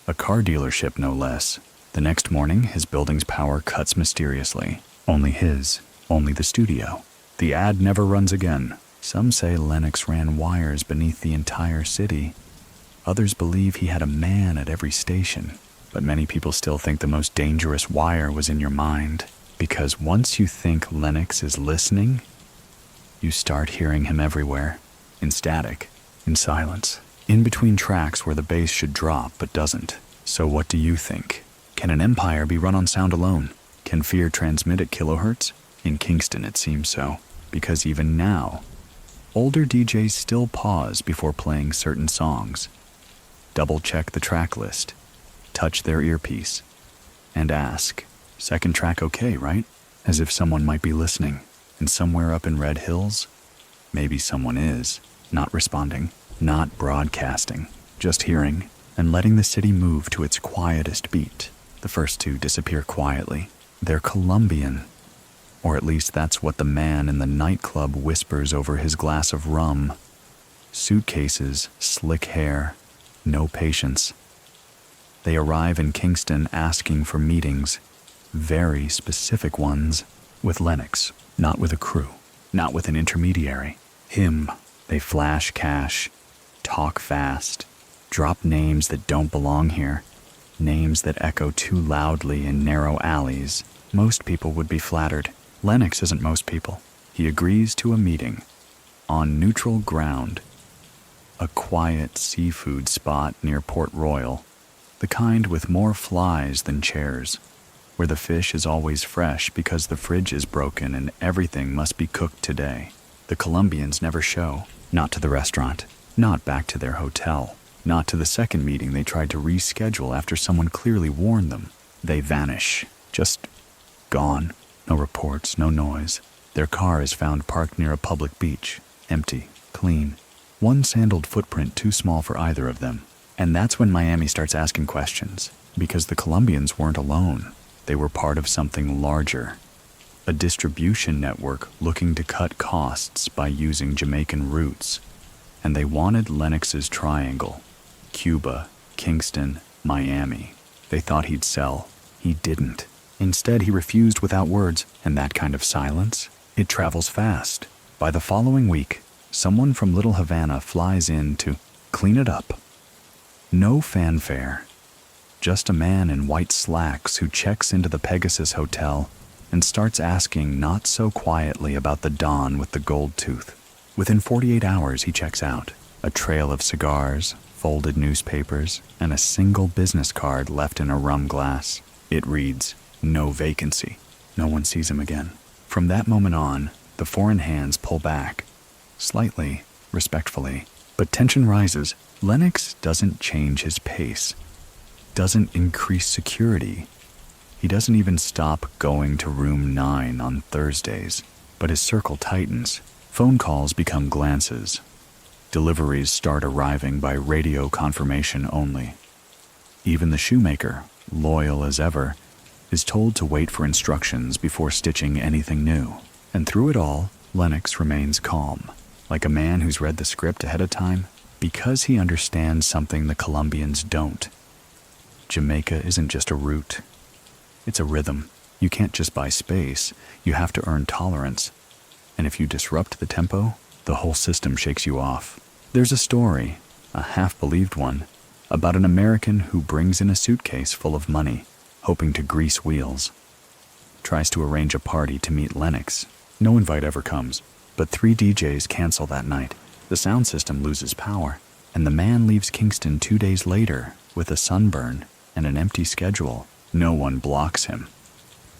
A car dealership, no less. The next morning, his building's power cuts mysteriously. Only his, only the studio. The ad never runs again. Some say Lennox ran wires beneath the entire city. Others believe he had a man at every station. But many people still think the most dangerous wire was in your mind. Because once you think Lennox is listening, you start hearing him everywhere. In static, in silence, in between tracks where the bass should drop but doesn't. So what do you think? Can an empire be run on sound alone? Can fear transmit at kilohertz? In Kingston it seems so, because even now, older DJs still pause before playing certain songs, double-check the track list, touch their earpiece, and ask, second track okay, right? As if someone might be listening, and somewhere up in Red Hills, maybe someone is, not responding, not broadcasting, just hearing, and letting the city move to its quietest beat. The first two disappear quietly. They're Colombian. Or at least that's what the man in the nightclub whispers over his glass of rum. Suitcases, slick hair, no patience. They arrive in Kingston asking for meetings, very specific ones, with Lennox, not with a crew, not with an intermediary. Him. They flash cash, talk fast, drop names that don't belong here, names that echo too loudly in narrow alleys. Most people would be flattered. Lennox isn't most people. He agrees to a meeting on neutral ground, a quiet seafood spot near Port Royal, the kind with more flies than chairs, where the fish is always fresh because the fridge is broken and everything must be cooked today. The Colombians never show, not to the restaurant, not back to their hotel, not to the second meeting they tried to reschedule after someone clearly warned them. They vanish, just gone. No reports, no noise. Their car is found parked near a public beach, empty, clean. One sandaled footprint too small for either of them. And that's when Miami starts asking questions, because the Colombians weren't alone. They were part of something larger. A distribution network looking to cut costs by using Jamaican routes. And they wanted Lennox's triangle. Cuba, Kingston, Miami. They thought he'd sell. He didn't. Instead, he refused without words, and that kind of silence, it travels fast. By the following week, someone from Little Havana flies in to clean it up. No fanfare. Just a man in white slacks who checks into the Pegasus Hotel and starts asking not so quietly about the Don with the gold tooth. Within 48 hours, he checks out. A trail of cigars, folded newspapers, and a single business card left in a rum glass. It reads, "No vacancy." No one sees him again. From that moment on, the foreign hands pull back. Slightly, respectfully. But tension rises. Lennox doesn't change his pace. Doesn't increase security. He doesn't even stop going to room 9 on Thursdays. But his circle tightens. Phone calls become glances. Deliveries start arriving by radio confirmation only. Even the shoemaker, loyal as ever, is told to wait for instructions before stitching anything new. And through it all, Lennox remains calm, like a man who's read the script ahead of time, because he understands something the Colombians don't. Jamaica isn't just a route. It's a rhythm. You can't just buy space. You have to earn tolerance. And if you disrupt the tempo, the whole system shakes you off. There's a story, a half-believed one, about an American who brings in a suitcase full of money, hoping to grease wheels. Tries to arrange a party to meet Lennox. No invite ever comes, but 3 DJs cancel that night. The sound system loses power, and the man leaves Kingston 2 days later with a sunburn and an empty schedule. No one blocks him.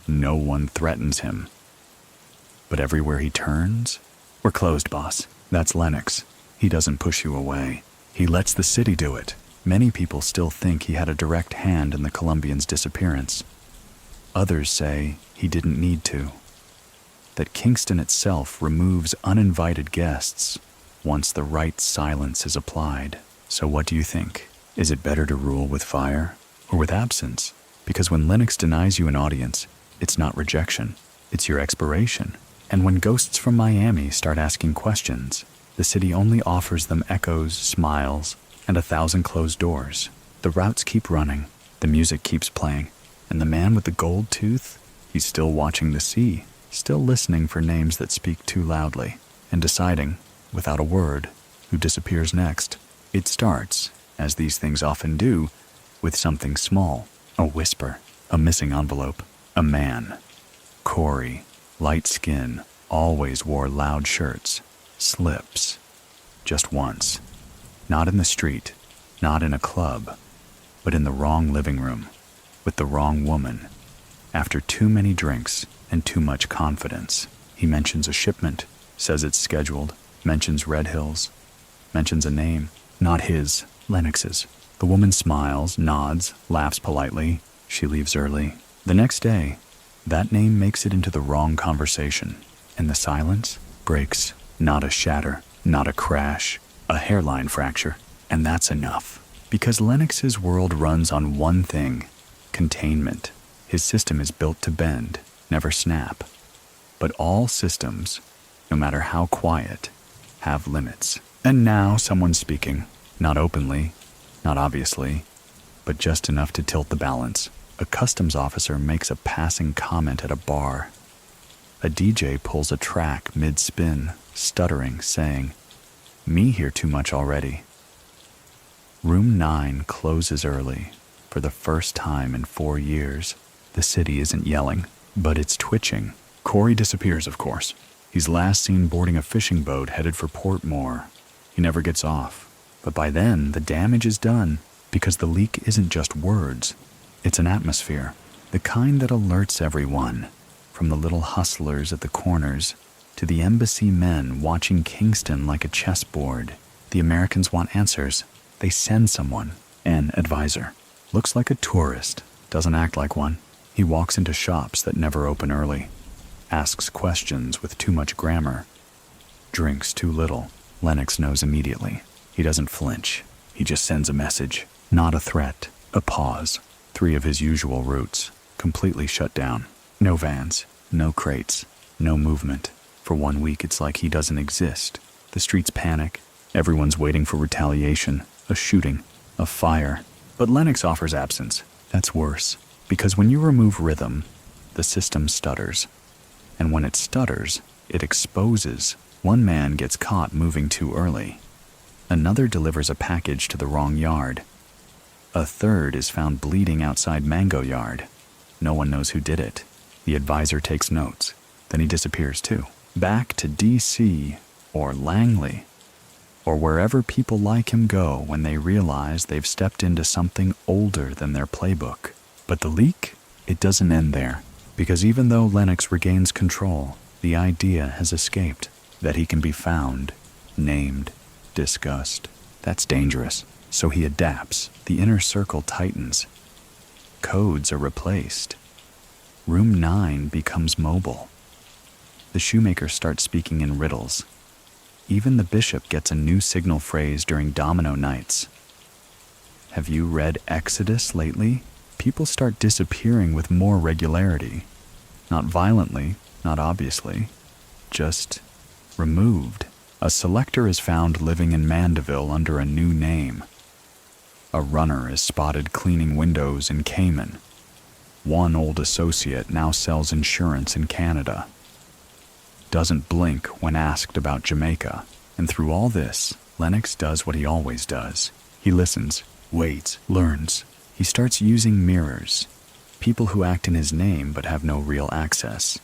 No one threatens him. But everywhere he turns, "We're closed, boss." That's Lennox. He doesn't push you away. He lets the city do it. Many people still think he had a direct hand in the Colombians' disappearance. Others say he didn't need to. That Kingston itself removes uninvited guests once the right silence is applied. So what do you think? Is it better to rule with fire or with absence? Because when Lennox denies you an audience, it's not rejection, it's your expiration. And when ghosts from Miami start asking questions, the city only offers them echoes, smiles, and 1,000 closed doors. The routes keep running, the music keeps playing, and the man with the gold tooth, he's still watching the sea, still listening for names that speak too loudly, and deciding, without a word, who disappears next. It starts, as these things often do, with something small, a whisper, a missing envelope, a man. Corey, light skin, always wore loud shirts, slips, just once. Not in the street, not in a club, but in the wrong living room, with the wrong woman. After too many drinks and too much confidence, he mentions a shipment, says it's scheduled, mentions Red Hills, mentions a name, not his, Lennox's. The woman smiles, nods, laughs politely. She leaves early. The next day, that name makes it into the wrong conversation, and the silence breaks. Not a shatter, not a crash, a hairline fracture. And that's enough. Because Lennox's world runs on one thing, containment. His system is built to bend, never snap. But all systems, no matter how quiet, have limits. And now someone's speaking, not openly, not obviously, but just enough to tilt the balance. A customs officer makes a passing comment at a bar. A DJ pulls a track mid-spin, stuttering, saying, "Me hear too much already." Room 9 closes early. For the first time in 4 years, the city isn't yelling, but it's twitching. Corey disappears, of course. He's last seen boarding a fishing boat headed for Portmore. He never gets off. But by then, the damage is done, because the leak isn't just words. It's an atmosphere, the kind that alerts everyone, from the little hustlers at the corners to the embassy men watching Kingston like a chessboard. The Americans want answers. They send someone, an advisor. Looks like a tourist, doesn't act like one. He walks into shops that never open early, asks questions with too much grammar, drinks too little. Lennox knows immediately. He doesn't flinch. He just sends a message, not a threat, a pause. 3 of his usual routes, completely shut down. No vans, no crates, no movement. For 1 week, it's like he doesn't exist. The streets panic. Everyone's waiting for retaliation, a shooting, a fire. But Lennox offers absence. That's worse, because when you remove rhythm, the system stutters. And when it stutters, it exposes. One man gets caught moving too early. Another delivers a package to the wrong yard. A third is found bleeding outside Mango Yard. No one knows who did it. The advisor takes notes. Then he disappears too. Back to D.C. or Langley. or wherever people like him go when they realize they've stepped into something older than their playbook. But the leak, it doesn't end there, because even though Lennox regains control, the idea has escaped that he can be found, named, discussed. That's dangerous, so he adapts. The inner circle tightens. Codes are replaced. Room 9 becomes mobile. The shoemaker starts speaking in riddles. Even the bishop gets a new signal phrase during domino nights. Have you read Exodus lately? People start disappearing with more regularity. Not violently, not obviously, just removed. A selector is found living in Mandeville under a new name. A runner is spotted cleaning windows in Cayman. One old associate now sells insurance in Canada. Doesn't blink when asked about Jamaica. And through all this, Lennox does what he always does. He listens, waits, learns. He starts using mirrors. People who act in his name but have no real access.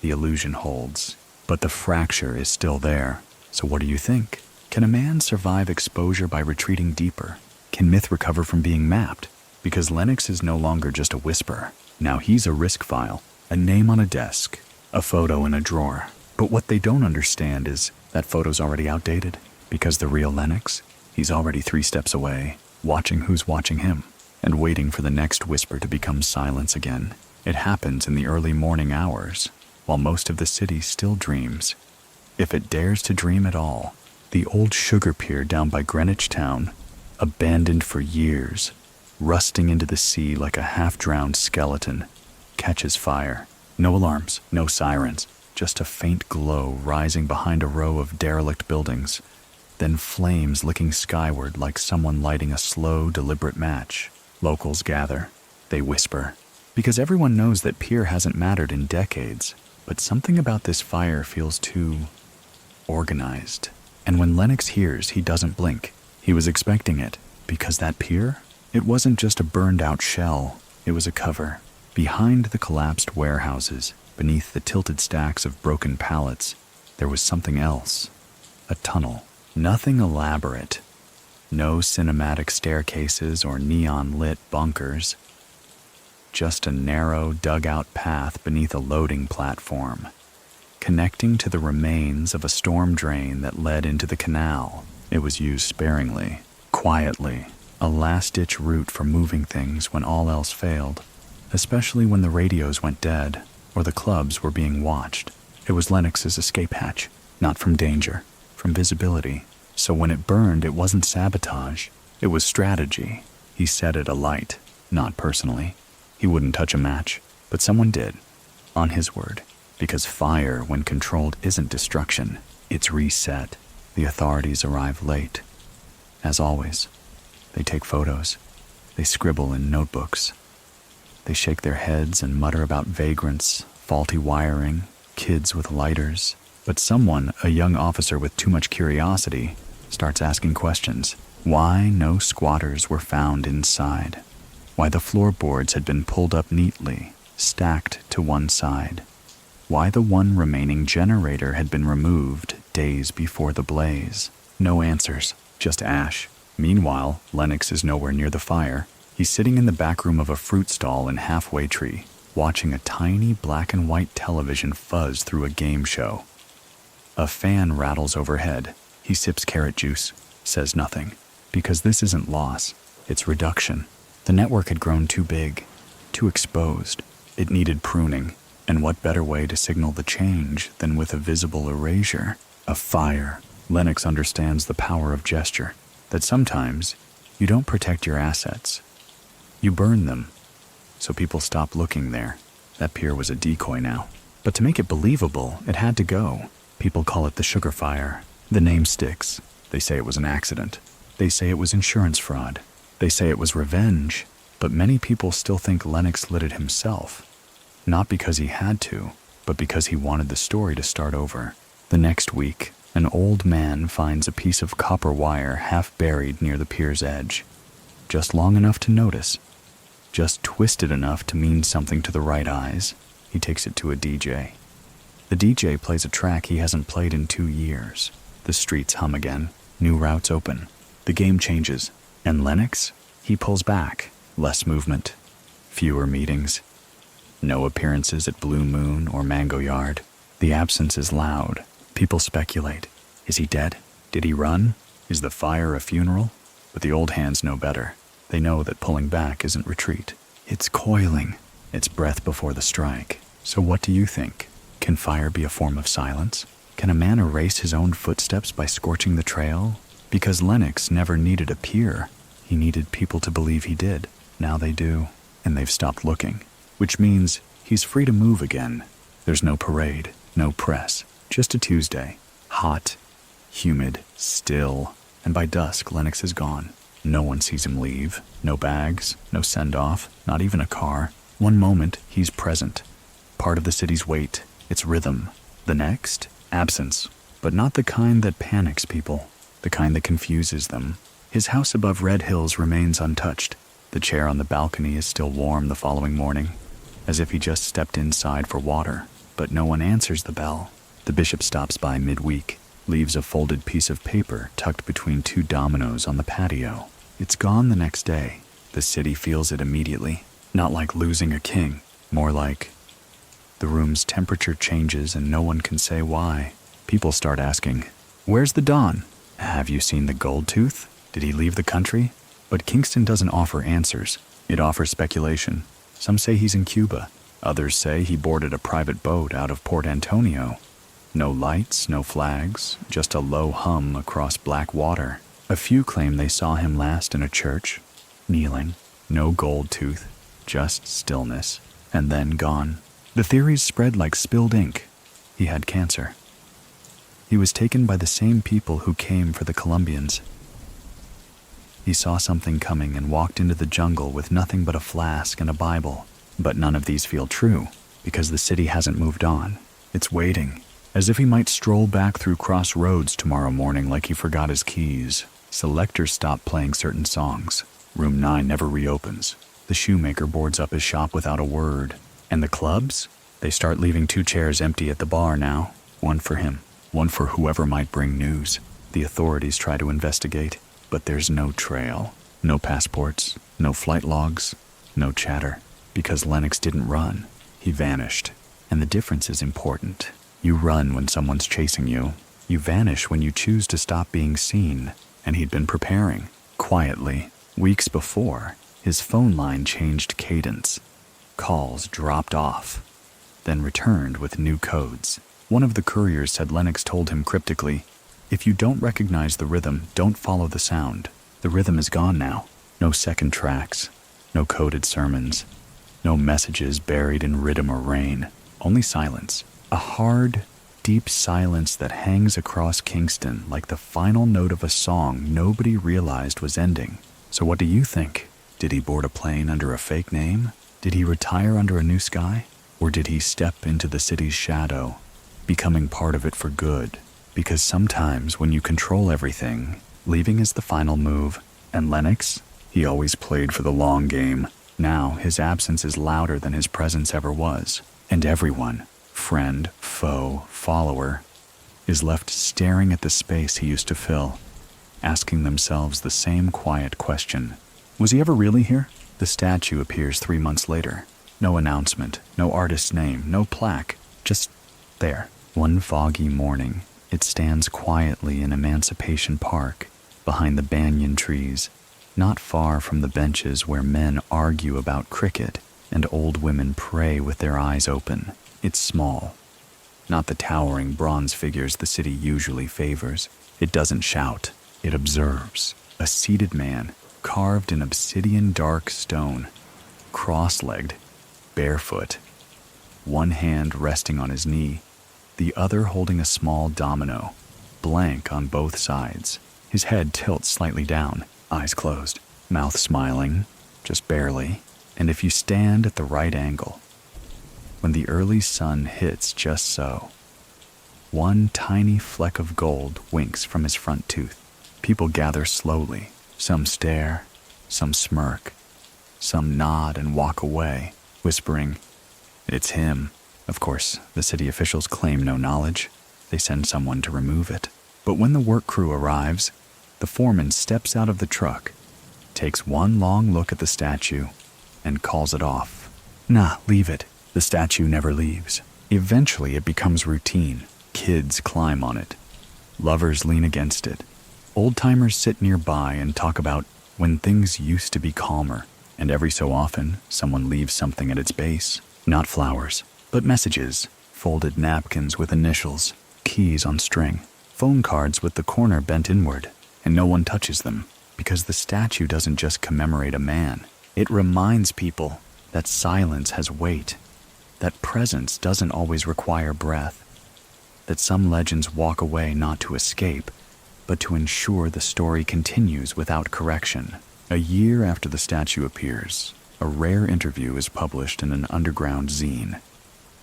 The illusion holds, but the fracture is still there. So what do you think? Can a man survive exposure by retreating deeper? Can myth recover from being mapped? Because Lennox is no longer just a whisper. Now he's a risk file, a name on a desk, a photo in a drawer. But what they don't understand is that photo's already outdated. Because the real Lennox, he's already 3 steps away, watching who's watching him, and waiting for the next whisper to become silence again. It happens in the early morning hours, while most of the city still dreams. If it dares to dream at all. The old sugar pier down by Greenwich Town, abandoned for years, rusting into the sea like a half-drowned skeleton, catches fire. No alarms, no sirens. Just a faint glow rising behind a row of derelict buildings, then flames licking skyward like someone lighting a slow, deliberate match. Locals gather. They whisper. Because everyone knows that pier hasn't mattered in decades, but something about this fire feels too organized. And when Lennox hears, he doesn't blink. He was expecting it, because that pier, it wasn't just a burned-out shell. It was a cover. Behind the collapsed warehouses, beneath the tilted stacks of broken pallets, there was something else. A tunnel. Nothing elaborate. No cinematic staircases or neon-lit bunkers. Just a narrow, dug-out path beneath a loading platform, connecting to the remains of a storm drain that led into the canal. It was used sparingly, quietly, a last-ditch route for moving things when all else failed, especially when the radios went dead or the clubs were being watched. It was Lennox's escape hatch, not from danger, from visibility. So when it burned, it wasn't sabotage, it was strategy. He set it alight, not personally. He wouldn't touch a match, but someone did, on his word. Because fire, when controlled, isn't destruction, it's reset. The authorities arrive late. As always, they take photos. They scribble in notebooks. They shake their heads and mutter about vagrants, faulty wiring, kids with lighters. But someone, a young officer with too much curiosity, starts asking questions. Why no squatters were found inside? Why the floorboards had been pulled up neatly, stacked to one side? Why the one remaining generator had been removed days before the blaze? No answers, just ash. Meanwhile, Lennox is nowhere near the fire. He's sitting in the back room of a fruit stall in Halfway Tree, watching a tiny black and white television fuzz through a game show. A fan rattles overhead. He sips carrot juice, says nothing, because this isn't loss, it's reduction. The network had grown too big, too exposed. It needed pruning, and what better way to signal the change than with a visible erasure? A fire. Lennox understands the power of gesture, that sometimes you don't protect your assets. You burn them, so people stop looking there. That pier was a decoy now. But to make it believable, it had to go. People call it the sugar fire. The name sticks. They say it was an accident. They say it was insurance fraud. They say it was revenge. But many people still think Lennox lit it himself. Not because he had to, but because he wanted the story to start over. The next week, an old man finds a piece of copper wire half buried near the pier's edge. Just long enough to notice. Just twisted enough to mean something to the right eyes. He takes it to a DJ. The DJ plays a track he hasn't played in 2 years. The streets hum again. New routes open. The game changes. And Lennox? He pulls back. Less movement. Fewer meetings. No appearances at Blue Moon or Mango Yard. The absence is loud. People speculate. Is he dead? Did he run? Is the fire a funeral? But the old hands know better. They know that pulling back isn't retreat. It's coiling. It's breath before the strike. So what do you think? Can fire be a form of silence? Can a man erase his own footsteps by scorching the trail? Because Lennox never needed a peer. He needed people to believe he did. Now they do, and they've stopped looking. Which means he's free to move again. There's no parade, no press, just a Tuesday. Hot, humid, still, and by dusk Lennox is gone. No one sees him leave. No bags, no send-off, not even a car. One moment, he's present. Part of the city's weight, its rhythm. The next, absence, but not the kind that panics people, the kind that confuses them. His house above Red Hills remains untouched. The chair on the balcony is still warm the following morning, as if he just stepped inside for water, but no one answers the bell. The bishop stops by midweek, leaves a folded piece of paper tucked between two dominoes on the patio. It's gone the next day. The city feels it immediately, not like losing a king, more like the room's temperature changes and no one can say why. People start asking, "Where's the Don? Have you seen the gold tooth? Did he leave the country?" But Kingston doesn't offer answers. It offers speculation. Some say he's in Cuba. Others say he boarded a private boat out of Port Antonio. No lights, no flags, just a low hum across black water. A few claim they saw him last in a church, kneeling, no gold tooth, just stillness, and then gone. The theories spread like spilled ink. He had cancer. He was taken by the same people who came for the Colombians. He saw something coming and walked into the jungle with nothing but a flask and a Bible. But none of these feel true, because the city hasn't moved on. It's waiting, as if he might stroll back through crossroads tomorrow morning like he forgot his keys. Selectors stop playing certain songs. Room 9 never reopens. The shoemaker boards up his shop without a word. And the clubs? They start leaving 2 chairs empty at the bar now. One for him, one for whoever might bring news. The authorities try to investigate, but there's no trail. No passports, no flight logs, no chatter. Because Lennox didn't run. He vanished. And the difference is important. You run when someone's chasing you. You vanish when you choose to stop being seen. And he'd been preparing, quietly. Weeks before, his phone line changed cadence. Calls dropped off, then returned with new codes. One of the couriers said Lennox told him cryptically, "If you don't recognize the rhythm, don't follow the sound." The rhythm is gone now. No second tracks, no coded sermons, no messages buried in rhythm or rain. Only silence. A hard, deep silence that hangs across Kingston like the final note of a song nobody realized was ending. So what do you think? Did he board a plane under a fake name? Did he retire under a new sky? Or did he step into the city's shadow, becoming part of it for good? Because sometimes when you control everything, leaving is the final move. And Lennox? He always played for the long game. Now his absence is louder than his presence ever was. And everyone, friend, foe, follower, is left staring at the space he used to fill, asking themselves the same quiet question. Was he ever really here? The statue appears 3 months later. No announcement, no artist's name, no plaque, just there. One foggy morning, it stands quietly in Emancipation Park, behind the banyan trees, not far from the benches where men argue about cricket and old women pray with their eyes open. It's small, not the towering bronze figures the city usually favors. It doesn't shout, it observes. A seated man, carved in obsidian dark stone, cross-legged, barefoot, one hand resting on his knee, the other holding a small domino, blank on both sides. His head tilts slightly down, eyes closed, mouth smiling, just barely. And if you stand at the right angle, when the early sun hits just so, one tiny fleck of gold winks from his front tooth. People gather slowly. Some stare, some smirk, some nod and walk away, whispering, "It's him." Of course, the city officials claim no knowledge. They send someone to remove it. But when the work crew arrives, The foreman steps out of the truck, takes one long look at the statue, and calls it off. Nah, leave it. The statue never leaves. Eventually it becomes routine. Kids climb on it. Lovers lean against it. Old-timers sit nearby and talk about when things used to be calmer, and every so often someone leaves something at its base. Not flowers, but messages, folded napkins with initials, keys on string, phone cards with the corner bent inward, and no one touches them, because the statue doesn't just commemorate a man. It reminds people that silence has weight, that presence doesn't always require breath, that some legends walk away not to escape, but to ensure the story continues without correction. A year after the statue appears, a rare interview is published in an underground zine,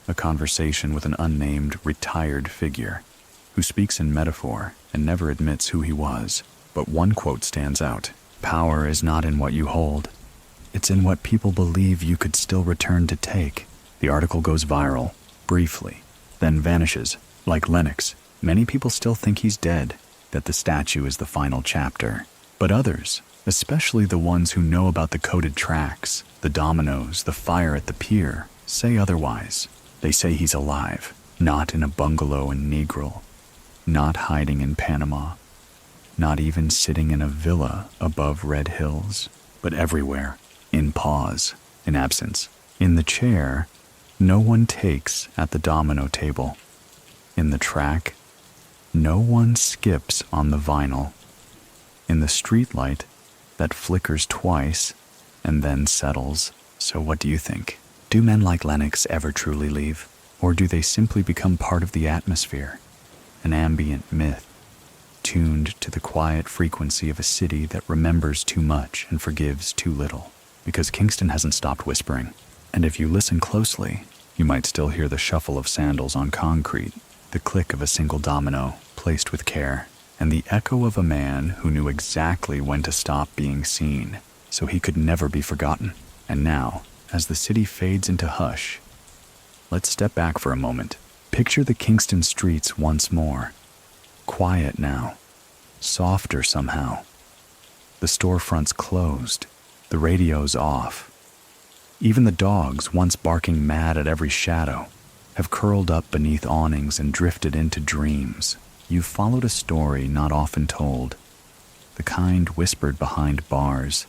a conversation with an unnamed, retired figure who speaks in metaphor and never admits who he was. But one quote stands out. "Power is not in what you hold. It's in what people believe you could still return to take." The article goes viral, briefly, then vanishes. Like Lennox, many people still think he's dead, that the statue is the final chapter. But others, especially the ones who know about the coded tracks, the dominoes, the fire at the pier, say otherwise. They say he's alive, not in a bungalow in Negril, not hiding in Panama, not even sitting in a villa above Red Hills, but everywhere, in pause, in absence. In the chair no one takes at the domino table. In the track, no one skips on the vinyl. In the streetlight that flickers twice and then settles. So what do you think? Do men like Lennox ever truly leave? Or do they simply become part of the atmosphere? An ambient myth, tuned to the quiet frequency of a city that remembers too much and forgives too little. Because Kingston hasn't stopped whispering. And if you listen closely, you might still hear the shuffle of sandals on concrete, the click of a single domino placed with care, and the echo of a man who knew exactly when to stop being seen, so he could never be forgotten. And now, as the city fades into hush, let's step back for a moment. Picture the Kingston streets once more. Quiet now, softer somehow. The storefronts closed, the radio's off. Even the dogs, once barking mad at every shadow, have curled up beneath awnings and drifted into dreams. You've followed a story not often told, the kind whispered behind bars,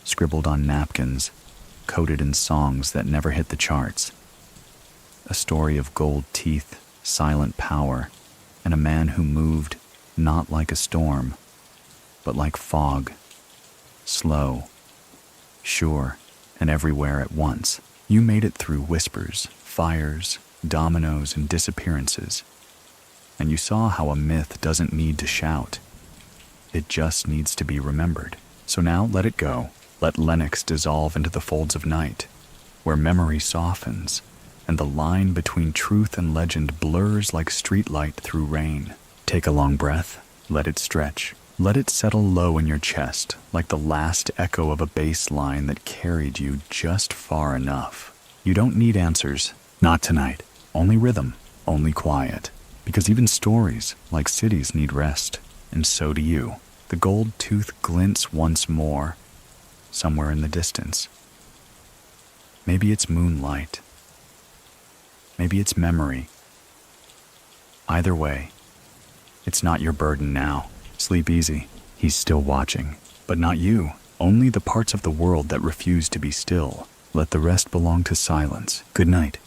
scribbled on napkins, coded in songs that never hit the charts. A story of gold teeth, silent power, and a man who moved not like a storm, but like fog, slow, sure, and everywhere at once. You made it through whispers, fires, dominoes, and disappearances. And you saw how a myth doesn't need to shout. It just needs to be remembered. So now let it go. Let Lennox dissolve into the folds of night, where memory softens, and the line between truth and legend blurs like streetlight through rain. Take a long breath. Let it stretch. Let it settle low in your chest, like the last echo of a bass line that carried you just far enough. You don't need answers. Not tonight. Only rhythm. Only quiet. Because even stories, like cities, need rest. And so do you. The gold tooth glints once more, somewhere in the distance. Maybe it's moonlight. Maybe it's memory. Either way, it's not your burden now. Sleep easy. He's still watching. But not you. Only the parts of the world that refuse to be still. Let the rest belong to silence. Good night.